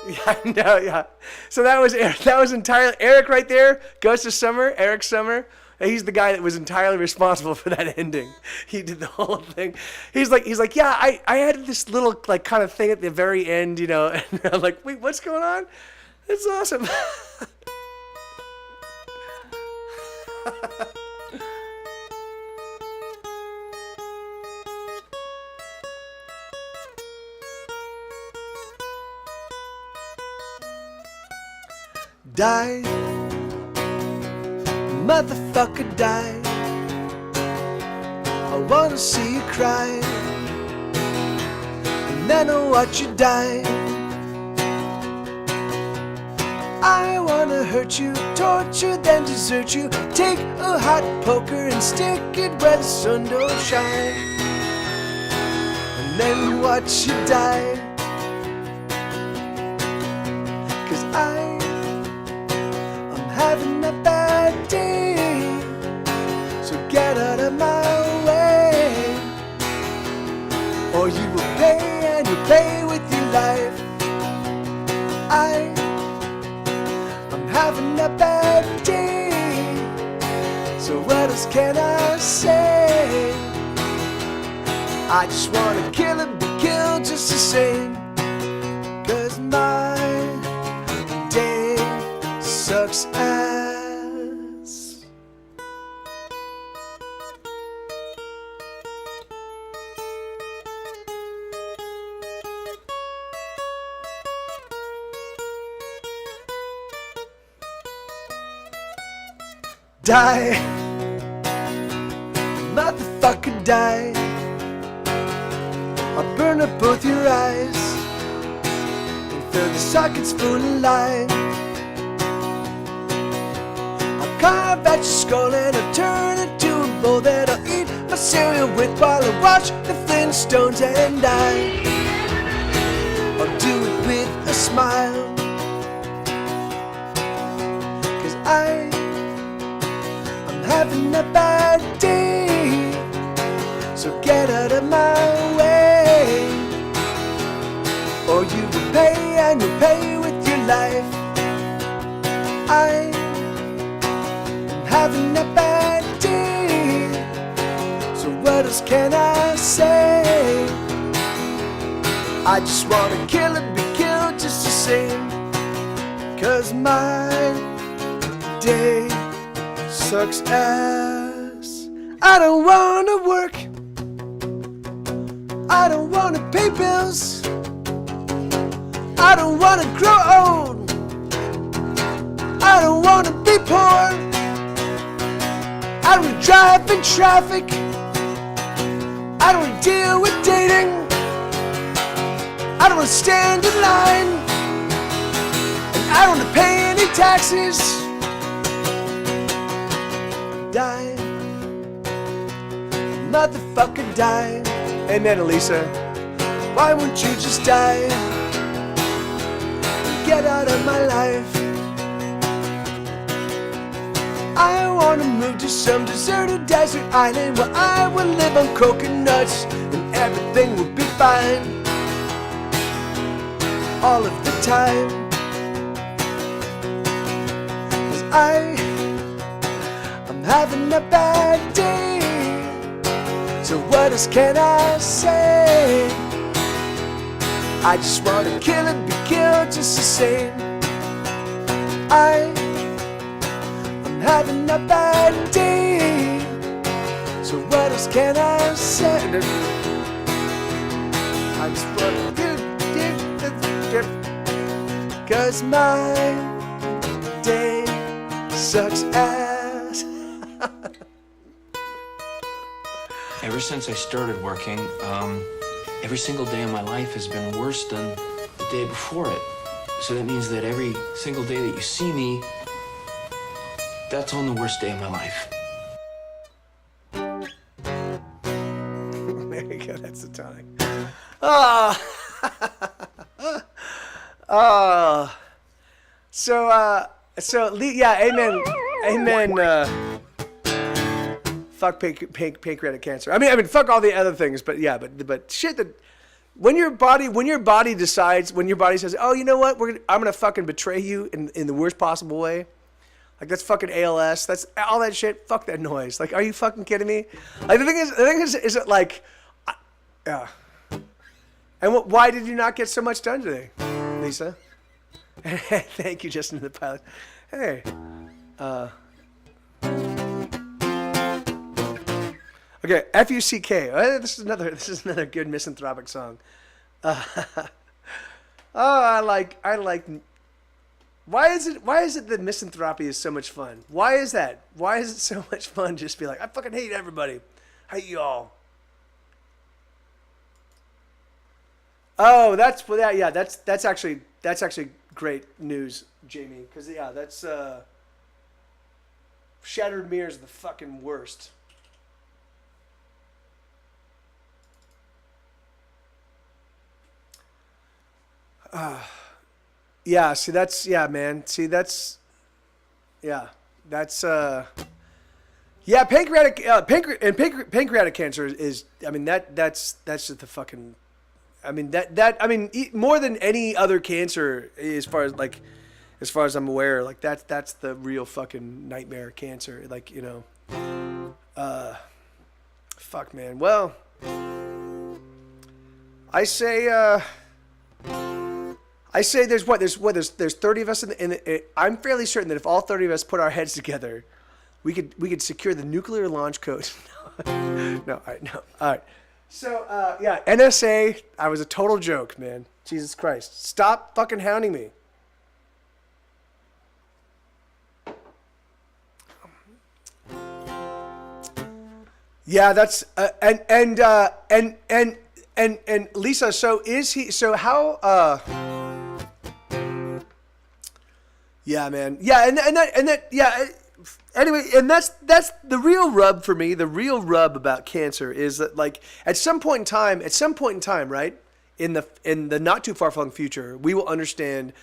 yeah, no, yeah. So that was entirely Eric right there. Ghost of Summer, Eric Summer. He's the guy that was entirely responsible for that ending. He did the whole thing. He's like, yeah, I added this little like kind of thing at the very end, you know. And I'm like, wait, what's going on? It's awesome. Die, motherfucker, die. I wanna see you cry, and then I watch you die. I wanna hurt you, torture, then desert you. Take a hot poker and stick it where the sun don't shine, and then watch you die. 'Cause I'm having a bad day, so get out of my way, or you will pay, and you'll pay with your life. I'm having a bad day, so what else can I say? I just wanna kill and be killed just the same, 'cause my day sucks ass. Die, motherfucker, die. I'll burn up both your eyes and fill the sockets full of lime. I'll carve at your skull and I'll turn it to a bowl that I'll eat my cereal with while I watch the Flintstones and die. I'll do it with a smile, 'cause I'm having a bad day, so get out of my way, or you will pay, and you'll pay with your life. I'm having a bad day, so what else can I say? I just wanna kill and be killed just the same, 'cause my day sucks ass. I don't wanna work, I don't wanna pay bills, I don't wanna grow old, I don't wanna be poor, I don't wanna drive in traffic, I don't wanna deal with dating, I don't wanna stand in line, and I don't wanna pay any taxes. Die, motherfucker, die. Amen, Elisa. Why won't you just die? Get out of my life. I wanna move to some deserted desert island where I will live on coconuts and everything will be fine all of the time. 'Cause I'm having a bad day, so what else can I say? I just wanna kill and be killed just the same. I'm having a bad day, so what else can I say? I just wanna kill, 'cause my day sucks ass. Ever since I started working, every single day of my life has been worse than the day before it. So that means that every single day that you see me, that's on the worst day of my life. There you go, that's the tonic. Ah. Yeah, amen. Fuck pancreatic cancer. I mean, fuck all the other things, but yeah, but shit that when your body decides, when your body says, oh, you know what, I'm gonna fucking betray you in the worst possible way. Like that's fucking ALS. That's all that shit. Fuck that noise. Like, are you fucking kidding me? Like the thing is it like, yeah. And why did you not get so much done today, Lisa? Thank you, Justin the pilot. Hey. Okay, F-U-C-K. This is another good misanthropic song. I like. Why is it that misanthropy is so much fun? Why is that? Why is it so much fun to just be like, I fucking hate everybody. I hate you all. Oh, that's actually great news, Jamie. Because yeah, that's Shattered Mirrors are the fucking worst. Yeah, see that's man. See that's pancreatic cancer is I mean that's just the fucking more than any other cancer as far as I'm aware, like that's the real fucking nightmare cancer, like, you know. Fuck, man. Well, I say there's 30 of us I'm fairly certain that if all 30 of us put our heads together, we could secure the nuclear launch code. No, all right. So yeah, NSA, I was a total joke, man. Jesus Christ. Stop fucking hounding me. Yeah, that's and Lisa, so how yeah, man. Yeah, and that yeah, anyway, and that's the real rub for me. The real rub about cancer is that, like, at some point in time, right? In the not too far flung future, we will understand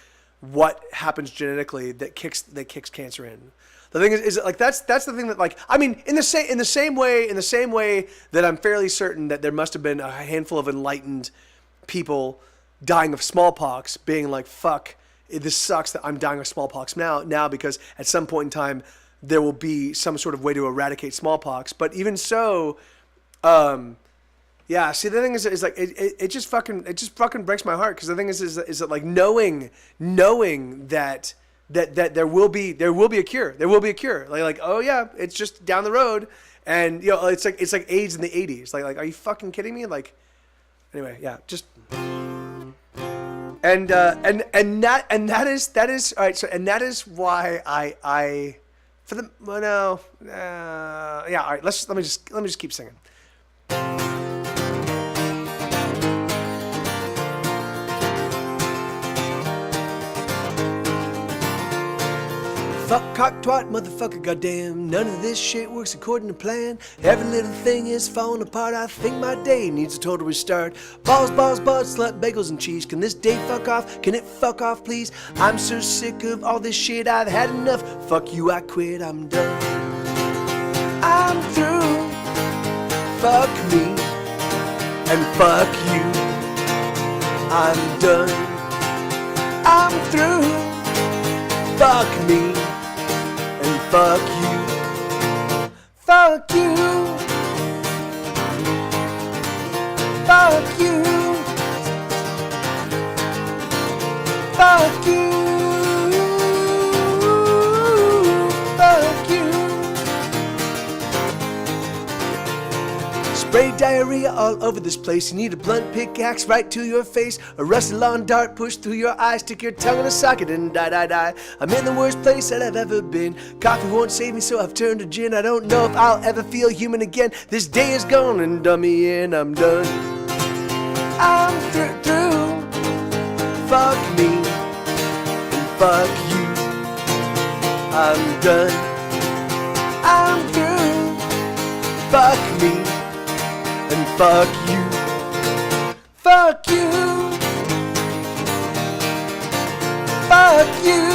what happens genetically that kicks cancer in. The thing is like that's the thing that, like, I mean, in the same way that I'm fairly certain that there must have been a handful of enlightened people dying of smallpox, being like, fuck, this sucks that I'm dying of smallpox now because at some point in time there will be some sort of way to eradicate smallpox. But even so, yeah. See, the thing is like it just fucking breaks my heart, because the thing is that like knowing that there will be a cure. There will be a cure. Like, oh yeah, it's just down the road, and you know, it's like AIDS in the 80s. Like, are you fucking kidding me? Like, anyway, yeah, just. And that is all right. So, and that is why I for the yeah. All right. Let me just keep singing. Fuck, cock, twat, motherfucker, goddamn. None of this shit works according to plan. Every little thing is falling apart. I think my day needs a total restart. Balls, butts, slut, bagels, and cheese. Can this day fuck off? Can it fuck off, please? I'm so sick of all this shit. I've had enough. Fuck you, I quit. I'm done. I'm through. Fuck me. And fuck you. I'm done. I'm through. Fuck me. Fuck you. Fuck you. Fuck you. Fuck you. Fuck you. Spray diarrhea all over this place. You need a blunt pickaxe right to your face. A rusty lawn dart pushed through your eye. Stick your tongue in a socket and die. I'm in the worst place that I've ever been. Coffee won't save me, so I've turned to gin. I don't know if I'll ever feel human again. This day is gone and done me in. I'm done. I'm through. Fuck me and fuck you. I'm done. I'm through. Fuck me and fuck you. Fuck you. Fuck you.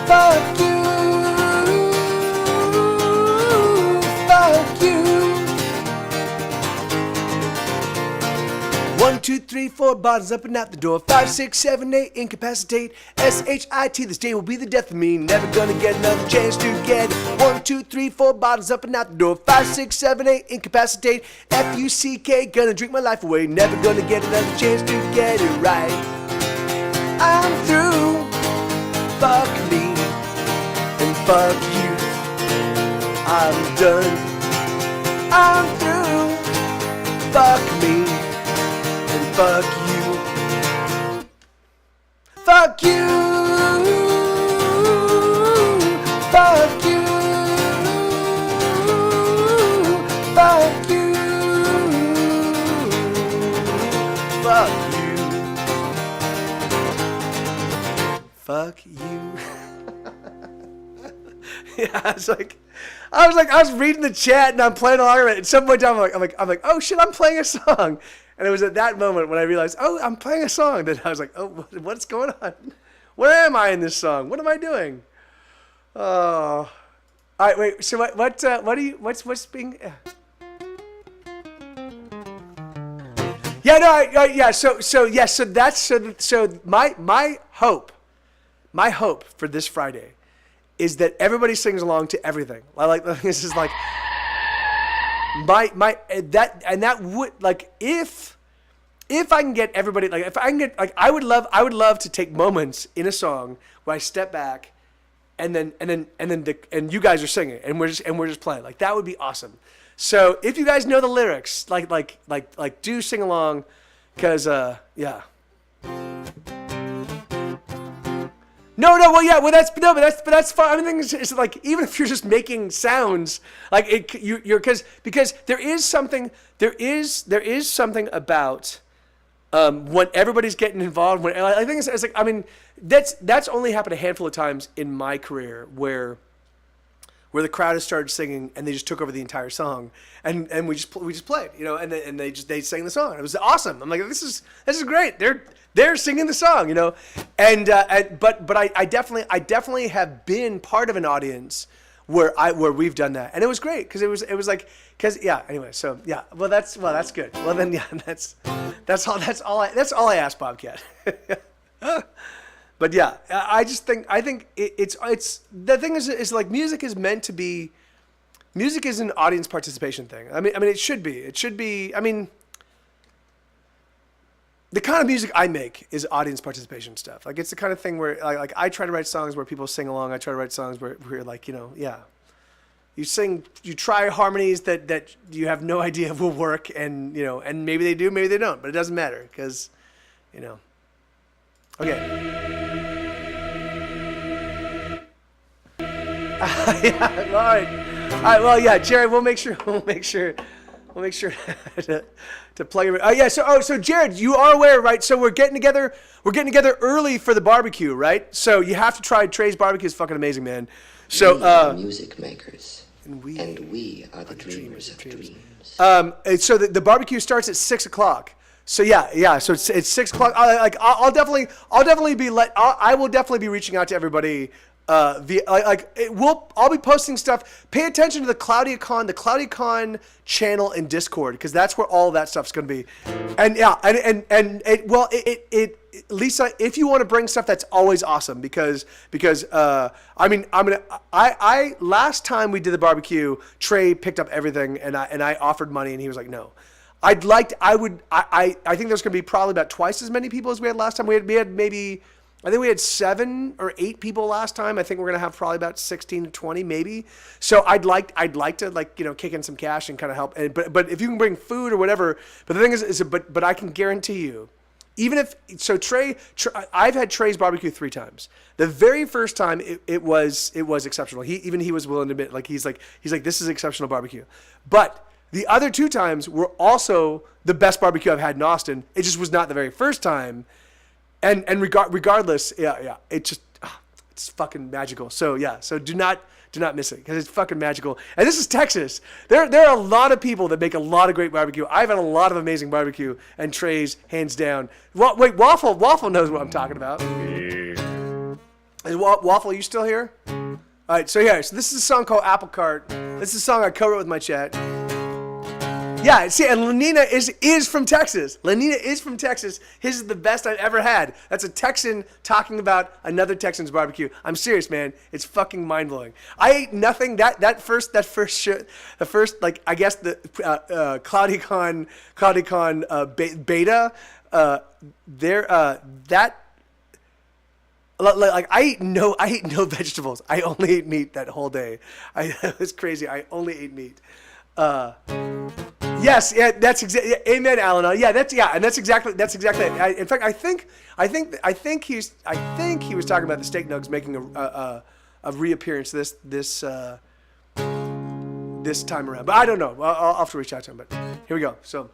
Fuck you. Fuck you. 1, 2, 3, 4, bottoms up and out the door. 5, 6, 7, 8, incapacitate. S-H-I-T, this day will be the death of me. Never gonna get another chance to get it. 1, 2, 3, 4, bottoms up and out the door. 5, 6, 7, 8, incapacitate. F-U-C-K, gonna drink my life away. Never gonna get another chance to get it right. I'm through. Fuck me and fuck you. I'm done. I'm through. Fuck me. Fuck you. Fuck you. Fuck you. Fuck you. Fuck you. Fuck you. Yeah, I was reading the chat and I'm playing along with it. At some point in time, I'm like, oh shit, I'm playing a song. And it was at that moment when I realized, oh, I'm playing a song. That I was like, oh, what's going on? Where am I in this song? What am I doing? Oh, all right, wait. So what's being? Yeah, no, yeah. So my hope for this Friday is that everybody sings along to everything. This is like. That would if I can get everybody I would love to take moments in a song where I step back and you guys are singing and we're just playing. Like that would be awesome. So if you guys know the lyrics, do sing along, cause yeah. That's fine. I mean, it's like even if you're just making sounds, like because there is something about when everybody's getting involved. When I think it's like, I mean, that's only happened a handful of times in my career where the crowd has started singing and they just took over the entire song and we just played, and they sang the song. It was awesome. I'm like, this is great. They're singing the song, but I definitely have been part of an audience where we've done that, and it was great because it was like anyway, so yeah, that's good. Well then, yeah, that's all I asked, Bobcat. But yeah, I think it's the thing is like music is an audience participation thing. I mean it should be. I mean. The kind of music I make is audience participation stuff. Like it's the kind of thing where like I try to write songs where people sing along. I try to write songs where like, yeah. You try harmonies that you have no idea will work and and maybe they do, maybe they don't, but it doesn't matter because, Okay. Yeah, all right, well, yeah, Jared, we'll make sure to plug it. So Jared, you are aware, right? So we're getting together early for the barbecue, right? So you have to try Trey's barbecue. It's fucking amazing, man. So we are music makers, and we are the dreamers of dreams. So the barbecue starts at 6:00. So yeah. So it's 6:00. I will definitely be reaching out to everybody. I'll be posting stuff. Pay attention to the CloudyCon channel in Discord because that's where all that stuff's gonna be. And yeah, Lisa, if you want to bring stuff, that's always awesome because last time we did the barbecue, Trey picked up everything and I offered money and he was like no. I think there's gonna be probably about twice as many people as we had last time. We had maybe. I think we had 7 or 8 people last time. I think we're gonna have probably about 16 to 20 maybe. So I'd like to kick in some cash and kind of help. But if you can bring food or whatever. But the thing is but I can guarantee you, even if Trey, I've had Trey's barbecue 3 times. The very first time it was exceptional. He was willing to admit he's like this is exceptional barbecue. But the other 2 times were also the best barbecue I've had in Austin. It just was not the very first time. And regardless, yeah, it just It's fucking magical. So yeah, so do not miss it because it's fucking magical. And this is Texas. There are a lot of people that make a lot of great barbecue. I've had a lot of amazing barbecue, and Trey's hands down. Wait, Waffle knows what I'm talking about. Is Waffle, you still here? All right, so this is a song called Apple Cart. This is a song I co-wrote with my chat. Yeah, see, and Lenina is from Texas. Lenina is from Texas. His is the best I've ever had. That's a Texan talking about another Texan's barbecue. I'm serious, man. It's fucking mind blowing. I ate nothing. That first like I guess the CloudyCon beta. Like I ate no vegetables. I only ate meat that whole day. It was crazy. I only ate meat. Yes, yeah, that's exactly. Amen, Alan. And that's exactly it. In fact, I think he was talking about the steak nugs making a reappearance this time around. But I don't know. I'll have to reach out to him. But here we go. So,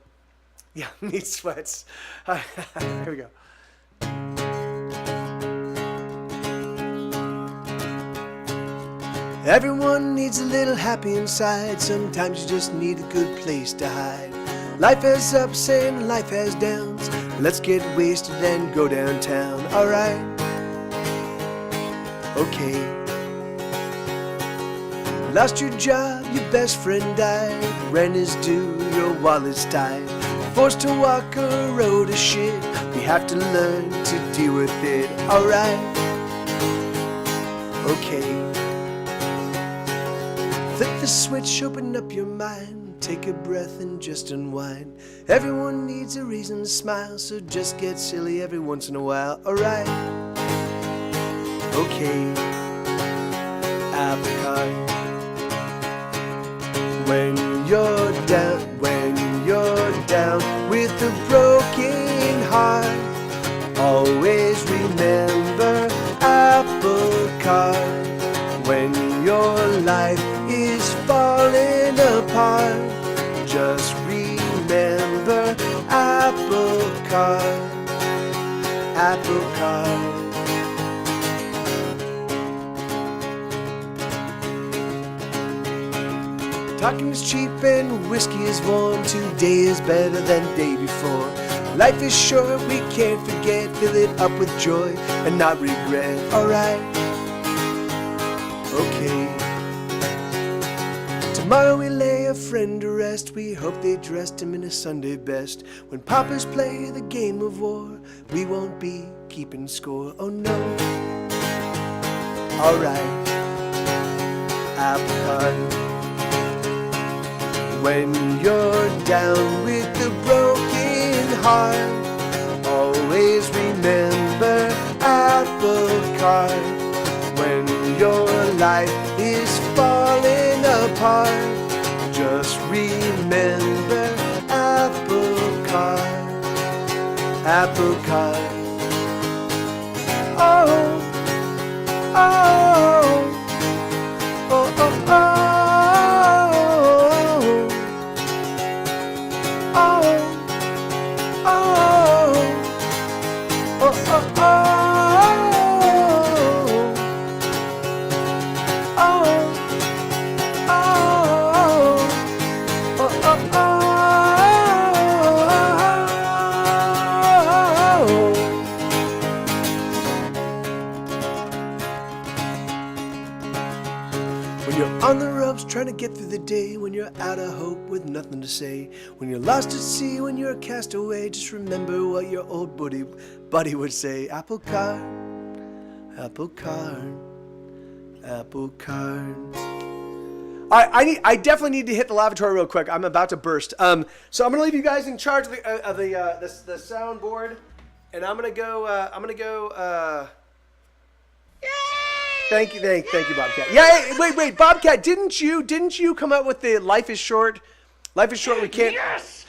yeah, meat sweats. Here we go. Everyone needs a little happy inside. Sometimes you just need a good place to hide. Life has ups and life has downs. Let's get wasted and go downtown. Alright. Okay. Lost your job, your best friend died. Rent is due, your wallet's tight. Forced to walk a road of shit. We have to learn to deal with it. Alright. Okay. Flip the switch, open up your mind. Take a breath and just unwind. Everyone needs a reason to smile, so just get silly every once in a while. Alright. Okay. Apple cart. When you're down with a broken heart, always remember apple cart. When your life is falling apart, just remember apple cart, apple cart. Talking is cheap and whiskey is warm. Today is better than day before. Life is short, we can't forget. Fill it up with joy and not regret. Alright. Okay. Tomorrow we lay a friend to rest. We hope they dressed him in a Sunday best. When paupers play the game of war, we won't be keeping score. Oh no. Alright. Apple cart. When you're down with a broken heart, always remember apple cart. When your life is falling apart, just remember apple cart, apple cart. Oh, oh, oh, oh, oh. On the ropes, trying to get through the day. When you're out of hope with nothing to say. When you're lost at sea, when you're a castaway. Just remember what your old buddy would say. Apple cart, apple cart, apple cart. I definitely need to hit the lavatory real quick. I'm about to burst. So I'm gonna leave you guys in charge of the soundboard, and I'm gonna go. Thank you, Bobcat. Yeah, hey, wait, Bobcat, didn't you come up with the Life is Short? Life is short. We can't. Yes.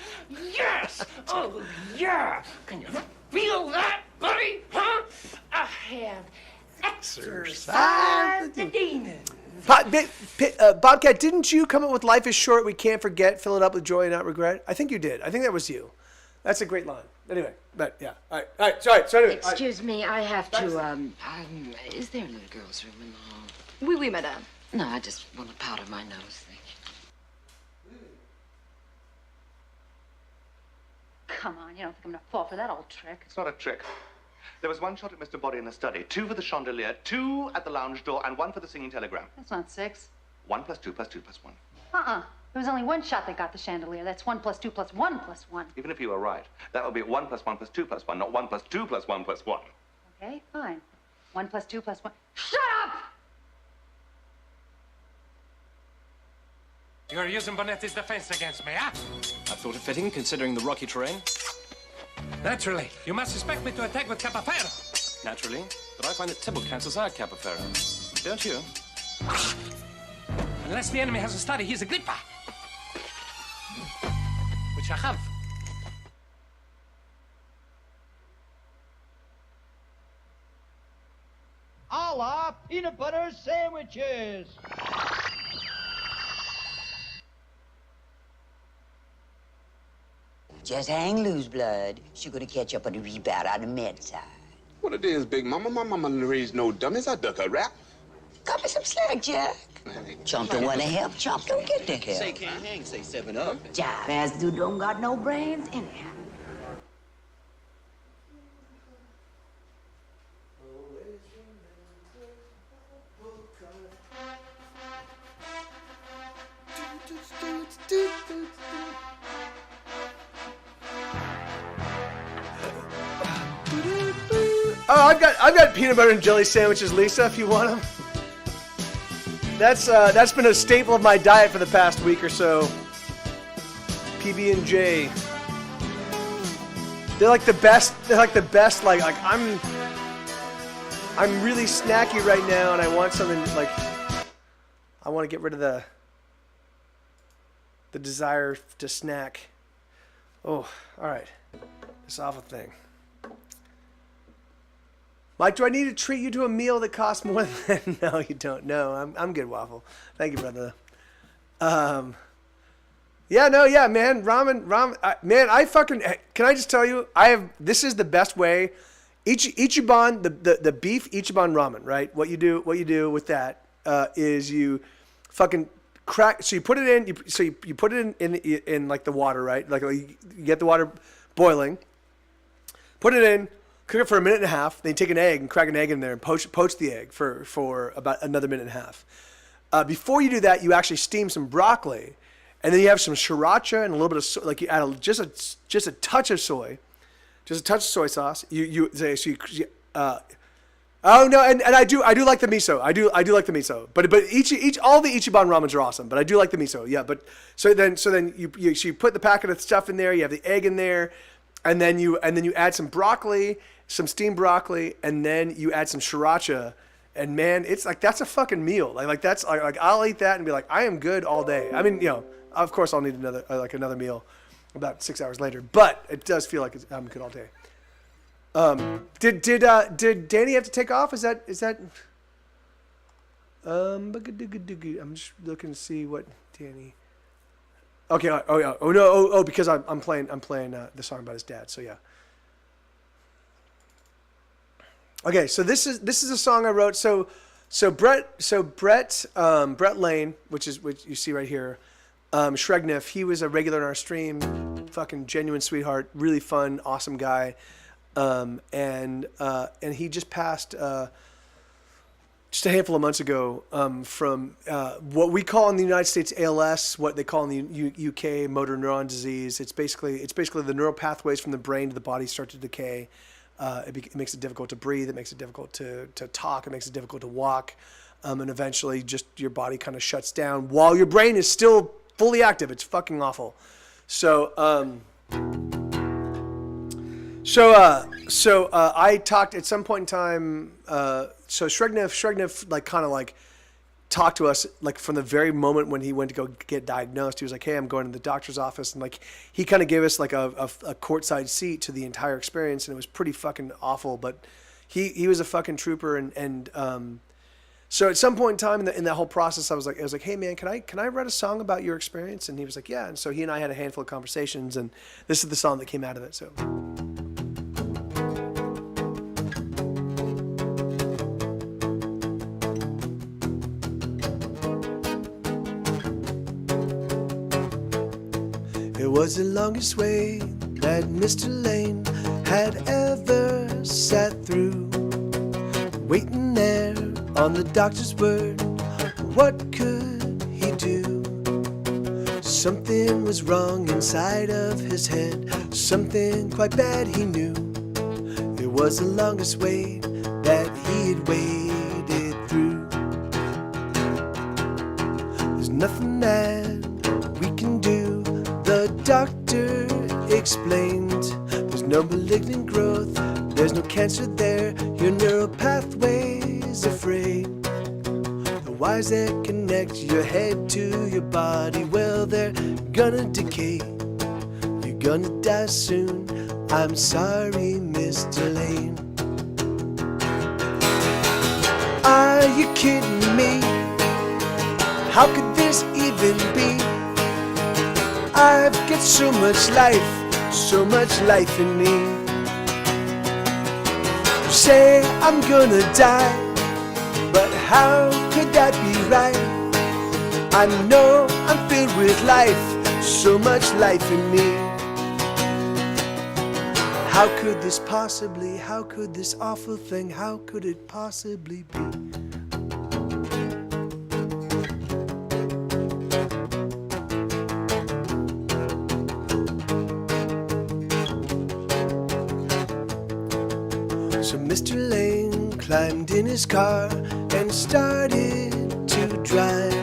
Oh yeah. Can you feel that, buddy? Huh? I have exorcised the demon. Bobcat, didn't you come up with Life is Short, we can't forget, fill it up with joy and not regret? I think you did. I think that was you. That's a great line. Anyway, but yeah. All right. Sorry. So anyway. Excuse me, I have to, is there a little girl's room in the hall? Oui, oui, madame. No, I just want to powder my nose. Thank you. Come on, you don't think I'm gonna fall for that old trick? It's not a trick. There was one shot at Mr. Body in the study, 2 for the chandelier, 2 at the lounge door, and 1 for the singing telegram. That's not 6. 1 plus 2 plus 2 plus 1. There was only one shot that got the chandelier. That's 1 plus 2 plus 1 plus 1. Even if you were right, that would be 1 plus 1 plus 2 plus 1, not 1 plus 2 plus 1 plus 1. Okay, fine. 1 plus 2 plus 1. Shut up! You're using Bonetti's defense against me, huh? I thought it fitting, considering the rocky terrain. Naturally. You must expect me to attack with Capoferro. Naturally. But I find that Tybalt cancels out Capoferro. Don't you? Unless the enemy has a study, he's a gripper. Which I have. A la peanut butter sandwiches. Just hang loose, blood. She's gonna catch up on the rebound on the med side. What it is, Big Mama? My mama didn't raise no dummies. I duck a rap. Cut me some slack, Jack. Chump don't wanna help. Chump don't get the help. Say can't hang, say 7 up. Jive ass dude don't got no brains anyhow. Oh, I've got peanut butter and jelly sandwiches, Lisa, if you want them. That's been a staple of my diet for the past week or so. PB&J. They're like the best. Like I'm really snacky right now, and I want something like. I want to get rid of the desire to snack. Oh, all right. This awful thing. Mike, do I need to treat you to a meal that costs more than... No, you don't. No, I'm good, Waffle. Thank you, brother. Man. Ramen. Man, I fucking... Can I just tell you? This is the best way. Ichiban, the beef Ichiban ramen, right? What you do with that is you fucking crack... So you put it in... You put it in like the water, right? Like you get the water boiling. Put it in... Cook it for a minute and a half. Then you take an egg and crack an egg in there and poach the egg for about another minute and a half. Before you do that, you actually steam some broccoli, and then you have some sriracha and a little bit of like you add just a touch of soy sauce. Oh no, and I do like the miso. I do like the miso. But all the Ichiban ramens are awesome. But I do like the miso. Yeah. But so then you put the packet of stuff in there. You have the egg in there. And then you add some broccoli, some steamed broccoli, and then you add some sriracha, and man, it's like that's a fucking meal. Like that's like I'll eat that and be like I am good all day. I mean, of course I'll need another meal about 6 hours later, but it does feel like I'm good all day. Did Danny have to take off? Is that? I'm just looking to see what Danny. Okay. Oh yeah. Oh no. Oh, because I'm playing the song about his dad. So yeah. Okay. So this is a song I wrote. So Brett Lane, which you see right here, Shregniff. He was a regular in our stream. Fucking genuine sweetheart. Really fun, awesome guy. And he just passed. Just a handful of months ago, from what we call in the United States ALS, what they call in the UK motor neuron disease. It's basically the neural pathways from the brain to the body start to decay. It makes it difficult to breathe. It makes it difficult to talk. It makes it difficult to walk, and eventually, just your body kind of shuts down while your brain is still fully active. It's fucking awful. So I talked at some point in time. So Shregniff like kind of like talked to us like from the very moment when he went to go get diagnosed. He was like, "Hey, I'm going to the doctor's office," and like he kind of gave us like a courtside seat to the entire experience, and it was pretty fucking awful. But he was a fucking trooper, and so at some point in time in that whole process, I was like, "Hey man, can I write a song about your experience?" And he was like, "Yeah." And so he and I had a handful of conversations, and this is the song that came out of it. So. was the longest wait that Mr. Lane had ever sat through. Waiting there on the doctor's word, what could he do? Something was wrong inside of his head, something quite bad he knew. It was the longest wait that he had waited through. There's nothing that we can do, the doctor explained. There's no malignant growth, there's no cancer there, your neural pathway's afraid. The wires that connect your head to your body, well, they're gonna decay. You're gonna die soon, I'm sorry, Mr. Lane. Are you kidding me? How could this even be? I've got so much life in me. You say I'm gonna die, but how could that be right? I know I'm filled with life, so much life in me. How could this possibly, how could this awful thing, how could it possibly be? So Mr. Lane climbed in his car and started to drive.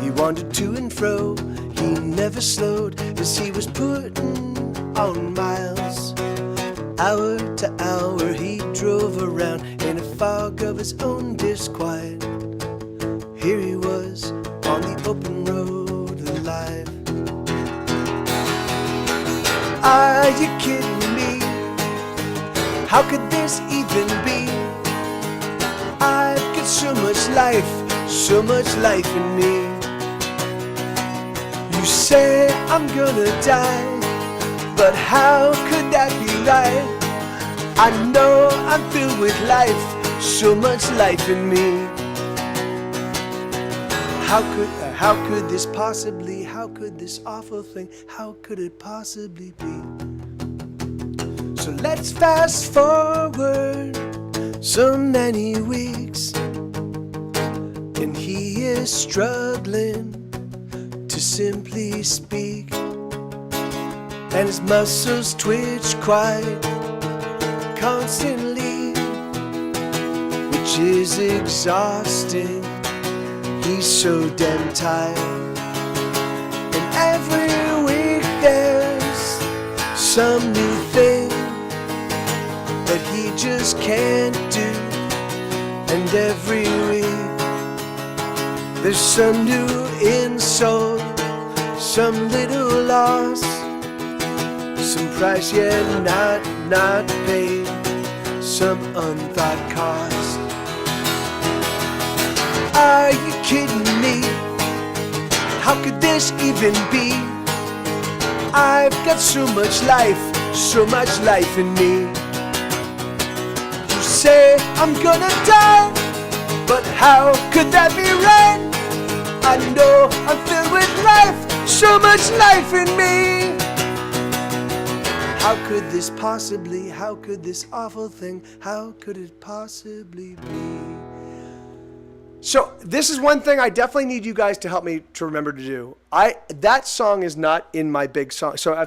He wandered to and fro, he never slowed as he was putting on miles. Hour to hour he drove around in a fog of his own disquiet. Here he was on the open road alive. Are you kidding me? How could this even be? I've got so much life in me. You say I'm gonna die, but how could that be right? I know I'm filled with life, so much life in me. How could this possibly, how could this awful thing, how could it possibly be? So let's fast forward so many weeks, and he is struggling to simply speak, and his muscles twitch quite constantly, which is exhausting. He's so damn tired, and every week there's some new thing that he just can't do, and every week there's some new insult, some little loss, some price yet not paid, some unthought cost. Are you kidding me? How could this even be? I've got so much life in me. You say I'm gonna die, but how could that be right? I know I'm filled with life, so much life in me. How could this possibly, how could this awful thing, how could it possibly be? So this is one thing I definitely need you guys to help me to remember to do. That song is not in my big song. So I'm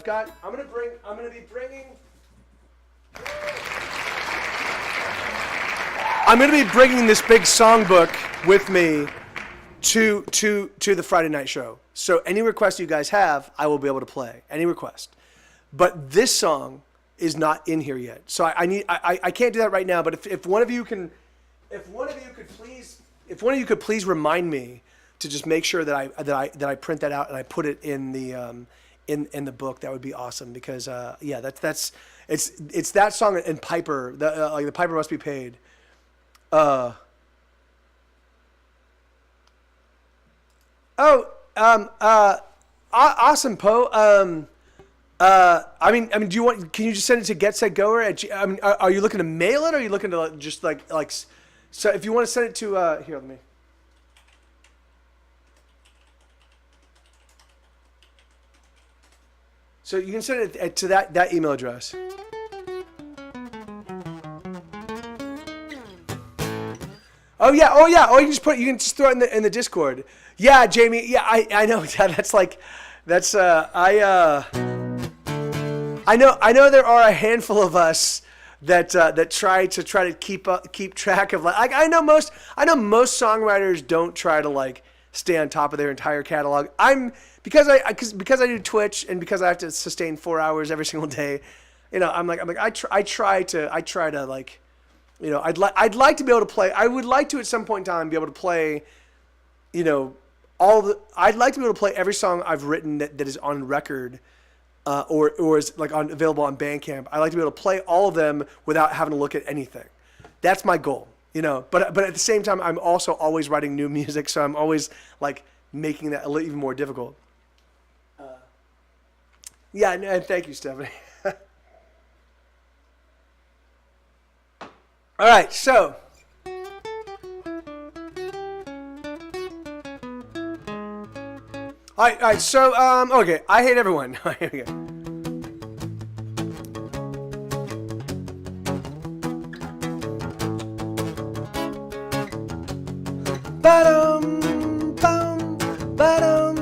gonna be bringing this big songbook with me to the Friday night show. So any request you guys have, I will be able to play. Any request. But this song is not in here yet. So I can't do that right now, but if one of you could please remind me to just make sure that I print that out and I put it in the book, that would be awesome, because it's that song and Piper, the Piper Must Be Paid. Awesome, Poe. Do you want? Can you just send it to Get Set Goer? Are you looking to mail it, or are you looking to just like? So if you want to send it to here, let me. So you can send it to that email address. Oh yeah. Oh, you can just throw it in the Discord. Yeah, Jamie. Yeah, I know. Yeah, I know there are a handful of us that try to keep track of like I know most songwriters don't try to like stay on top of their entire catalog. Because I do Twitch and because I have to sustain 4 hours every single day, you know, I try to like, you know, I'd like to be able to play. I would like to at some point in time be able to play, you know, I'd like to be able to play every song I've written that is on record, or is like available on Bandcamp. I like to be able to play all of them without having to look at anything. That's my goal, you know. But at the same time, I'm also always writing new music, so I'm always like making that a little even more difficult. Yeah, and thank you, Stephanie. All right, so. All right, so, okay, I Hate Everyone. Here we go. Ba-dum, bum, ba-dum,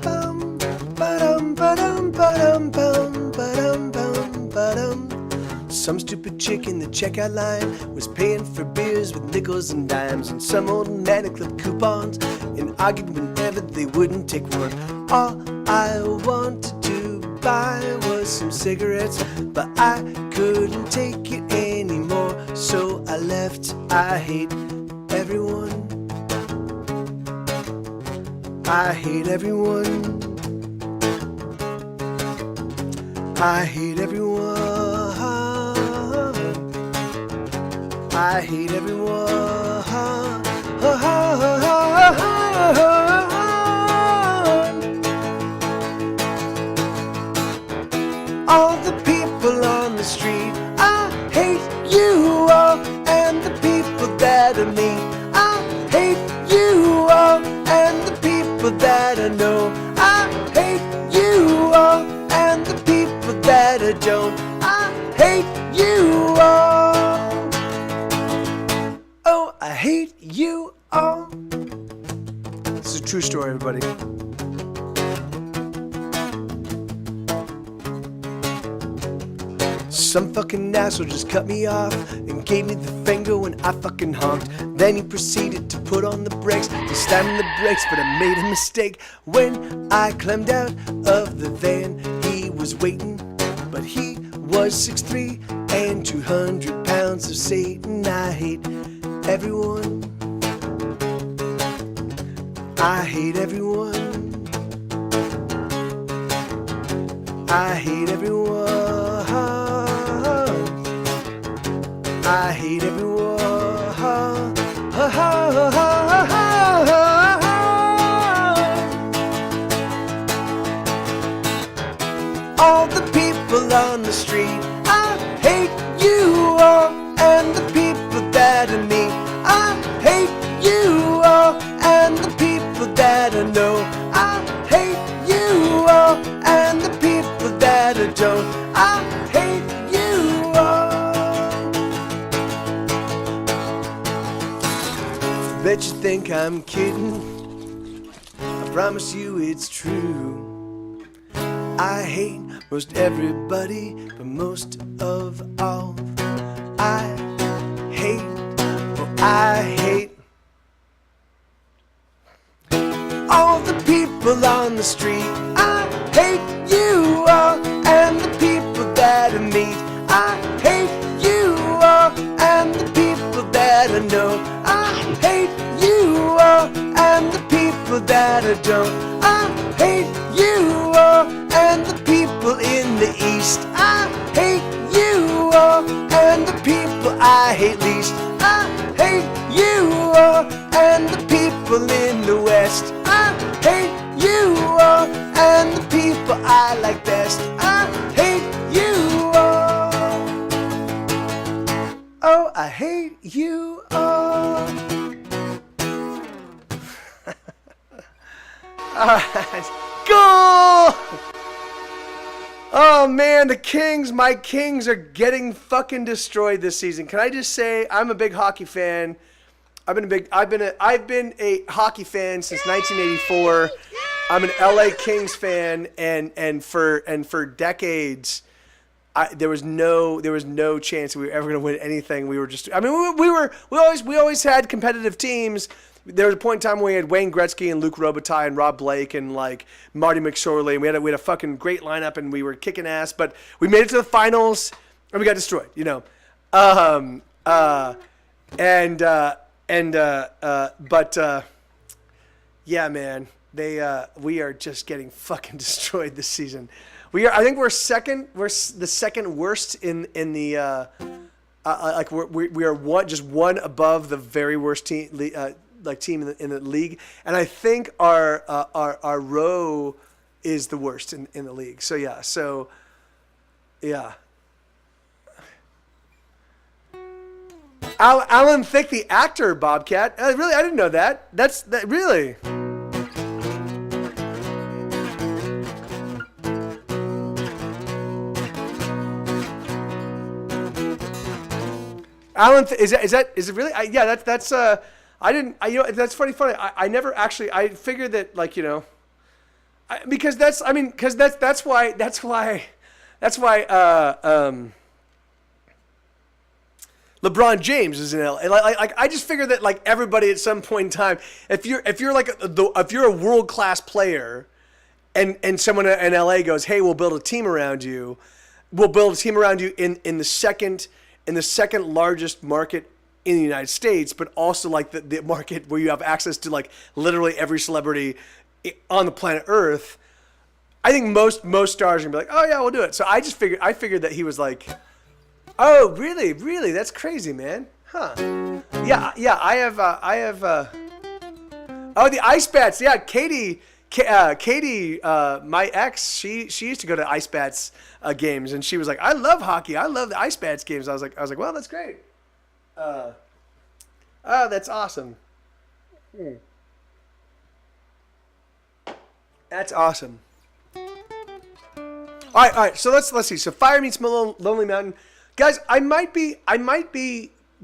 bum, ba-dum, ba-dum, ba-dum, bum, ba-dum, bum, ba-dum. Some stupid chick in the checkout line was paying for beers with nickels and dimes, and some old man had clipped coupons and argued whenever they wouldn't take one. All I wanted to buy was some cigarettes, but I couldn't take it anymore, so I left. I hate everyone. I hate everyone. I hate everyone. I hate everyone. All the people on the street, I hate you all, and the people that I meet, I hate you all, and the people that I know, I hate you all, and the people that I don't, I hate you all. Oh, I hate you all. This is a true story, everybody. Some fucking asshole just cut me off and gave me the finger when I fucking honked. Then he proceeded to put on the brakes. He slammed on the brakes, but I made a mistake. When I climbed out of the van, he was waiting, but he was 6'3" and 200 pounds of Satan. I hate everyone. I hate everyone. I hate everyone. I hate everyone. All the people on the street, I hate you all, and the people that I meet, I hate you all, and the people that I know, I hate you all, and the people that I don't, I hate you all. Bet you think I'm kidding, I promise you it's true. I hate most everybody, but most of all, I hate all the people on the street. I hate you all, and the people that I meet. I hate you all, and the people that I know. I hate you all, and the people that I don't. I hate you all, and the people in the East. I hate you all, and the people I hate least. I hate you all, and the people in the West. I hate you all, and the people I like best. I hate you all. Oh, I hate you all. Alright, go! Oh man, my Kings are getting fucking destroyed this season. Can I just say I'm a big hockey fan. I've been a hockey fan since 1984. I'm an LA Kings fan, and for decades, there was no chance we were ever going to win anything. We were just, I mean, we always had competitive teams. There was a point in time where we had Wayne Gretzky and Luc Robitaille and Rob Blake and like Marty McSorley, and we had a fucking great lineup, and we were kicking ass. But we made it to the finals, and we got destroyed. You know, yeah, man, we are just getting fucking destroyed this season. I think we're the second worst in the like we are one above the very worst team team in the league, and I think our row is the worst in the league. So yeah. Alan Thicke, the actor, Bobcat. Really, I didn't know that. Really. Alan, is it really? That's I didn't. That's funny. I never actually. I figured that because that's why LeBron James is in LA. Like I just figured that like everybody at some point in time, if you're a world class player, and someone in LA goes, hey, we'll build a team around you. We'll build a team around you in the second largest market in the United States, but also like the market where you have access to like literally every celebrity on the planet Earth. I think most stars are gonna be like, oh yeah, we'll do it. So I figured that he was like, oh really, that's crazy, man, huh? Yeah. I have oh, the Ice Bats. Yeah, Katie, my ex, she used to go to Ice Bats games, and she was like, I love hockey. I love the Ice Bats games. I was like, well, that's great. Oh, that's awesome. That's awesome. All right. So let's see. So Fire Meets Lonely Mountain, guys. I might be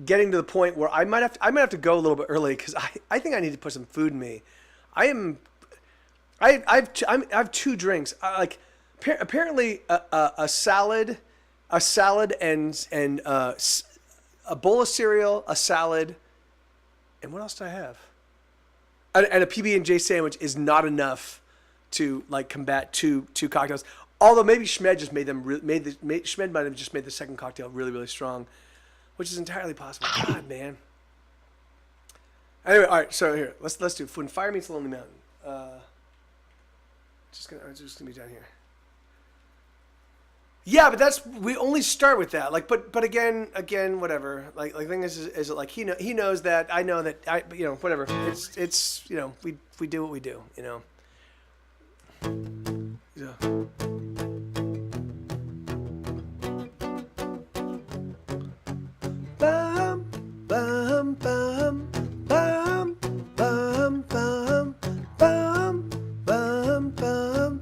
getting to the point where I might have to go a little bit early because I think I need to put some food in me. I have two drinks. Apparently a salad and a bowl of cereal, a salad, and what else do I have? And a PB&J sandwich is not enough to like combat two cocktails. Although maybe Schmed just Schmed might have just made the second cocktail really, really strong, which is entirely possible. God, man. Anyway, all right. So here, let's do When Fire Meets Lonely Mountain. I'm just gonna be down here. Yeah, but we only start with that. Like, but again, whatever. Like the thing is like he knows that I know that whatever. It's we do what we do. Yeah. Bum bum bum bum bum bum bum bum bum bum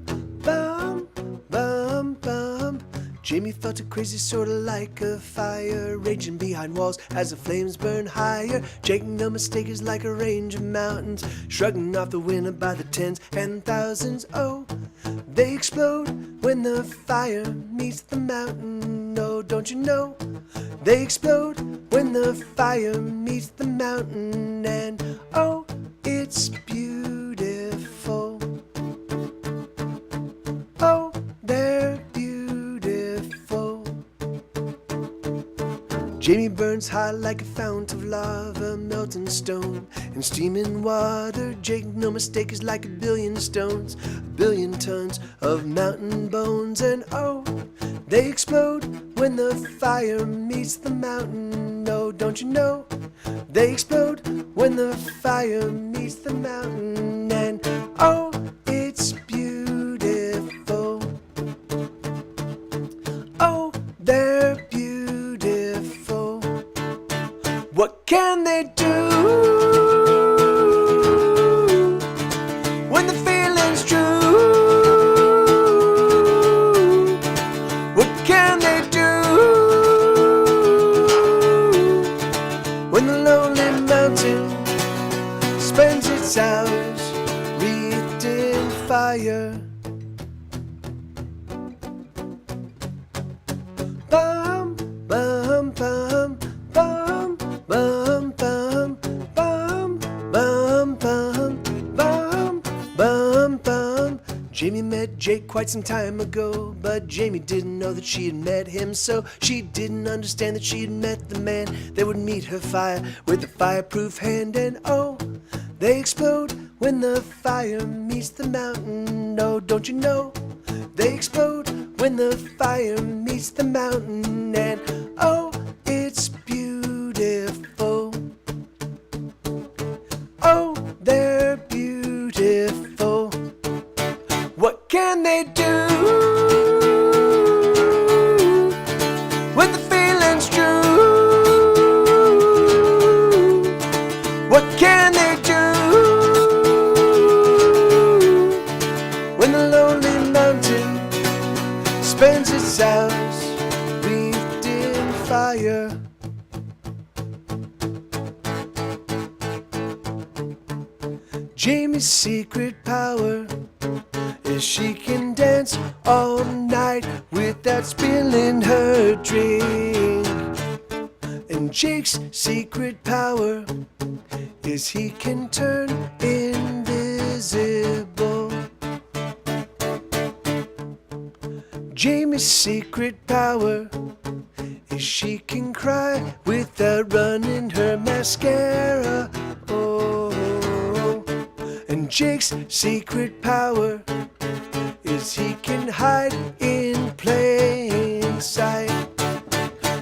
bum bum. Jamie felt a crazy sort of like a fire raging behind walls as the flames burn higher. Jake, no mistake, is like a range of mountains, shrugging off the winter by the tens and thousands. Oh, they explode when the fire meets the mountain. Oh, don't you know? They explode when the fire meets the mountain. And oh, it's beautiful. Oh, they're beautiful. Jamie burns hot like a fount of lava, melting stone and steaming water. Jake, no mistake, is like a billion stones, a billion tons of mountain bones. And oh, they explode when the fire meets the mountain. Oh, don't you know? They explode when the fire meets the mountain. And oh, it's beautiful. Oh, they're beautiful. What can they do when the feeling's true? the lonely mountain spends its hours wreathed in fire. Bum, bum, bum, bum, bum, bum, bum, bum, bum, bum, bum, bum. Jamie met Jake quite some time ago, but Jamie didn't know that she had met him, so she didn't understand that she had met the man that would meet her fire with a fireproof hand. And oh, they explode when the fire meets the mountain. Oh, don't you know? They explode when the fire meets the mountain. And oh, it's beautiful. Oh, they're beautiful. What can they do when the feeling's true? What can they do when the lonely mountain spends its hours wreathed in fire? Jamie's secret power is she can dance all night without spilling her drink. And Jake's secret power is he can turn invisible. Jamie's secret power is she can cry without running her mascara. Oh, and Jake's secret power is he can hide in plain sight.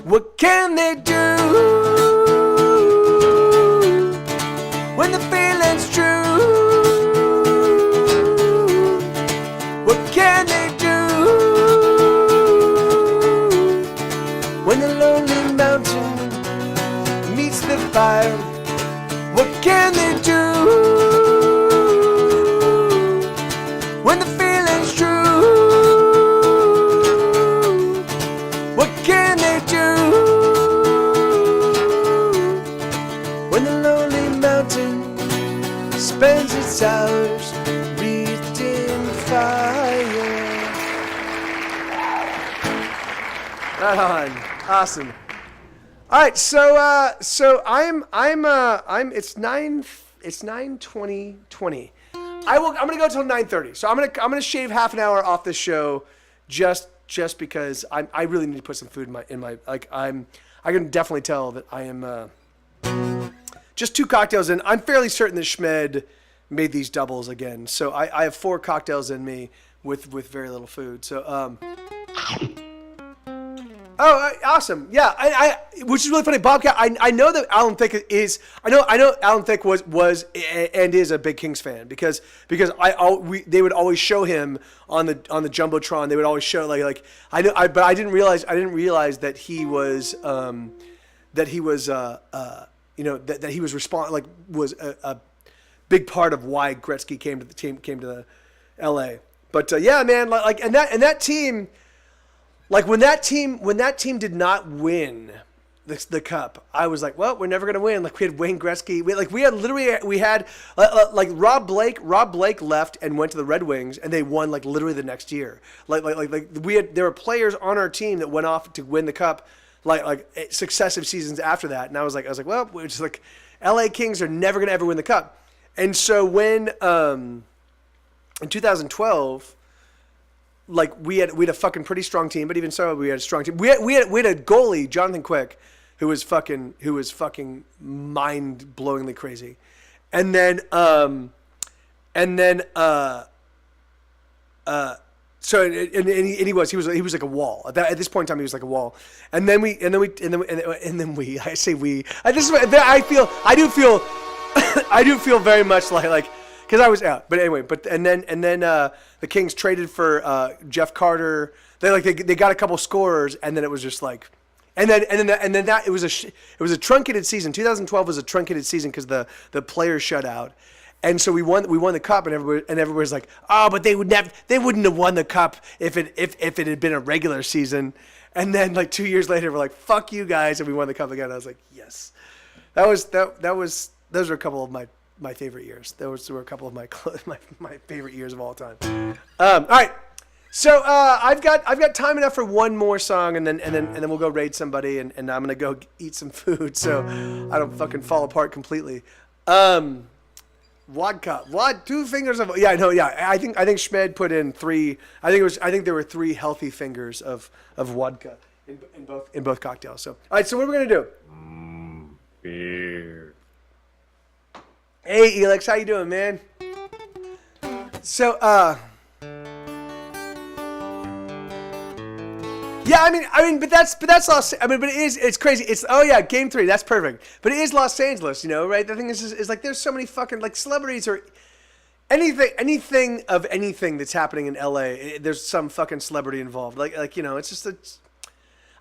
What can they do when the feeling's true? What can they do when the lonely mountain meets the fire? What can they do when the feeling's true? What can they do when the lonely mountain spends its hours wreathed in fire? Right on. Awesome. All right, so I'm it's 9:20. I'm gonna go till 9:30. So I'm gonna shave half an hour off this show, just because I really need to put some food in my I can definitely tell that I am just 2 cocktails in. I'm fairly certain that Schmed made these doubles again. So I have 4 cocktails in me with very little food. So oh, awesome! Yeah, I which is really funny. Bobcat, I know that Alan Thicke is. I know Alan Thicke was and is a big Kings fan because they would always show him on the jumbotron. They would always show but I didn't realize that he was that he was was a big part of why Gretzky came to the L.A. But yeah, man, and that team. Like when that team did not win the cup, I was like, well, we're never gonna win. Like we had Wayne Gretzky, we had Rob Blake left and went to the Red Wings, and they won like literally the next year. There were players on our team that went off to win the cup, like successive seasons after that, and I was like, well, we're just like, LA Kings are never gonna ever win the cup, and so when in 2012. Like we had a fucking pretty strong team, but even so, we had a strong team. We had a goalie, Jonathan Quick, who was fucking mind-blowingly crazy, and then he was like a wall. At this point in time, he was like a wall, and then we. I do feel very much like. Because I was out, but anyway, and then the Kings traded for Jeff Carter. They got a couple scorers, and then it was just like, and then it was a truncated season. 2012 was a truncated season because the players shut out, and so we won the cup, and everybody was like, oh, but they wouldn't have won the cup if it had been a regular season. And then like 2 years later, we're like, fuck you guys, and we won the cup again. I was like, yes. Those were a couple of my favorite years. Those were a couple of my favorite years of all time. All right. So I've got time enough for one more song, and then we'll go raid somebody, and I'm gonna go eat some food so I don't fucking fall apart completely. Vodka, 2 fingers of I think Schmed put in 3. I think there were 3 healthy fingers of vodka in both cocktails. So all right, so what are we gonna do? Beer. Hey Elix, how you doing, man? So yeah, I mean, but that's Los. I mean, but it's crazy. It's Game 3. That's perfect. But it is Los Angeles, right? The thing is like there's so many fucking like celebrities or anything of anything that's happening in LA. There's some fucking celebrity involved. Like it's just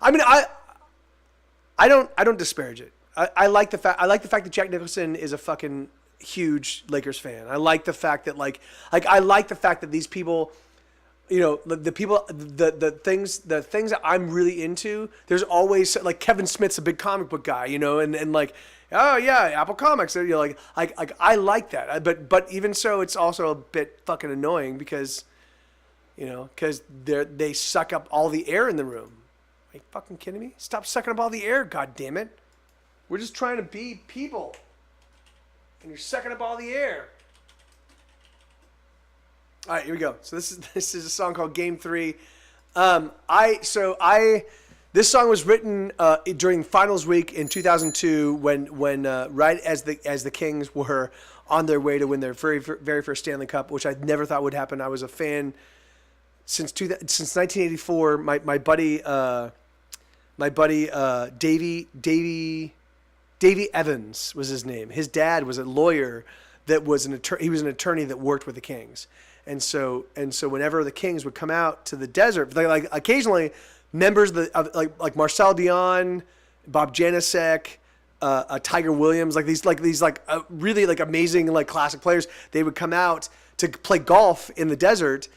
I mean, I don't disparage it. I like the fact that Jack Nicholson is a fucking huge Lakers fan. I like the fact that I like the fact that these people. The people, the things that I'm really into. There's always like Kevin Smith's a big comic book guy, and like, oh yeah, Apple Comics. Like I like that. But even so, it's also a bit fucking annoying because they suck up all the air in the room. Are you fucking kidding me? Stop sucking up all the air, god damn it. We're just trying to be people, and you're sucking up all the air. All right, here we go. So this is a song called Game 3. This song was written during finals week in 2002 when right as the Kings were on their way to win their very first Stanley Cup, which I never thought would happen. I was a fan since 1984. My buddy Davey Evans was his name. His dad was a lawyer that was an attorney. He was an attorney that worked with the Kings. And so whenever the Kings would come out to the desert, like occasionally members of like Marcel Dion, Bob Janasek, Tiger Williams, these really like amazing like classic players, they would come out to play golf in the desert,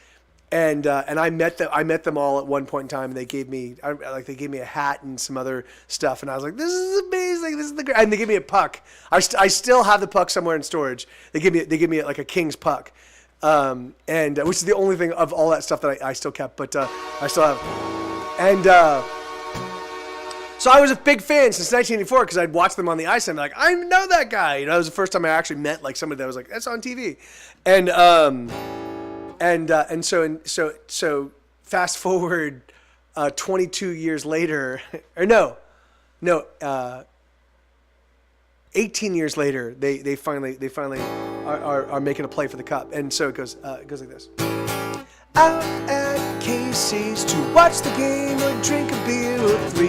and I met them all at one point in time, and they gave me a hat and some other stuff, and I was like, this is amazing, this is the great, and they gave me a puck. I still have the puck somewhere in storage. They give me like a Kings puck. And which is the only thing of all that stuff that I still kept, but I still have. And so I was a big fan since 1984 because I'd watched them on the ice and I'm like, I know that guy. It was the first time I actually met like somebody that was like, that's on TV. So fast forward 22 years later, or no. 18 years later, they finally are making a play for the cup, and so it goes like this. Out at Casey's to watch the game or drink a beer or 3.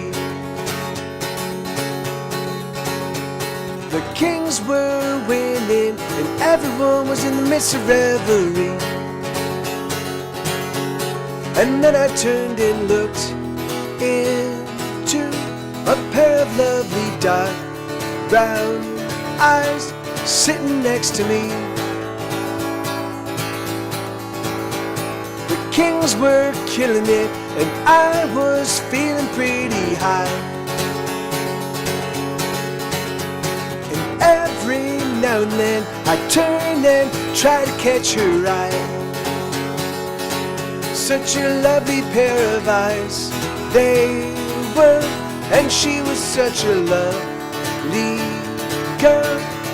The Kings were winning, and everyone was in the midst of revelry. And then I turned and looked into a pair of lovely dark brown eyes sitting next to me. The Kings were killing it, and I was feeling pretty high. And every now and then I turn and try to catch her eye. Such a lovely pair of eyes they were, and she was such a lovely girl.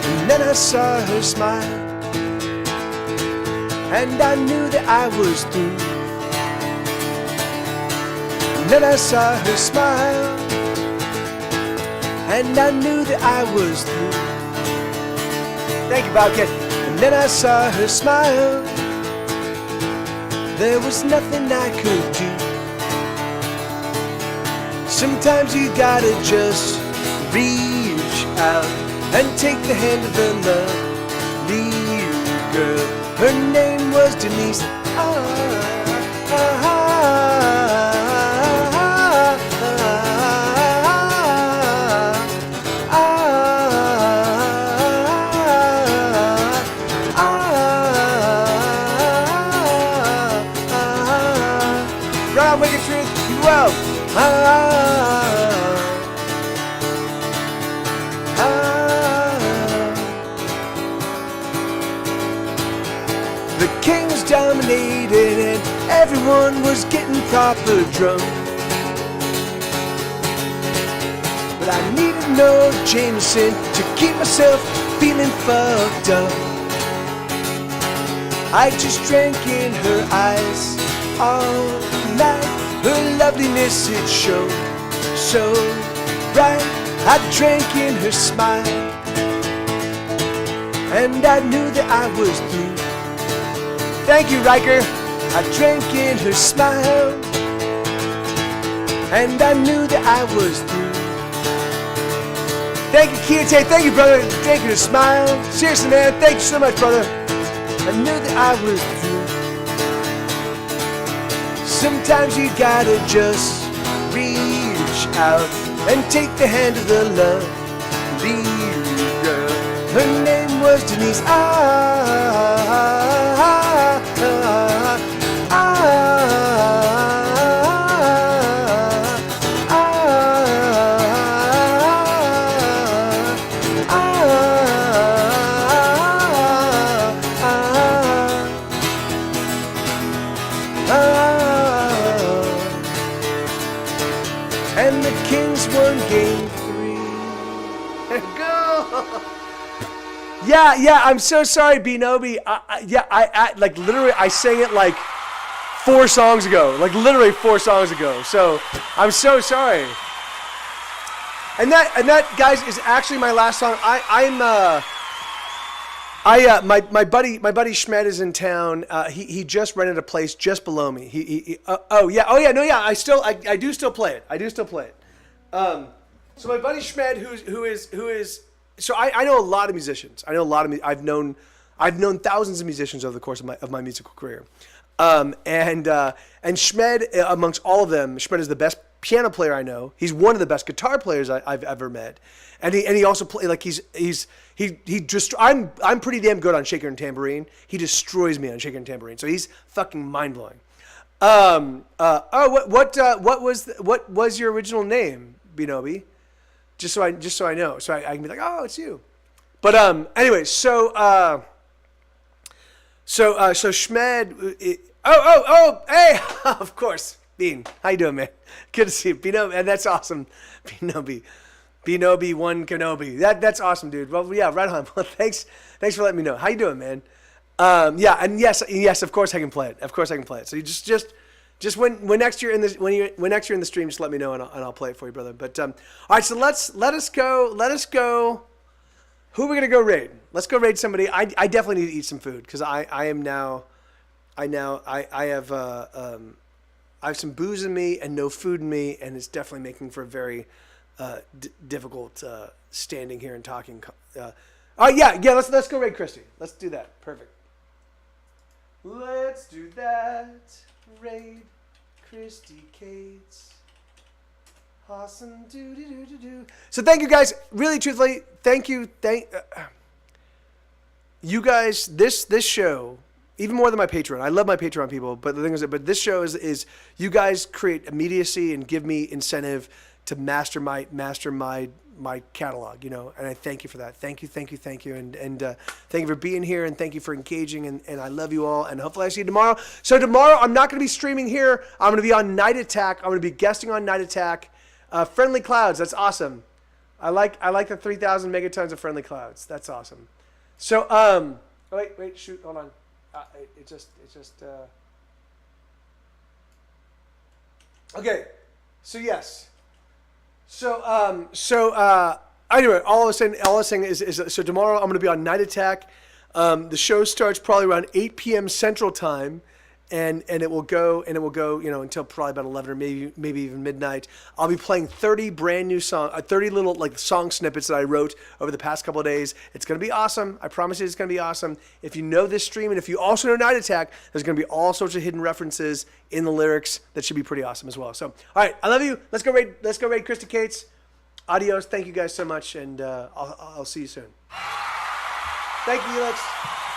And then I saw her smile, and I knew that I was through. And then I saw her smile, and I knew that I was through. Thank you, Bobcat. And then I saw her smile. There was nothing I could do. Sometimes you gotta just reach out and take the hand of the lovely girl. Her name was Denise. Round with your truth, you will. serenading and everyone was getting proper drunk. But I needed no Jameson to keep myself feeling fucked up. I just drank in her eyes all night. Her loveliness it shone so bright. I drank in her smile, and I knew that I was through. Thank you, Riker. I drank in her smile, and I knew that I was through. Thank you, Kiyate. Thank you, brother. Drank in her smile. Seriously, man. Thank you so much, brother. I knew that I was through. Sometimes you gotta just reach out and take the hand of the lovely girl. Her name was Denise. And the Kings won game 3. Go! Yeah, I'm so sorry, Binobi. I like literally, I sang it like 4 songs ago. Like literally 4 songs ago. So, I'm so sorry. And that, guys, is actually my last song. My buddy Schmed is in town. He just rented a place just below me. I do still play it. So my buddy Schmed, who is so I know a lot of musicians. I've known thousands of musicians over the course of my musical career. And Schmed, amongst all of them, Schmed is the best piano player I know. He's one of the best guitar players I've ever met. And he also play like I'm pretty damn good on shaker and tambourine. He destroys me on shaker and tambourine. So he's fucking mind blowing. What was your original name, Binobi? Just so I know, so I can be like, oh, it's you. But anyway, so Schmed. Hey, of course, Bean. How you doing, man? Good to see you, Binobi, and that's awesome, Binobi one Kenobi. That's awesome, dude. Well, yeah, right on. Well, thanks for letting me know. How you doing, man? Yeah, and yes, of course I can play it. So you just when next you're in the when next you're in the stream, just let me know and I'll play it for you, brother. But all right, so let us go. Who are we gonna go raid? Let's go raid somebody. I definitely need to eat some food because I have some booze in me and no food in me, and it's definitely making for a very difficult standing here and talking. Let's go raid Christy. Let's do that. Perfect. Let's do that. Raid Christy Cates. Awesome. Do. So thank you guys. Really, truthfully, thank you. You guys. This show, even more than my Patreon. I love my Patreon people, but the thing is, this show is you guys create immediacy and give me incentive to master my catalog, and I thank you for that. Thank you, and thank you for being here, and thank you for engaging, and I love you all, and hopefully I see you tomorrow. So tomorrow I'm not going to be streaming here. I'm going to be on Night Attack. I'm going to be guesting on Night Attack. Friendly Clouds, that's awesome. I like the 3,000 megatons of Friendly Clouds. That's awesome. So wait, shoot, hold on. Okay. So yes. Anyway, all I was saying is so tomorrow I'm going to be on Night Attack. The show starts probably around 8 p.m. Central Time, and it will go until probably about 11 or maybe even midnight. I'll be playing 30 brand new songs, 30 little like song snippets that I wrote over the past couple of days. It's going to be awesome. I promise you, it's going to be awesome. If you know this stream and if you also know Night Attack, there's going to be all sorts of hidden references in the lyrics that should be pretty awesome as well. So, all right, I love you. Let's go raid Christy Cates. Adios. Thank you guys so much, and I'll see you soon. Thank you, Elix.